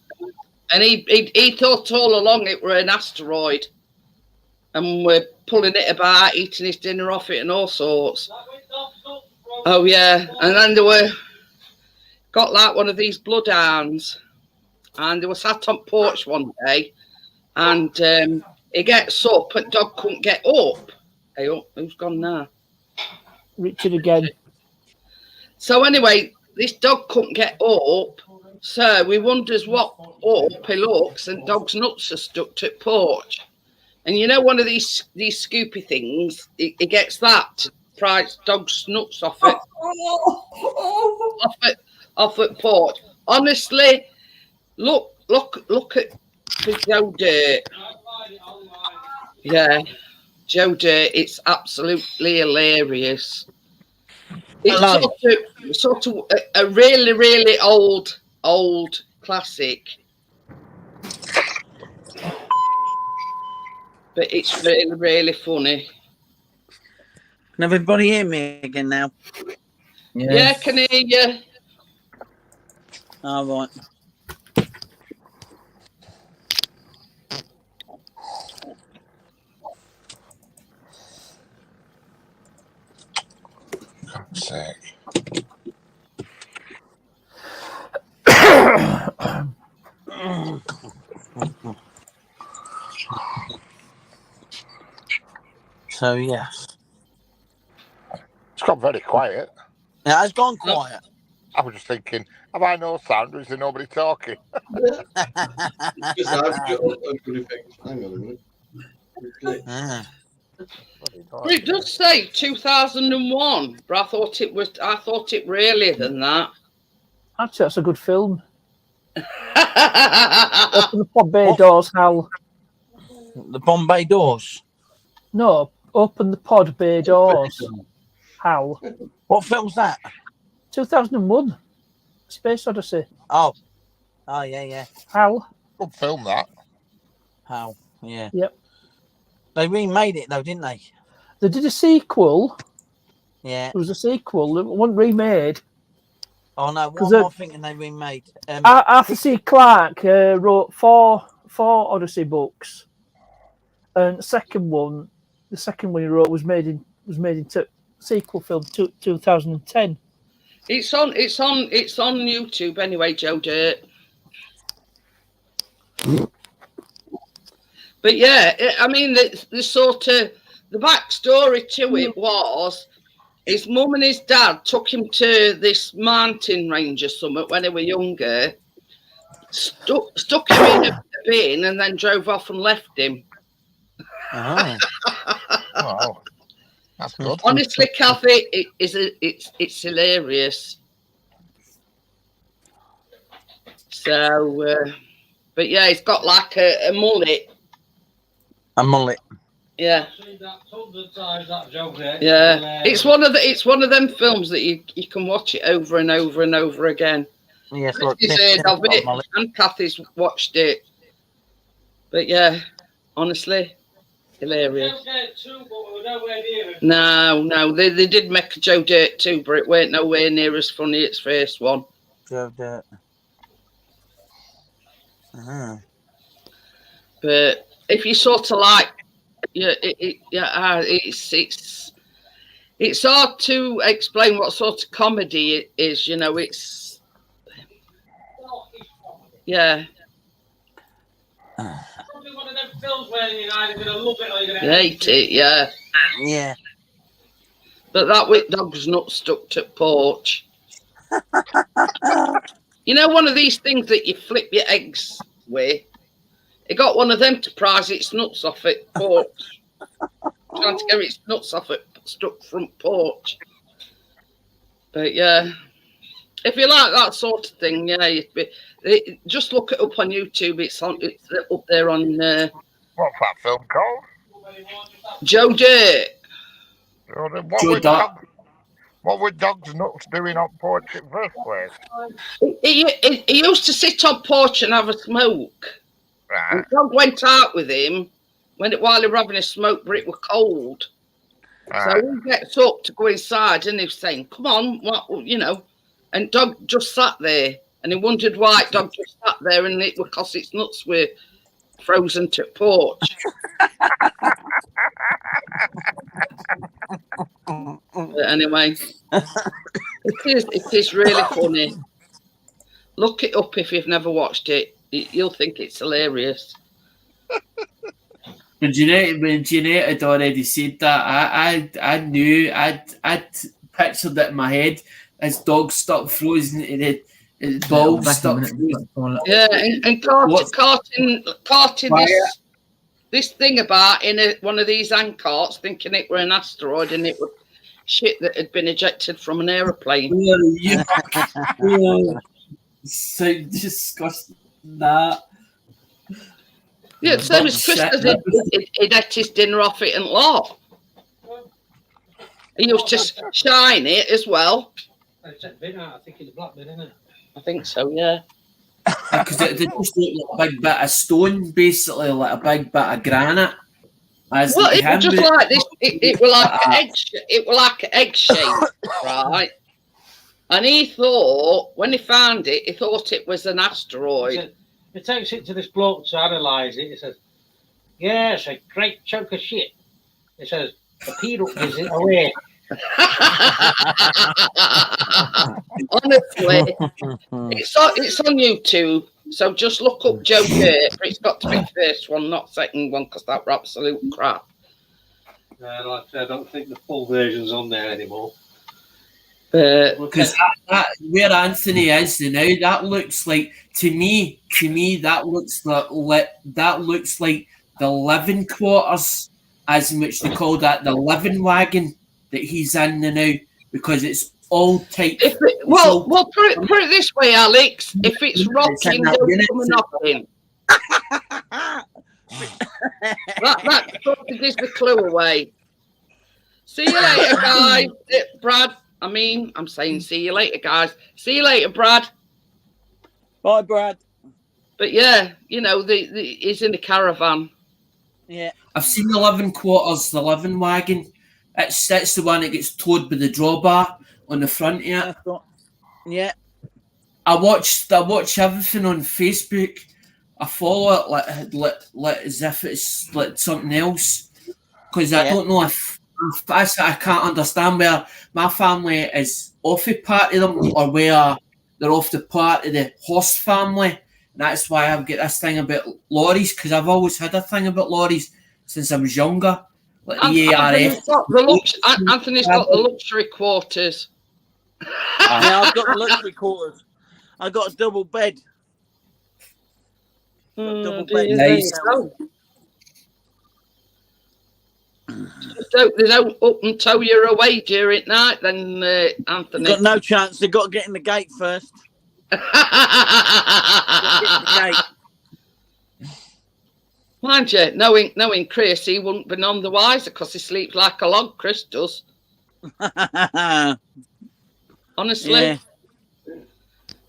and he thought all along it were an asteroid, and we're pulling it about, eating his dinner off it, and all sorts. Oh yeah, and then they were got like one of these bloodhounds, and they were sat on porch one day, and he gets up, and dog couldn't get up. Hey, who's gone now? Richard again. So anyway, this dog couldn't get up, so we wonders what up he looks, and dog's nuts are stuck to the porch. And you know, one of these scoopy things, it gets that to pry dog's nuts off it, off at porch. Honestly, look at Joe Dirt. Yeah, Joe Dirt. It's absolutely hilarious. It's sort of a really, really old classic, but it's really, really funny. Can everybody hear me again now? Yes. Yeah, can hear you. All right. Sick. So yes, It's got very quiet. yeah, it's gone quiet. I was just thinking, have I no sound or is there nobody talking? Just I've got a good effect. Hang on a minute. But it does say 2001, but I thought it earlier than that. Actually, that's a good film. Open the Bombay doors, Hal. The Bombay doors. No, open the pod bay doors, Hal. What film's that? 2001, Space Odyssey. Oh yeah. Hal. Good film, that. How? Yeah. Yep. They remade it though, didn't they? They did a sequel. Yeah. There was a sequel. It wasn't remade. Oh no, what am I thinking they remade? Arthur C. Clarke wrote four Odyssey books, and the second one he wrote was made into sequel film 2010. It's on YouTube anyway, Joe Dirt. But yeah, I mean, the sort of the backstory to it was his mum and his dad took him to this mountain range or something when they were younger, stuck him in a bin, and then drove off and left him. Oh. Wow. That's good. Honestly, Kathy, it's hilarious. So, but yeah, he's got like a mullet. A mullet. Yeah. Yeah. Yeah. It's one of them films that you can watch it over and over and over again. Yes, He's heard of it, and Kathy's watched it. But yeah, honestly, hilarious. No, they did make a Joe Dirt 2, but it weren't nowhere near as funny as first one. Joe Dirt. But if you sort of like, it's hard to explain what sort of comedy it is. You know, it's yeah. Probably one of them films where you're either going to love it or you're going to Hate it, yeah. Yeah. But that with dog's not stuck to porch. You know, one of these things that you flip your eggs with. It got one of them to prise its nuts off it porch. Trying to get its nuts off it stuck front porch. But yeah, if you like that sort of thing, yeah, just look it up on YouTube. It's up there on. What's that film called? Joe Dirt. So then what were dogs nuts doing on porch in the first place? He used to sit on porch and have a smoke. Right. And dog went out with him while they were having a smoke, but it was cold. Right. So he gets up to go inside and he's saying, "Come on, what, you know?" And dog just sat there, and he wondered why dog just sat there, and it was because its nuts were frozen to porch. But anyway, it is really funny. Look it up if you've never watched it. You'll think it's hilarious. When Jeanette had already said that, I knew, I'd pictured it in my head as dogs stuck frozen in it, balls stuck frozen. Yeah, and caught in this thing about in one of these hand carts, thinking it were an asteroid, and it was shit that had been ejected from an aeroplane. So disgusting that. Yeah, same as Chris does. He'd ate his dinner off it and lot. He used to shine it as well. I think it's a black bin, isn't it? I think so, yeah. Because it just looked like a big bit of stone, basically, like a big bit of granite. Well, it was just like this. It was like an egg. It was like an egg shape, right? And he thought, when he found it, he thought it was an asteroid. He takes it to this bloke to analyse it. He says, "Yeah, it's a great chunk of shit." He says, "The Peter gives it away." Honestly, it's on YouTube. So just look up Joe Dirt. It's got to be first one, not second one, because that were absolute crap. Like I said, I don't think the full version's on there anymore. Because where Anthony is now, that looks like to me that looks like the living quarters, as in which they call that the living wagon that he's in now, because it's all tight. Well, put it this way, Alex. If it's rocking, don't come knocking. that sort of gives the clue away. See you later, guys. Brad. I'm saying see you later, guys. See you later, Brad. Bye, Brad. But yeah, you know, he's in the caravan. Yeah. I've seen the living quarters, the living wagon. That's the one that gets towed by the drawbar on the front here. Yeah. I watch everything on Facebook. I follow it like as if it's like something else. Because I don't know if I can't understand where my family is off the part of them or where they're off the part of the horse family. And that's why I've got this thing about lorries, because I've always had a thing about lorries since I was younger. Like the ARF. Anthony's got the luxury quarters. Yeah, I've got the luxury quarters. I got a double bed. Double bed. Nice. They don't up and tow you away during night, then, Anthony. Got no chance. They've got to get in the gate first. Mind you, knowing Chris, he wouldn't be none the wiser because he sleeps like a log. Chris does. Honestly, yeah.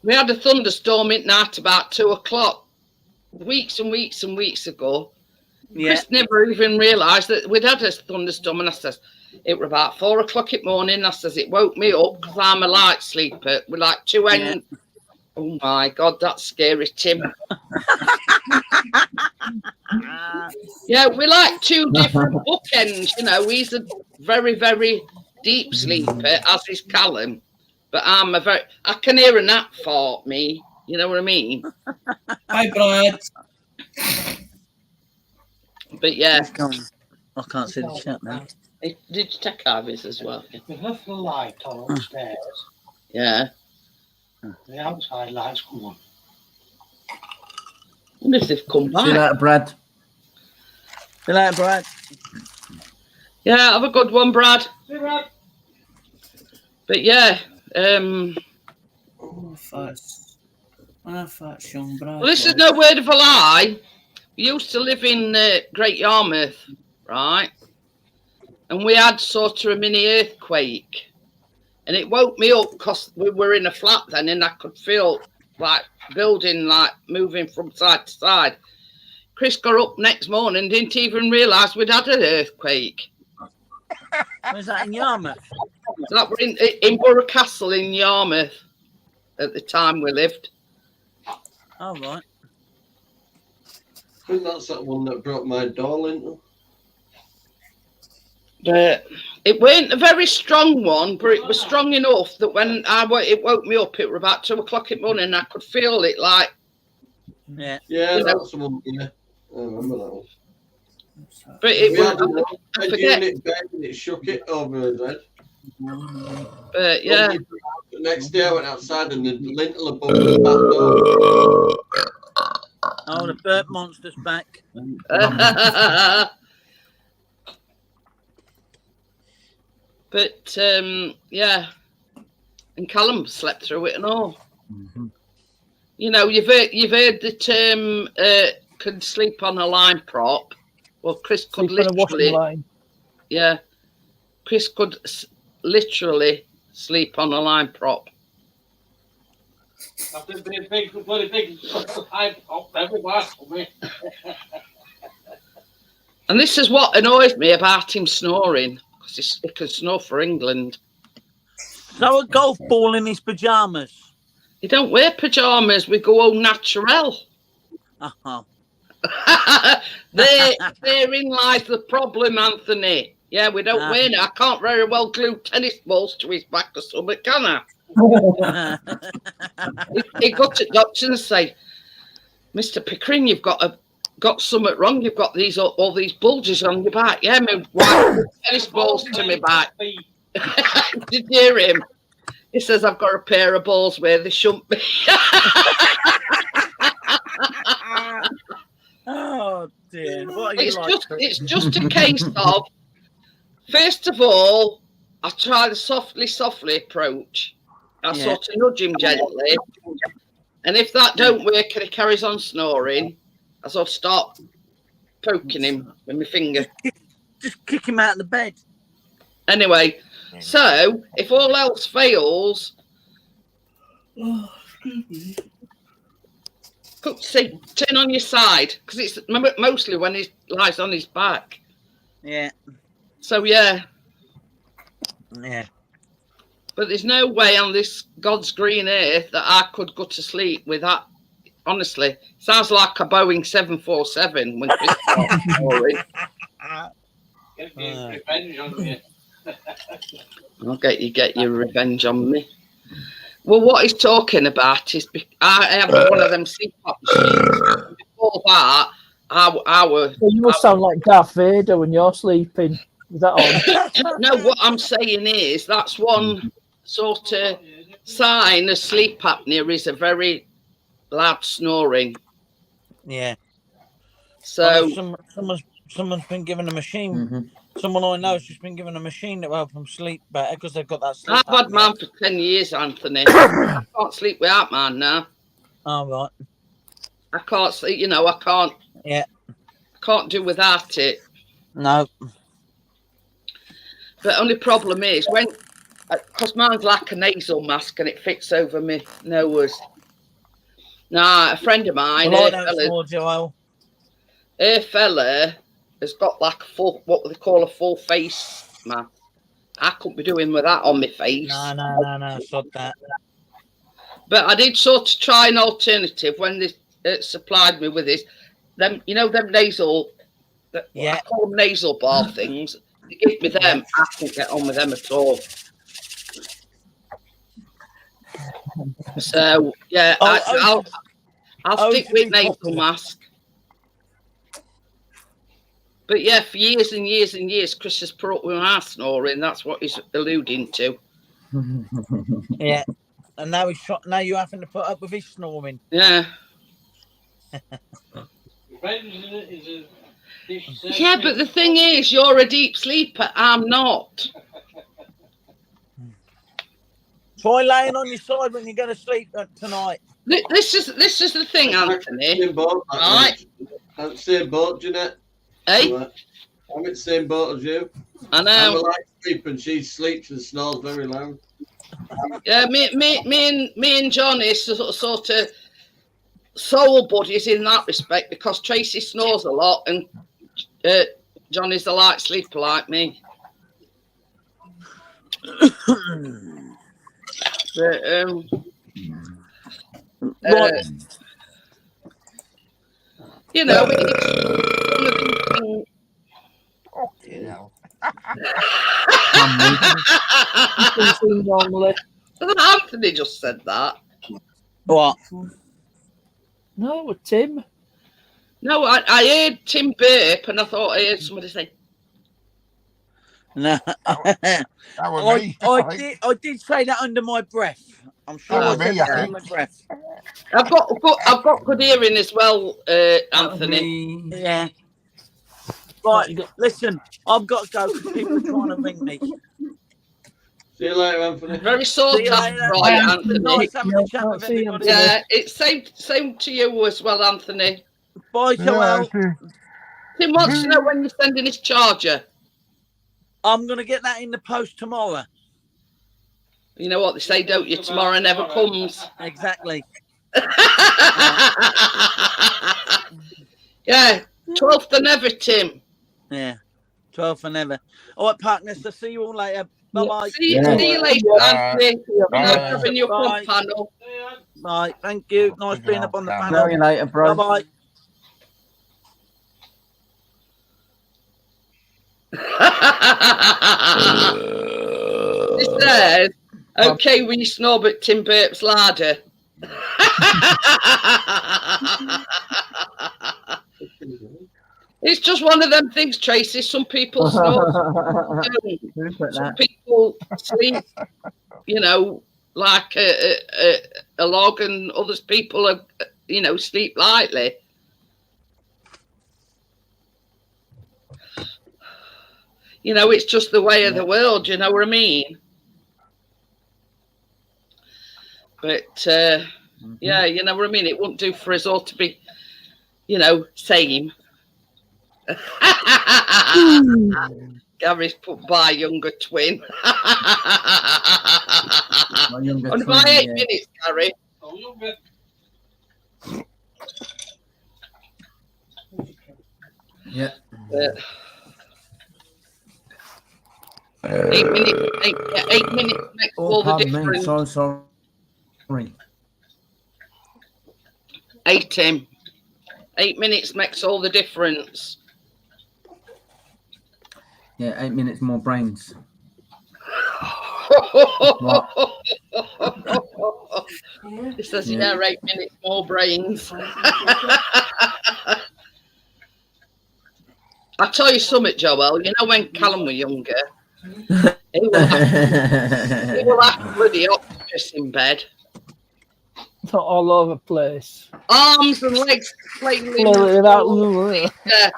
We had a thunderstorm at night about 2:00, weeks and weeks and weeks ago. Yeah. Chris never even realised that we'd had a thunderstorm, and I says it were about 4:00 in the morning. I says it woke me up because I'm a light sleeper with like two ends. Yeah. Oh my God, that's scary, Tim. Yeah, we like two different bookends. You know, he's a very, very deep sleeper, as is Callum. But I can hear a gnat fart me. You know what I mean? Hi, Brad. But yeah. I can't see the chat now. Did you take Harvey's as well? We've left the light on upstairs. Yeah. The outside lights come on. I wonder if they've come back. See you later, Brad. See you later, Brad. Yeah, have a good one, Brad. See you, Brad. But yeah, young Brad. Well, this is no word of a lie. We used to live in Great Yarmouth, right? And we had sort of a mini earthquake. And it woke me up because we were in a flat then, and I could feel like building, like moving from side to side. Chris got up next morning, didn't even realise we'd had an earthquake. Was that in Yarmouth? So that were in Borough Castle in Yarmouth at the time we lived. Oh, right. I think that's that one that broke my door into. But it weren't a very strong one, but it was strong enough that when it woke me up, it was about 2 o'clock in the morning, and I could feel it like. Yeah. Yeah, that's the one. Yeah, I remember that one. But it was. I forget. Unit bed and it shook it over his head. But yeah. The next day I went outside and the lintel above the back door. Oh, the burp monster's back. But yeah, and Callum slept through it and all. Mm-hmm. You know, you've heard the term could sleep on a line prop. Well, Chris could Sleep on a washing literally. line. Yeah, Chris could literally sleep on a line prop. That's a big, bloody big line prop everywhere for me. And this is what annoys me about him snoring, because he can snore for England. So a golf ball in his pyjamas. He don't wear pyjamas. We go au naturel. Uh-huh. Therein lies the problem, Anthony. Yeah, we don't wear it. I can't very well glue tennis balls to his back or something, can I? He got to doctor and say, Mr. Pickering, you've got something wrong. You've got all these bulges on your back. Yeah, my wife put tennis balls to my back. Did you hear him? He says, I've got a pair of balls where they shouldn't be. Oh dear! What are you It's just a case of, first of all, I try the softly approach. I sort of nudge him gently, and if that don't work and he carries on snoring, I sort of start poking him with my finger. Just kick him out of the bed. Anyway, so if all else fails, turn on your side, because it's mostly when he lies on his back. Yeah. So yeah. Yeah. But there's no way on this God's green earth that I could go to sleep with that. Honestly, sounds like a Boeing 747 when Chris starts snoring. Get revenge on you. I'll get your revenge on me. Well, what he's talking about is I have one of them CPAP machines. Before that, Well, you must sound like Darth Vader when you're sleeping. Is that on? No, what I'm saying is that's one sort of sign of sleep apnea is a very loud snoring. Yeah. So someone's been given a machine. Mm-hmm. Someone I know has just been given a machine that will help them sleep better because they've got that sleep. I've had mine for 10 years, Anthony. I can't sleep without mine now. Oh, right. I can't sleep, you know, I can't. Yeah. Can't do without it. No. The only problem is because mine's like a nasal mask and it fits over my nose. Now, a friend of mine, her fella has got like what they call a full face mask. I couldn't be doing with that on my face. No, sod that. But I did sort of try an alternative when they supplied me with this. Them, you know, them nasal, I call them nasal bar things. They give me them. I couldn't get on with them at all. So yeah, I'll stick with nasal mask. But yeah, for years and years and years, Chris has put up with my snoring. That's what he's alluding to. Yeah, and now now you're having to put up with his snoring. Yeah. Yeah, but the thing is, you're a deep sleeper. I'm not. Try laying on your side when you're going to sleep tonight. This is the thing, Anthony. Right? Hey? I'm in the same boat as you. I I'm a know. light sleep and she sleeps and snores very loud. Yeah, me and John is sort of soul buddies in that respect because Tracy snores a lot and John is a light sleeper like me. But, Right. you know, it's one of these things. You know. Normally. Anthony just said that. What? No, Tim. No, I heard Tim burp and I thought I heard somebody say. No. That was me. I did say that under my breath. I'm sure That I was said me, that I under my breath. I've got good hearing as well, Anthony. Yeah. Right, listen, I've got to go because people are trying to ring me. See you later, Anthony. Very sort See you of later. right, Anthony. Nice having a chat with See you, everybody. Yeah, it's same to you as well, Anthony. Bye, Joel. Tim wants to know when you're sending his charger. I'm going to get that in the post tomorrow. You know what they say, don't you? Tomorrow never comes. Exactly. Yeah, 12th than ever, Tim. Yeah, 12 and ever. All right, partners, I'll see you all later. Bye-bye. See you later, Anthony. Nice having you up on panel. Bye. Thank you. Nice being up on the See panel. you later, bro. Bye-bye. He says, okay, we snore, but Tim burps louder. It's just one of them things, Tracy. Some people snore. Some people sleep, you know, like a log, and others people are, you know, sleep lightly. You know, it's just the way of the world. You know what I mean? But yeah, you know what I mean. It wouldn't do for us all to be, you know, same. Gary's put by younger twin. On by 8 minutes, Gary. Yeah. 8 minutes. 8 minutes makes all the difference. So sorry. 8 Tim. 8 minutes makes all the difference. Yeah, 8 minutes more brains. It says, yeah, 8 minutes more brains. I'll tell you something, Joel. You know when Callum were younger, he will act bloody octopus in bed. Not all over the place. Arms and legs flailing. Yeah.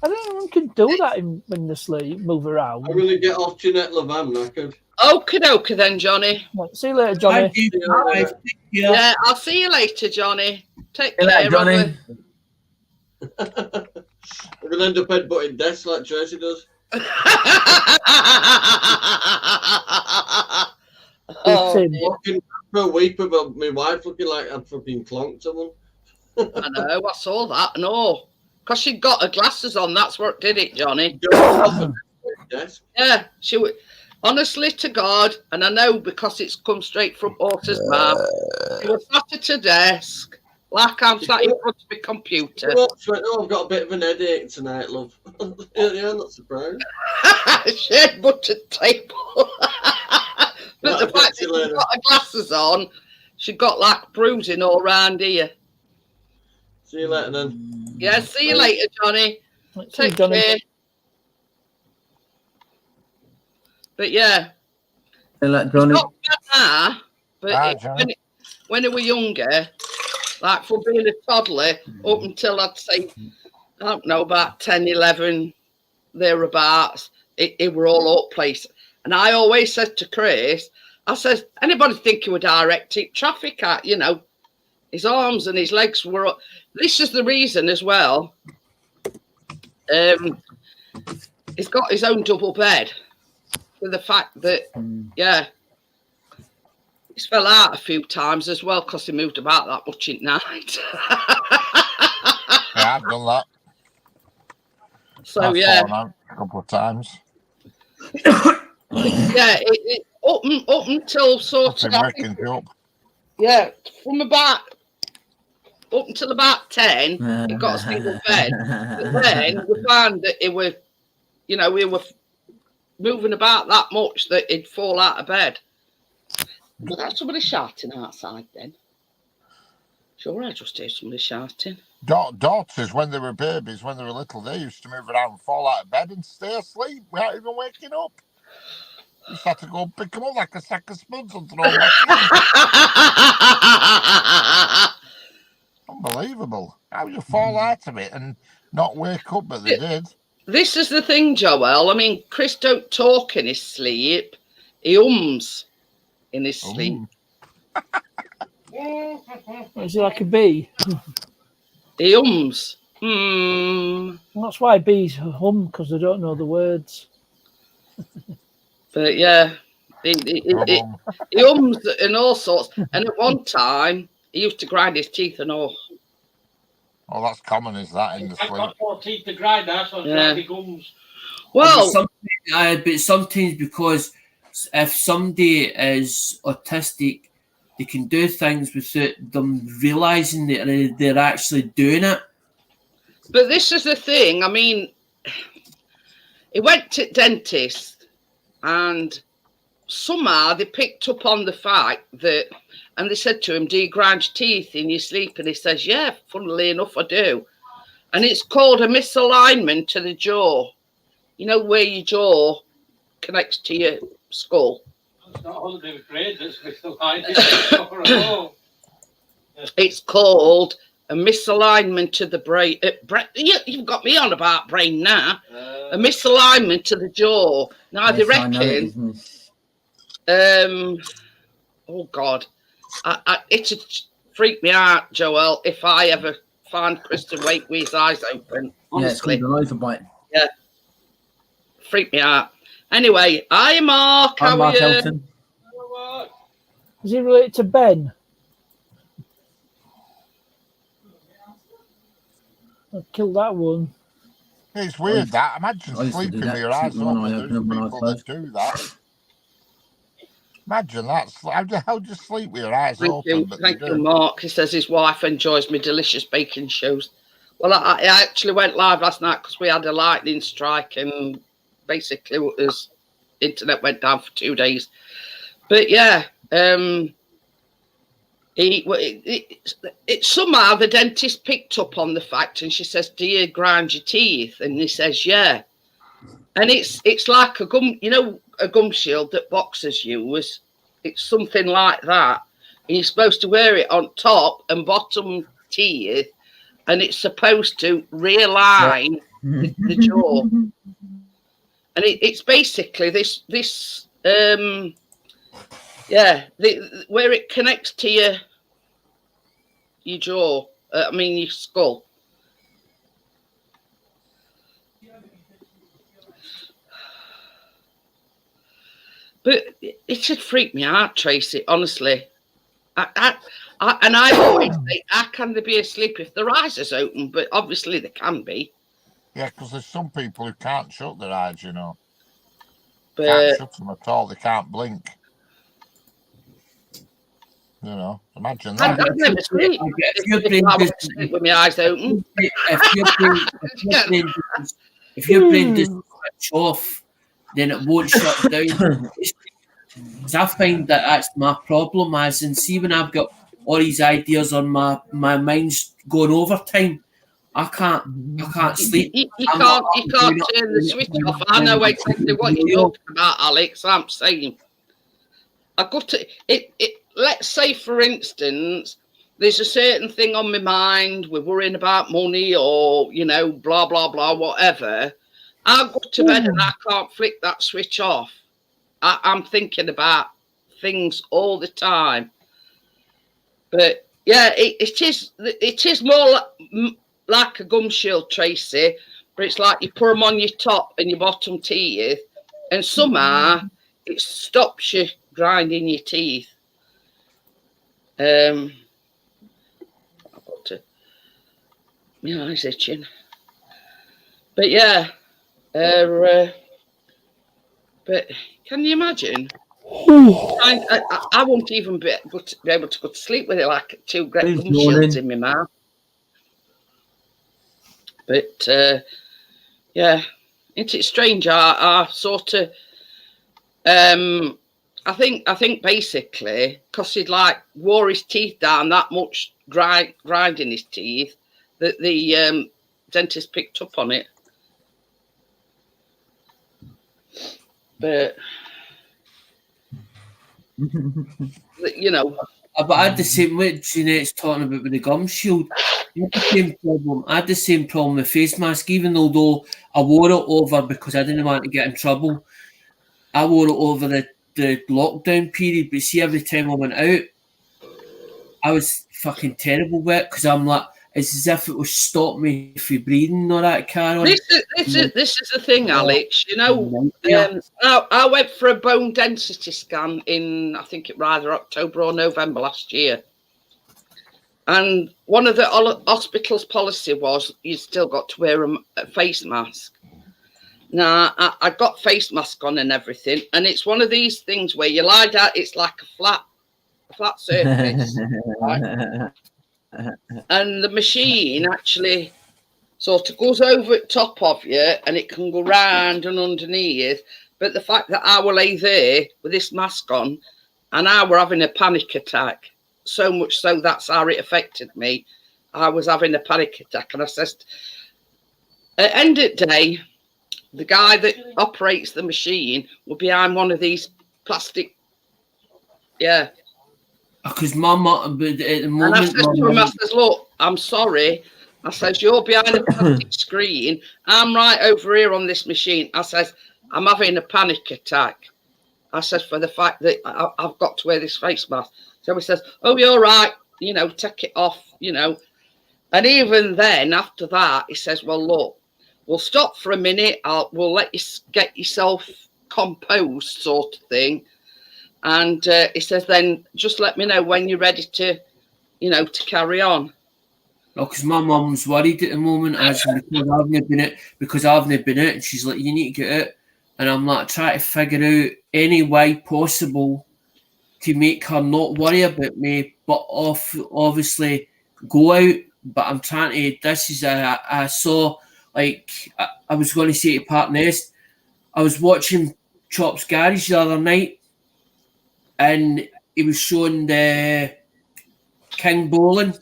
I don't know if can do that when they sleep, move around. I'm going to get off Jeanette Love. I'm knackered. Okie dokie then, Johnny. Right, see you later, Johnny. Yeah, I'll see you later, Johnny. Take See you care, later, Johnny. We're going to end up headbutting desks like Tracy does. Walking for a week about my wife looking like I'd fucking clonked someone. I know, I saw that. No, because she got her glasses on. That's what did it, Johnny. Yeah, she would. Honestly to God, and I know because it's come straight from horse's mouth. She was sat at her desk, like I'm sat in front of my computer. She went, oh, I've got a bit of an headache tonight, love. Yeah, I'm not surprised. She had buttered table. But the fact that she got her glasses on, she got like bruising all round here. See you later then. Yeah, see you later, Johnny. Take care. But yeah, Like Johnny. it's not bad now, but when they were younger, like from being a toddler up until I'd say, I don't know, about 10, 11, thereabouts, it were all up place. And I always said to Chris, I said, anybody think he would direct traffic at, you know, his arms and his legs were up. This is the reason as well. he's got his own double bed. For the fact that, yeah, he's fell out a few times as well because he moved about that much at night. Yeah, I've done that. So I've yeah, fallen out a couple of times. Yeah, up until sort of, yeah, from about up until about 10, he got a single bed. But then we found that we were moving about that much that he'd fall out of bed. But that's somebody shouting outside then. Sure, I just hear somebody shouting. Daughters, when they were babies, when they were little, they used to move around and fall out of bed and stay asleep without even waking up. You just had to go and pick them up like a sack of spuds and throw them back in. Unbelievable. How you fall out of it and not wake up, but they did. This is the thing, Joel. I mean, Chris don't talk in his sleep. He hums in his sleep. Is he like a bee? He hums. That's why bees hum, because they don't know the words. But yeah, he hums and all sorts. And at one time, he used to grind his teeth and all. Oh, that's common, is that, in the sleep? I've got 4 teeth to grind, that's what he gums. Well, but sometimes because if somebody is autistic, they can do things without them realising that they're actually doing it. But this is the thing. I mean, he went to dentist and somehow they picked up on the fact that, and they said to him, do you grind your teeth in your sleep? And he says, yeah, funnily enough, I do. And it's called a misalignment to the jaw. You know, where your jaw connects to your skull. It's not all to do with grades, it's misalignment. It's called a misalignment to the brain. You've got me on about brain now. A misalignment to the jaw. Now they reckon. Oh God, it'd freak me out, Joel, if I ever find Kristen Wake with his eyes open. Honestly, yeah, freak me out. Anyway, hi Mark. How are you? Is he related to Ben? I killed that one. It's weird that. Imagine sleeping with your eyes open. There's people that do that. Imagine that. How do you sleep with your eyes open? Thank you, Mark. He says his wife enjoys my delicious baking shows. Well, I actually went live last night because we had a lightning strike and basically his internet went down for 2 days. But yeah, somehow the dentist picked up on the fact, and she says, "Do you grind your teeth?" And he says, "Yeah." And it's like a gum, a gum shield that boxers use. It's something like that. And you're supposed to wear it on top and bottom teeth, and it's supposed to realign the jaw. And it's basically this where it connects to your jaw. Your skull. But it should freak me out, Tracy. Honestly, I always say, how can they be asleep if their eyes is open? But obviously they can be. Yeah, because there's some people who can't shut their eyes, But can't shut them at all. They can't blink. Imagine that. I'd never sleep if I was asleep with my eyes open. If your brain doesn't switch off, then it won't shut down. I find that's my problem. As in, see, when I've got all these ideas on my mind's going overtime, I can't sleep. You can't turn the switch off. I know exactly what you're talking about, Alex. I'm saying I got to it. Let's say, for instance, there's a certain thing on my mind. We're worrying about money, or blah blah blah, whatever. I'll go to bed and I can't flick that switch off. I'm thinking about things all the time. But yeah, it is more like a gum shield, Tracy. but it's like you put them on your top and your bottom teeth, and somehow it stops you grinding your teeth. I've got to, my eyes itching. But yeah, but can you imagine? I won't even be able to go to sleep with it like 2 great gum shields in my mouth. But yeah, isn't it strange? I sort of, I think basically because he'd like wore his teeth down that much, grinding his teeth, that the dentist picked up on it. But you know, but I had the same what Jeanette's talking about with the gum shield. I had the same problem. I had the same problem with face mask, even though I wore it over because I didn't want to get in trouble. I wore it over the lockdown period, but see, every time I went out, I was fucking terrible with it because I'm like, it's as if it was stopping me from breathing or that car on. This is the thing, Alex. You know, I went for a bone density scan in, I think it was either October or November last year. And one of the hospital's policy was you still got to wear a face mask. Now, I got face mask on and everything, and it's one of these things where you lie down, it's like a flat surface, right? And the machine actually sort of goes over the top of you, and it can go round and underneath. But the fact that I lay there with this mask on, and I were having a panic attack, so much so that's how it affected me. I was having a panic attack, and I says, at the end of the day, the guy that operates the machine will be behind one of these plastic, yeah. Because my mum, at the moment, and I said to him, I says, look, I'm sorry. I says, you're behind a plastic screen. I'm right over here on this machine. I says, I'm having a panic attack. I says, for the fact that I've got to wear this face mask. So he says, oh, you're right. You know, take it off, you know. And even then, after that, he says, well, look, we'll stop for a minute. We'll let you get yourself composed, sort of thing. And he says, then just let me know when you're ready to, you know, to carry on. No, because my mum's worried at the moment because I haven't been out, and she's like, you need to get out. And I'm like, trying to figure out any way possible to make her not worry about me, but obviously go out. But I'm trying to, this is, I saw, like, I was going to say to Part Nest, I was watching Chop's Garage the other night, and he was showing the King Bowling.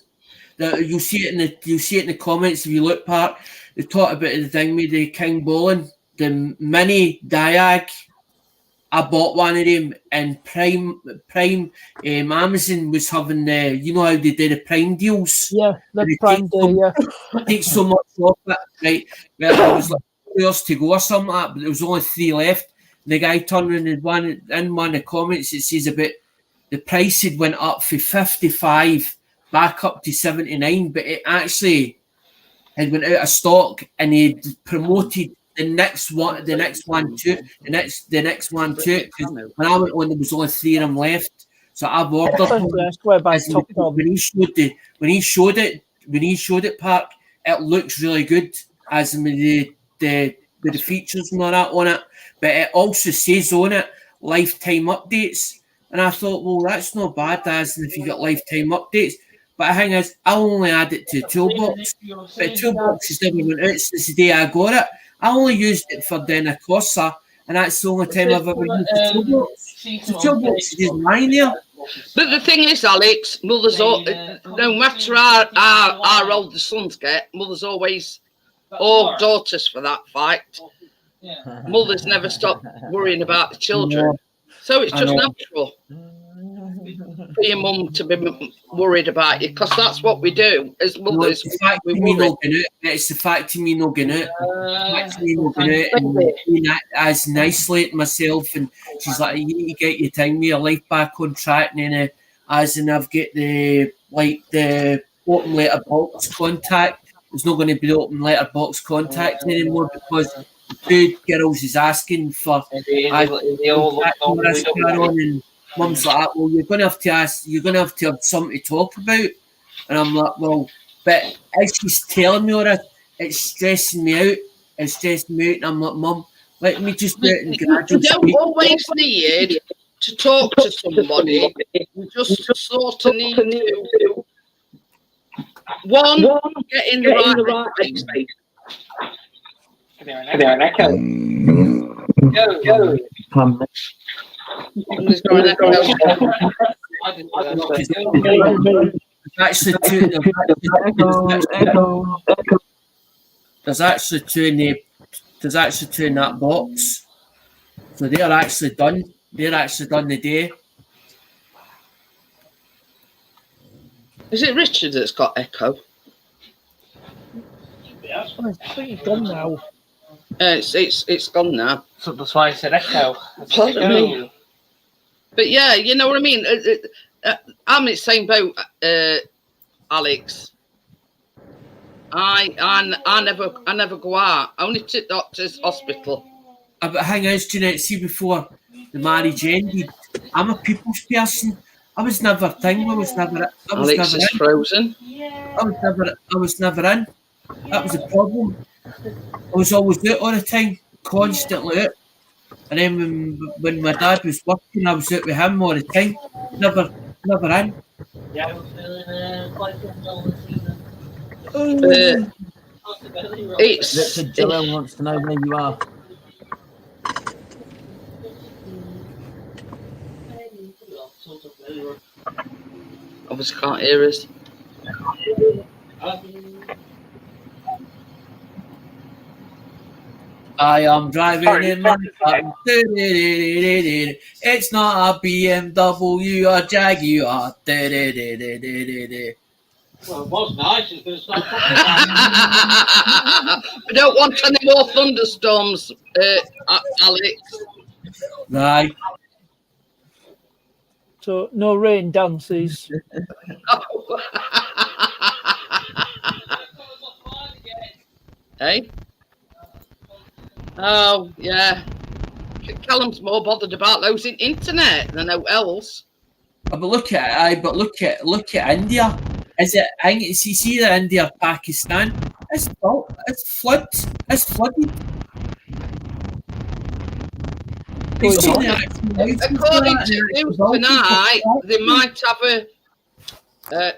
You'll see it in the comments if you look, Part. They talk about the thing with the King Bowling, the mini Diag. I bought one of them, and Prime Amazon was having the, you know how they do the Prime deals. Yeah, the Prime day. Yeah, takes so much off it, right? Well, it was like 2 hours to go or something like that, but there was only 3 left. The guy turned around and one of the comments, it says about the price had went up from 55 back up to 79, but it actually had went out of stock, and he promoted the next one too. Because when I went on, there was only 3 of them left, so I've ordered them. When he showed it, Park, it looks really good, as in the features and all that on it. But it also says on it lifetime updates, and I thought, well, that's not bad, as in if you got lifetime updates. But the thing is, I only add it to the toolbox. But the toolbox has never went out since the day I got it. I only used it for Dena Cosa, and that's the only time I've ever used the toolbox. The toolbox is just lying there. But the thing is, Alex, mothers, no matter how old the sons get, mothers always, or daughters for that fact, mothers never stop worrying about the children. So it's just natural for your mum to be worried about you, because that's what we do as mothers. It's the fact of me not getting out. And being as isolating myself, and she's like, you need to get your time with your life back on track, and then as in I've got the bottom letter box contact there's not going to be the open letterbox contact anymore because the two girls is asking for and mum's like, well, you're going to have to ask, you're going to have something to talk about. And I'm like, well, but as she's telling me all this, it's stressing me out. It's stressing me out. And I'm like, Mum, let me just do it in gradual You don't always need to talk to somebody. You just sort of need to, one, get in the right space. There, an echo. Go. There's no echo. There's actually two in that box. So they're actually done. They're actually done the day. Is it Richard that's got echo? I think it's gone now. It's gone now. So that's why I said echo. Pardon me. But yeah, you know what I mean. I'm in the same boat, Alex. I never go out. Only to doctor's hospital. But hang on, Jeanette. See, before the marriage ended, I'm a people's person. I was never thing. Alex is frozen. I was never in. That was the problem. I was always out all the time, constantly out. And then when my dad was working, I was out with him all the time. Never in. Yeah, I was feeling quite controlled. Richard Joel wants to know where you are. Obviously can't hear us. I am driving in my car. It's not a BMW or Jaguar. Well, it was nice. It's going to start We don't want any more thunderstorms, Alex. Right. So no rain dances. Hey? Oh, yeah. Callum's more bothered about losing internet than else. But look at India. Is it? See the India, Pakistan. It's flooded. According to news tonight, they might have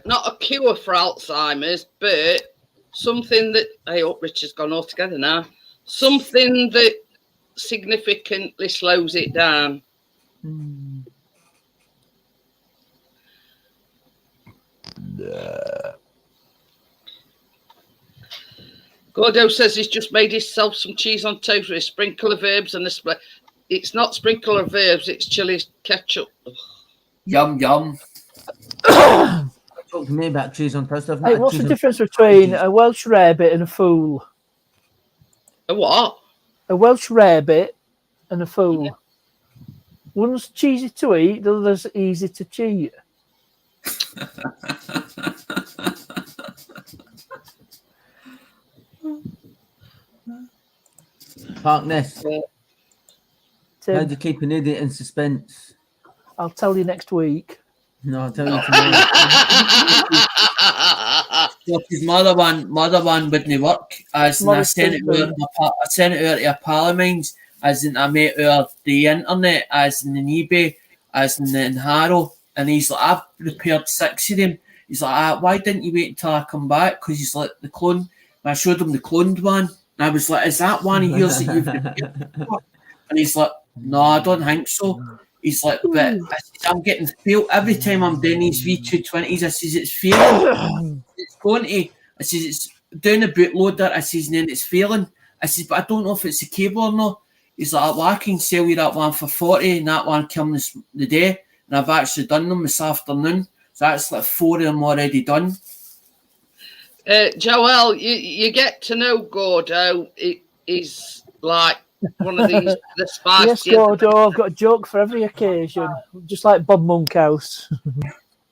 not a cure for Alzheimer's, but something that I hope Richard's gone altogether now. Something that significantly slows it down. Gordo says he's just made himself some cheese on toast with a sprinkle of herbs and a it's not sprinkle of herbs, it's chili ketchup. Yum. Talk to me about cheese on toast. Hey, what's the difference between a Welsh rarebit and a fool? A what? A Welsh rarebit and a fool. One's cheesy to eat, the other's easy to cheat. Harkness. How do you keep an idiot in suspense? I'll tell you next week. No, I'll tell you tomorrow. So his mother one wouldn't work. As I sent it out to a pal of mine, as in I met her the internet, as in eBay, as in Harrow, and he's like, I've repaired 6 of them. He's like, why didn't you wait until I come back? Because he's like, the clone. I showed him the cloned one, and I was like, is that one of yours that you've repaired? And he's like, no, I don't think so. He's like, but I'm getting failed every time I'm doing these V220s. I says, it's failing. It's going to. I says, it's doing a bootloader. I says, and then it's failing. I says, but I don't know if it's a cable or not. He's like, well, I can sell you that one for 40 and that one came the day. And I've actually done them this afternoon. So that's like 4 of them already done. Joel, you get to know Gordo. He's like one of these, the spice. Yes, Gordo, I've got a joke for every occasion. Just like Bob Monkhouse.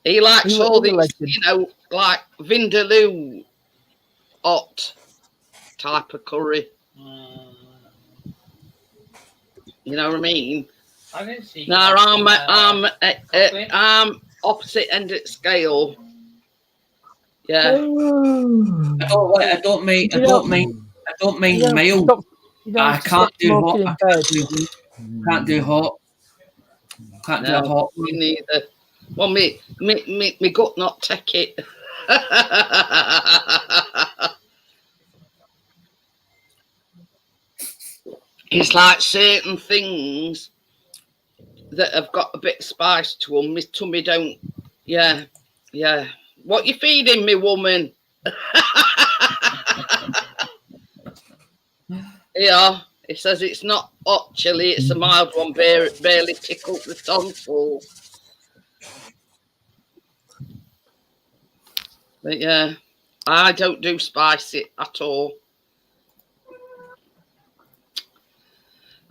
He likes all these, you know, like Vindaloo hot type of curry. You know what I mean? I didn't see. No, I'm opposite end of the scale. Yeah. I don't mind mild. I can't do hot. Can't do hot. Can't do a hot one. Me neither. Well, me gut not take it. It's like certain things that have got a bit of spice to them. My tummy don't. Yeah. What you feeding me, woman? Yeah. It says it's not hot chili, it's a mild one, barely tickled the tonsils. But yeah, I don't do spicy at all.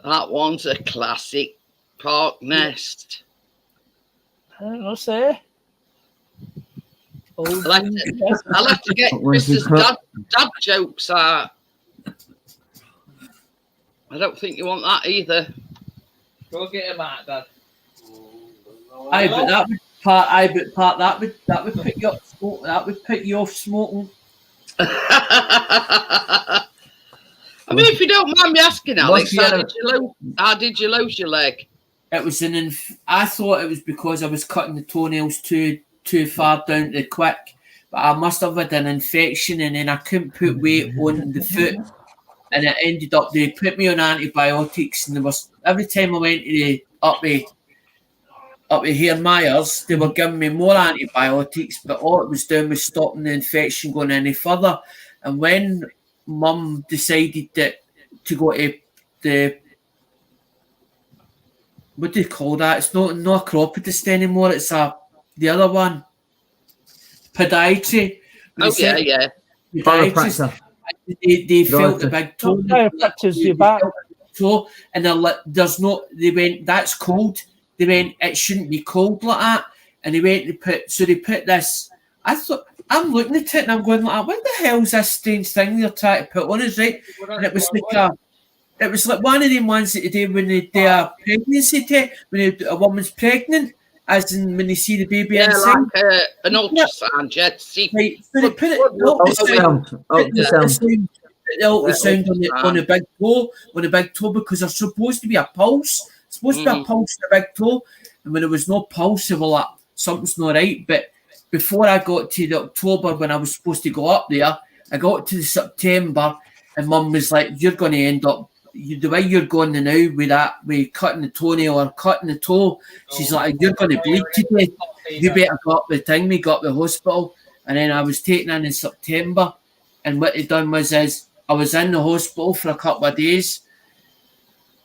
That one's a classic pork nest. I don't know, say. I'll have to get Chris's dad jokes out. I don't think you want that either. Go get him out, Dad. Aye, but that would put you off smoking. That would put you off smoking. I mean, if you don't mind me asking, Alex, how did you lose your leg? It was I thought it was because I was cutting the toenails too far down too quick, but I must have had an infection, and then I couldn't put weight on the foot. And it ended up, they put me on antibiotics, and there was, every time I went to up here Myers, they were giving me more antibiotics, but all it was doing was stopping the infection going any further. And when Mum decided to go to the, what do you call that? It's not a chiropodist anymore, it's the other one, podiatry. Oh, yeah. Podiatrist. They felt the big toe. Your back. Toe, and they're like, there's no. They went, that's cold. They went, it shouldn't be cold like that. And they went to they put this. I thought, I'm looking at it and I'm going like, what the hell's this strange thing they're trying to put on us, right? And it was like one of them ones that they do when they do a pregnancy test, when a woman's pregnant. As in when they see the baby inside. Like an ultrasound, yeah. Right, so they put the ultrasound on the big toe, because there's supposed to be a pulse. It's supposed to be a pulse on the big toe. And when there was no pulse, they were like, something's not right. But before I got to the October when I was supposed to go up there, I got to the September, and Mum was like, you're going to end up, the way you're going now with cutting the toenail or cutting the toe, she's like, you're going to bleed today. You better go up the thing. We got the hospital, and then I was taken in September, and what they done was I was in the hospital for a couple of days.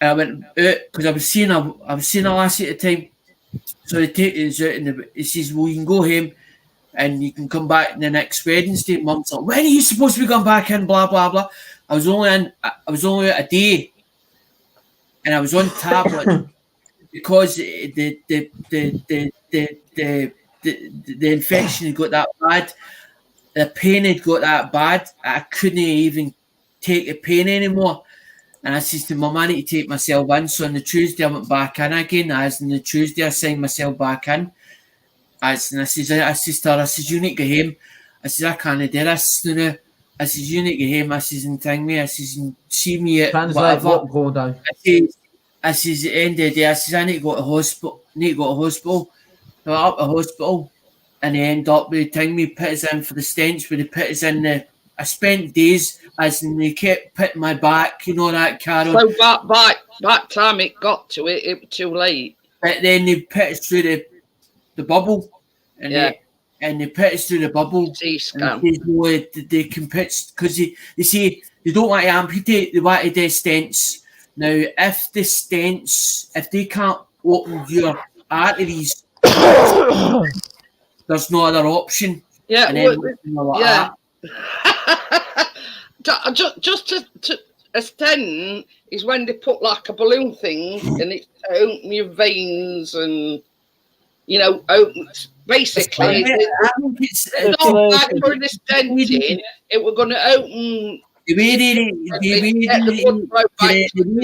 And I went out because I was seeing a lassie at the time, so they take us out, and he says, well, you can go home and you can come back the next Wednesday. Mum's like, when are you supposed to be going back in? Blah blah blah. I was only out a day, and I was on tablet because the infection had got that bad. The pain had got that bad. I couldn't even take the pain anymore. And I said to Mum, I need to take myself in. So on the Tuesday I went back in again. As on the Tuesday I signed myself back in. And I says to her, you need to go home. I says, I can't do this now. I says, you need to go home. I says, and thing me. I says, and see me at whatever. I says, at the end of the day, I says, I need to go to hospital. So I went up to hospital, and they end up with the thing me, put us in for the stents, where they put us in the. I spent days as in they kept putting my back, that Carol. So by time it got to it, it was too late. But then they put us through the bubble, and they put us through the bubble. C-scan. They can put, because they say they don't want to amputate, they want to do stents. Now, if the stents, if they can't open your arteries, there's no other option. Yeah, just to a stent is when they put like a balloon thing and it's to open your veins and open basically, during this denting, it were going to open. The way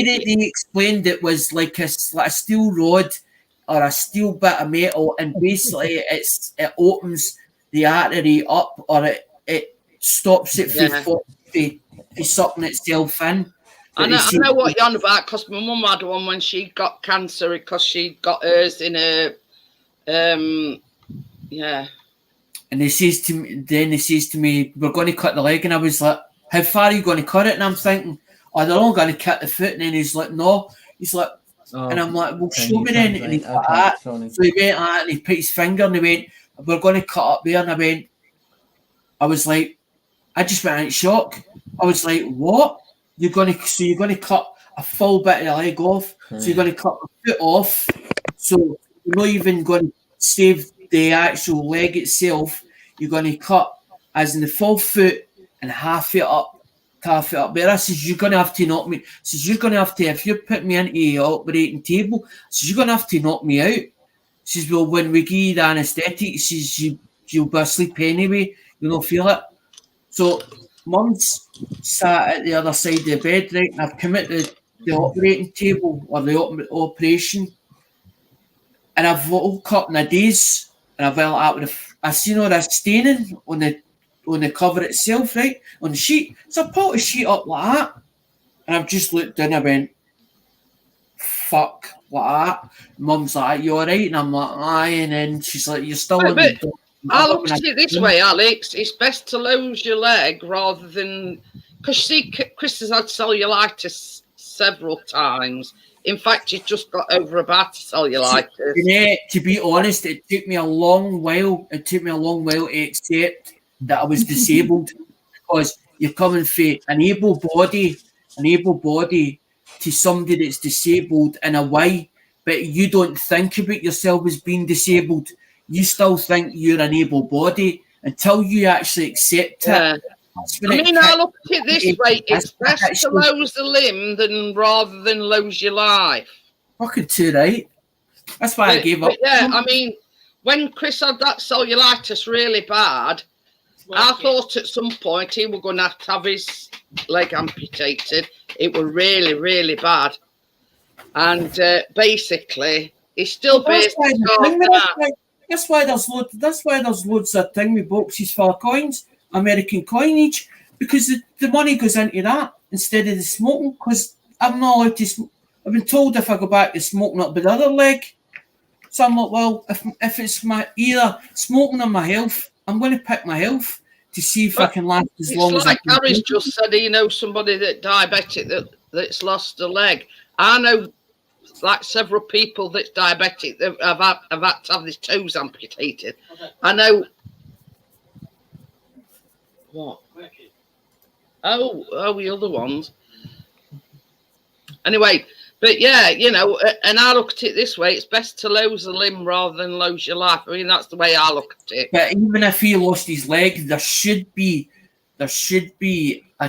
they explained it was like a steel rod or a steel bit of metal, and basically it opens the artery up, or it stops it from sucking itself in. I know what you're on about, because my mum had one when she got cancer, because she got hers in a And he says to me, we're going to cut the leg, and I was like, how far are you going to cut it? And I'm thinking, oh, they're all going to cut the foot. And then he's like, no. He's like, and I'm like, well, show me then. And he's like, that. So he went at it, and he put his finger, and he went, we're going to cut up there. And I was like, I just went in shock. I was like, what? You're going to cut a full bit of the leg off. So you're going to cut the foot off. So you're not even going to save the actual leg itself. You're going to cut as in the full foot and half it up. But I says, you're going to have to knock me. Says, you're going to have to, if you're putting me into the operating table, says, you're going to have to knock me out. Says, well, when we give you the anaesthetic, says, you'll be asleep anyway. You'll not feel it. So Mum's sat at the other side of the bed, right? And I've come at the operating table or the operation, and I've woke up in a daze, and I've felt out with I seen all that staining on the cover itself, right? On the sheet. So I pulled the sheet up like that, and I've just looked down and I went, fuck, like that. Mum's like, you alright? And I'm like, aye. And then she's like, you're still in the door. I look at it this way, Alex. It's best to lose your leg rather than, because see, Chris has had cellulitis several times. In fact, he's just got over a bout of cellulitis. To be honest, it took me a long while. To accept that I was disabled, because you're coming from an able body to somebody that's disabled in a way, but you don't think about yourself as being disabled. You still think you're an able body until you actually accept it. I look at it this way: it's best to lose a limb rather than lose your life. Fucking too right. That's why I gave up. Yeah, I mean, when Chris had that cellulitis really bad, I thought at some point he was going to have his leg amputated. It was really, really bad, and basically, he's still basically. That's why there's loads of thingy boxes for coins, American coinage, because the money goes into that instead of the smoking. Because I'm not allowed to smoke. I've been told if I go back to smoking up the other leg. So I'm like, well, if it's my either smoking or my health, I'm going to pick my health to see if I can last as long as I can. Gary's just said, somebody diabetic that's lost a leg. I know. Like several people that's diabetic that have had to have their toes amputated. Okay. I know. What? Oh, the other ones. Anyway, but yeah, and I look at it this way: it's best to lose a limb rather than lose your life. I mean, that's the way I look at it. But even if he lost his leg, there should be a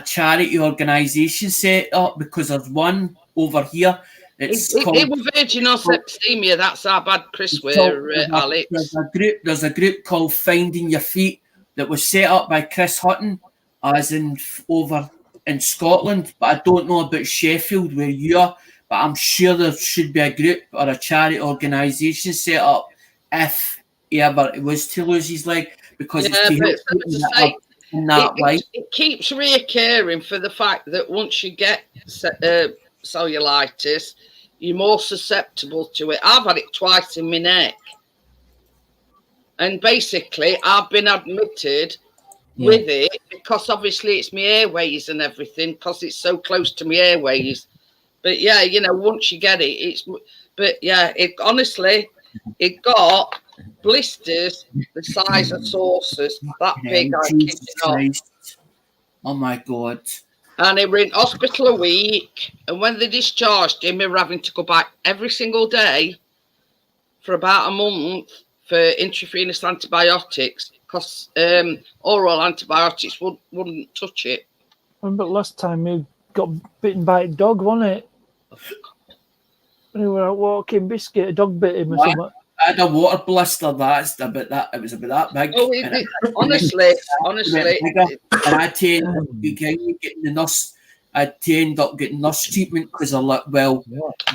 charity organisation set up, because there's one over here. It was Virgin or Septemia. That's how bad Chris were, Alex. There's a group called Finding Your Feet that was set up by Chris Hutton, as in over in Scotland. But I don't know about Sheffield where you are. But I'm sure there should be a group or a charity organisation set up if he ever was to lose his leg, because it's to help in that way. It keeps reoccurring for the fact that once you get cellulitis, you're more susceptible to it. I've had it twice in my neck, and basically I've been admitted with it because obviously it's my airways and everything, because it's so close to my airways. But yeah, once you get it, it got blisters the size of saucers, that big. Oh my God. And they were in hospital a week, and when they discharged him, we were having to go back every single day for about a month for intravenous antibiotics, because oral antibiotics wouldn't touch it. I remember last time you got bitten by a dog, wasn't it? When you were out walking, Biscuit, a dog bit him or something. had a water blister. That's about that. It was about that big. Oh, honestly, and I tend getting the nurse. I end up getting nurse treatment because I'm like, well,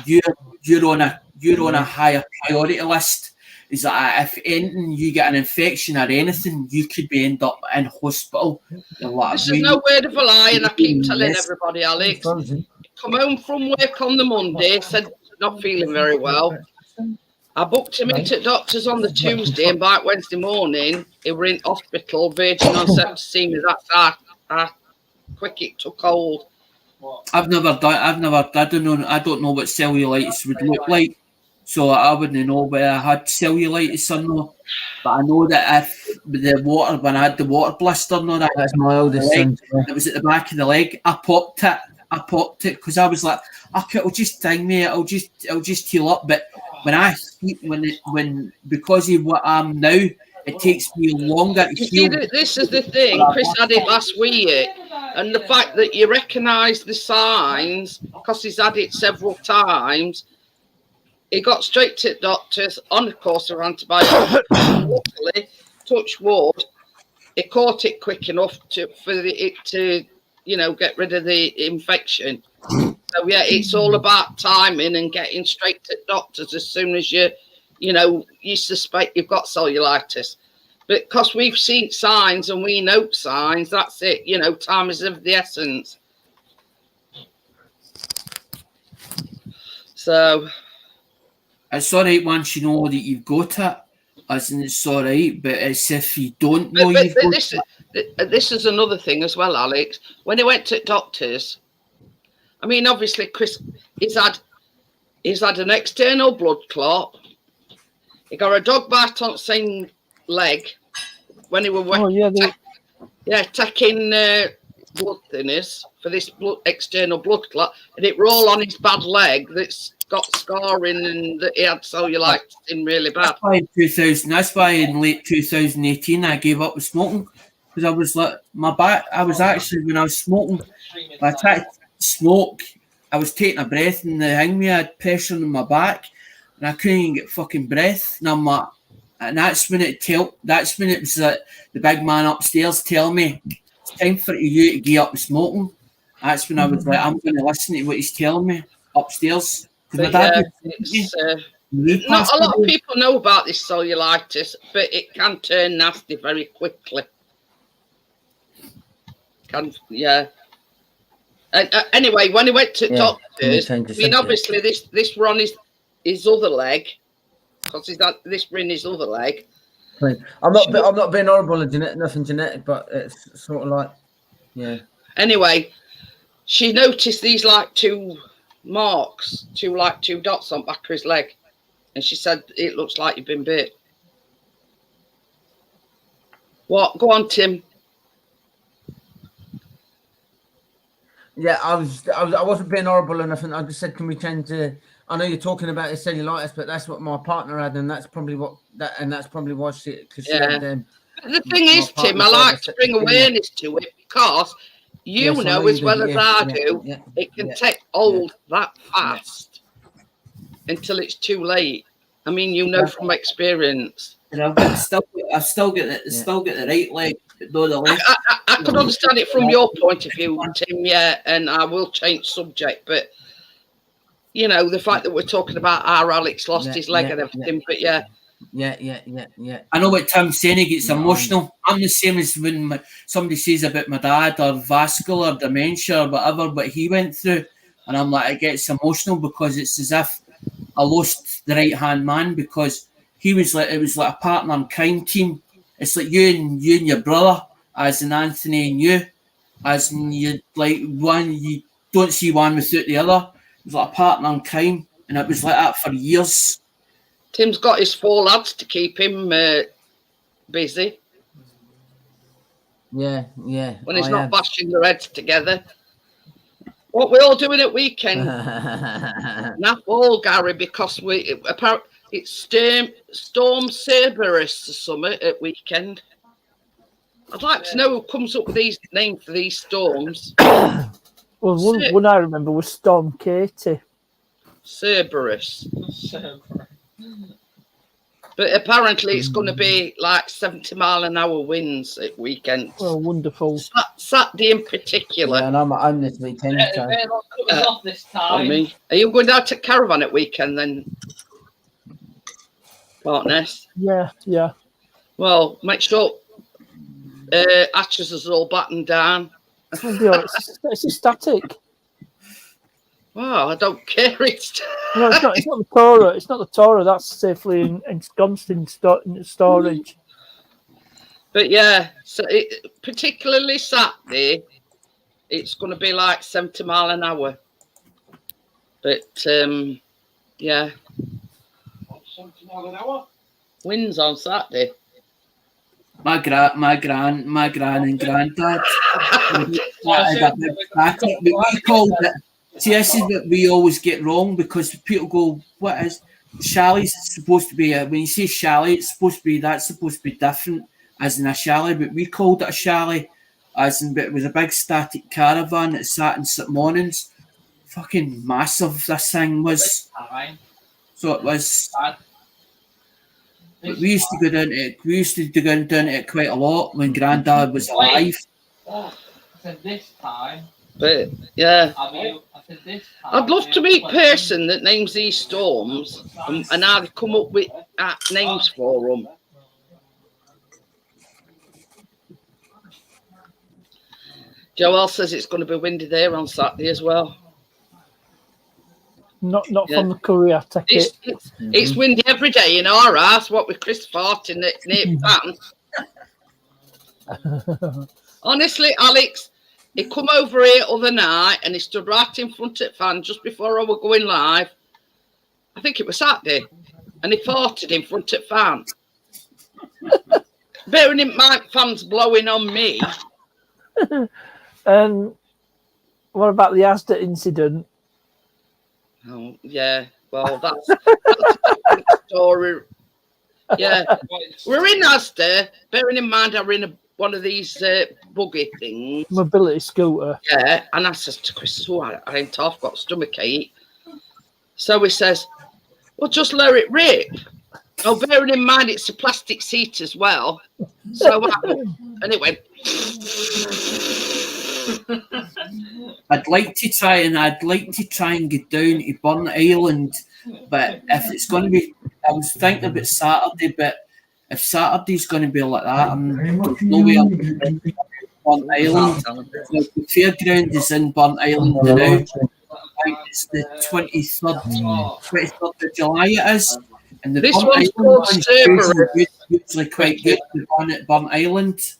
you're on a higher priority list. Is that if anything you get an infection or anything, you could be end up in hospital. Like, this is no word of a lie, and I keep telling everybody, Alex, come home from work on the Monday, said not feeling very well. I booked him into doctors on the Tuesday, and by Wednesday morning, he were in hospital, verging on septicemia. That's how quick it took hold. I don't know what cellulitis would look like, so I wouldn't know whether I had cellulitis or not. But I know that when I had the water blister, that's my oldest son. It was at the back of the leg. I popped it because I was like, okay, it'll just sting me. It'll just heal up. But because of what I'm now, it takes me longer to heal. This is the thing. Chris had it last week, and the fact that you recognise the signs because he's had it several times. He got straight to doctors on a course of antibiotics. Luckily, touch wood, he caught it quick enough for it to get rid of the infection. So yeah, it's all about timing and getting straight to doctors as soon as you suspect you've got cellulitis. But because we've seen signs and we note signs, that's it. Time is of the essence. So it's all right once you know that you've got it, as in it's all right. But it's if you don't know you've got it. This is another thing as well, Alex. When he went to doctors, I mean, obviously, Chris, he's had an external blood clot. He got a dog bite on the same leg when he was taking blood thinners for this external blood clot, and it were all on his bad leg that's got scarring and that he had cellulitis in really bad. That's why in late 2018 I gave up with smoking because I was like my back. I was actually when I was smoking, I tried to smoke. I was taking a breath and the thing I had pressure on my back, and I couldn't even get fucking breath. And I'm like, and that's when it was like the big man upstairs telling me it's time for you to get up and smoking. That's when I was like, I'm going to listen to what he's telling me upstairs. But not a lot of people know about this cellulitis, but it can turn nasty very quickly. Anyway, when he went to doctors, I mean, obviously this were on his other leg because this were in his other leg. I'm not being horrible at nothing genetic, but it's sort of like, yeah. Anyway, she noticed these two marks, two dots on back of his leg, and she said it looks like you've been bit. What? Go on, Tim. Yeah, I wasn't being horrible or nothing. I just said, can we change the? I know you're talking about his cellulitis, but that's what my partner had, and that's probably why she. The thing is, Tim, I like to bring awareness to it because you know as well as I do, it can take hold that fast until it's too late. I mean, from experience. And I've still got the right leg. I could understand it from your point of view, Tim, and I will change subject, but the fact that we're talking about our Alex lost his leg and everything, but Yeah. I know what Tim's saying, he gets emotional. I'm the same as when somebody says about my dad or vascular dementia or whatever, what he went through, and I'm like, it gets emotional because it's as if I lost the right-hand man because it was like a partner in crime team. It's like you and your brother, as in Anthony and you, as in you don't see one without the other. It was like a partner in crime, and it was like that for years. Tim's got his 4 lads to keep him busy. Yeah. When he's not bashing their heads together. What we're all doing at weekend? Nap all, Gary, because it's Storm Cerberus or something at weekend. I'd like to know who comes up with these names for these storms. Well, one I remember was Storm Katie. Cerberus. But apparently it's going to be like 70-mile-an-hour winds at weekends. Oh, wonderful. Saturday in particular. Yeah, and I'm at home this weekend. So. They're not cutting off this time. Me. Are you going down to caravan at weekend then, Partners? Yeah. Well, make sure Atchers is all battened down. It's static. Well, I don't care. No, it's not the Torah. It's not the Torah. That's safely ensconced in storage. But yeah, so particularly Saturday, it's going to be like 70 mile an hour. But yeah, 70 mile an hour. winds on Saturday. My gran and granddad. We called it. See, this is what we always get wrong because people go, "What is chalet's supposed to be?" When you say chalet, it's supposed to be different as in a chalet, but we called it a chalet as in. But it was a big static caravan that sat in St. Mornings. Fucking massive. This thing was. So it was. But we used to go down to it. We used to go down to it quite a lot when Granddad was alive. I said this time. But yeah, I said this time. I'd love to meet a person that names these storms and how they come up with names for them. Joel says it's going to be windy there on Saturday as well. Not from the courier ticket. It's windy every day in our house. What with Chris farting near fan. Honestly, Alex, he come over here other night and he stood right in front of the fan just before I was going live. I think it was Saturday, and he farted in front of the fan. Bearing in mind, fans blowing on me. And what about the Asda incident? Oh, yeah. Well, that's a different story. Yeah. We're in Asda, bearing in mind I'm in one of these buggy things. Mobility scooter. Yeah. And I says to Chris, oh, I ain't off, got stomachache. So he says, well, just let it rip. Oh, bearing in mind it's a plastic seat as well. So, and it went. I'd like to try and get down to Burn Island, but if it's going to be, I was thinking about Saturday, but if Saturday's going to be like that, there's no way I'm going to be Burn Island. The fairground is in Burn Island now. I think it's the 23rd of July it is. And the this Burn one's Island called Cerberus. usually quite good, the one at Burn Island.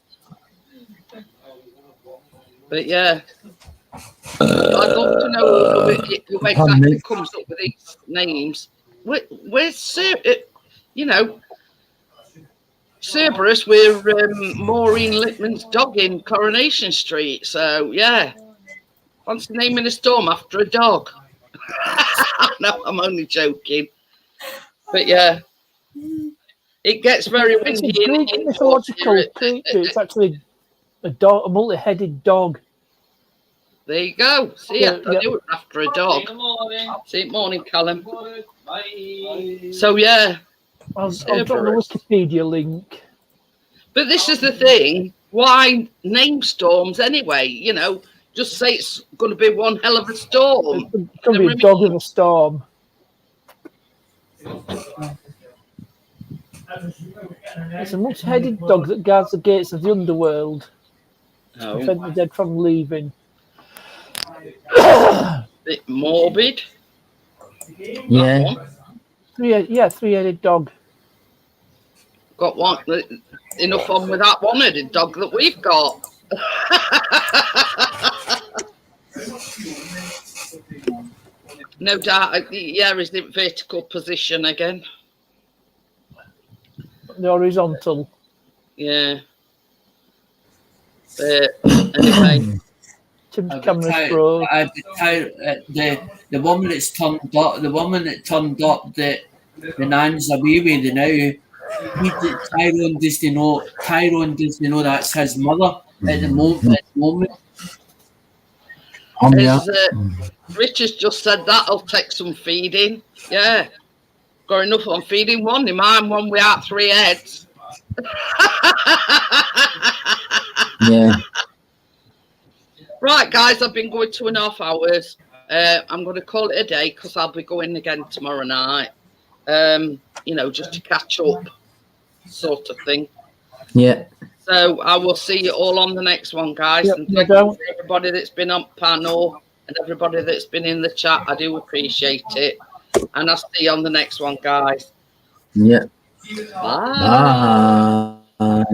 But yeah, I'd love to know who exactly comes up with these names. Where's you know, Cerberus? We're Maureen Littman's dog in Coronation Street. So yeah, fancy naming a storm after a dog. No, I'm only joking. But yeah, it gets very windy. It's a Greek mythological creature. It's actually a dog, a multi-headed dog. There you go. See, I knew it was after a dog. See you morning, Callum. Bye. So yeah, I'll drop the Wikipedia link. but this is the thing. Why name storms anyway? You know, just say it's going to be one hell of a storm. It's going to be a dog in a storm. It's a much-headed dog that guards the gates of the underworld. To prevent the dead from leaving. Bit morbid. Yeah. Three-headed dog. Got one enough on with that one-headed dog that we've got. No doubt. Yeah, is the vertical position again. The horizontal. Yeah. But anyway. Tim's camera's broke. The woman that's turned up, that the nan's away with the now. Tyrone doesn't know that's his mother at the moment. Richard's just said that'll take some feeding. Yeah. got enough on feeding one. In mine, one without 3 heads. Yeah. Right, guys, I've been going 2.5 hours. I'm going to call it a day because I'll be going again tomorrow night. You know, just to catch up, sort of thing. Yeah. So I will see you all on the next one, guys. Yep, And thank you for everybody that's been on panel and everybody that's been in the chat. I do appreciate it. And I'll see you on the next one, guys. Yeah. Bye. Bye.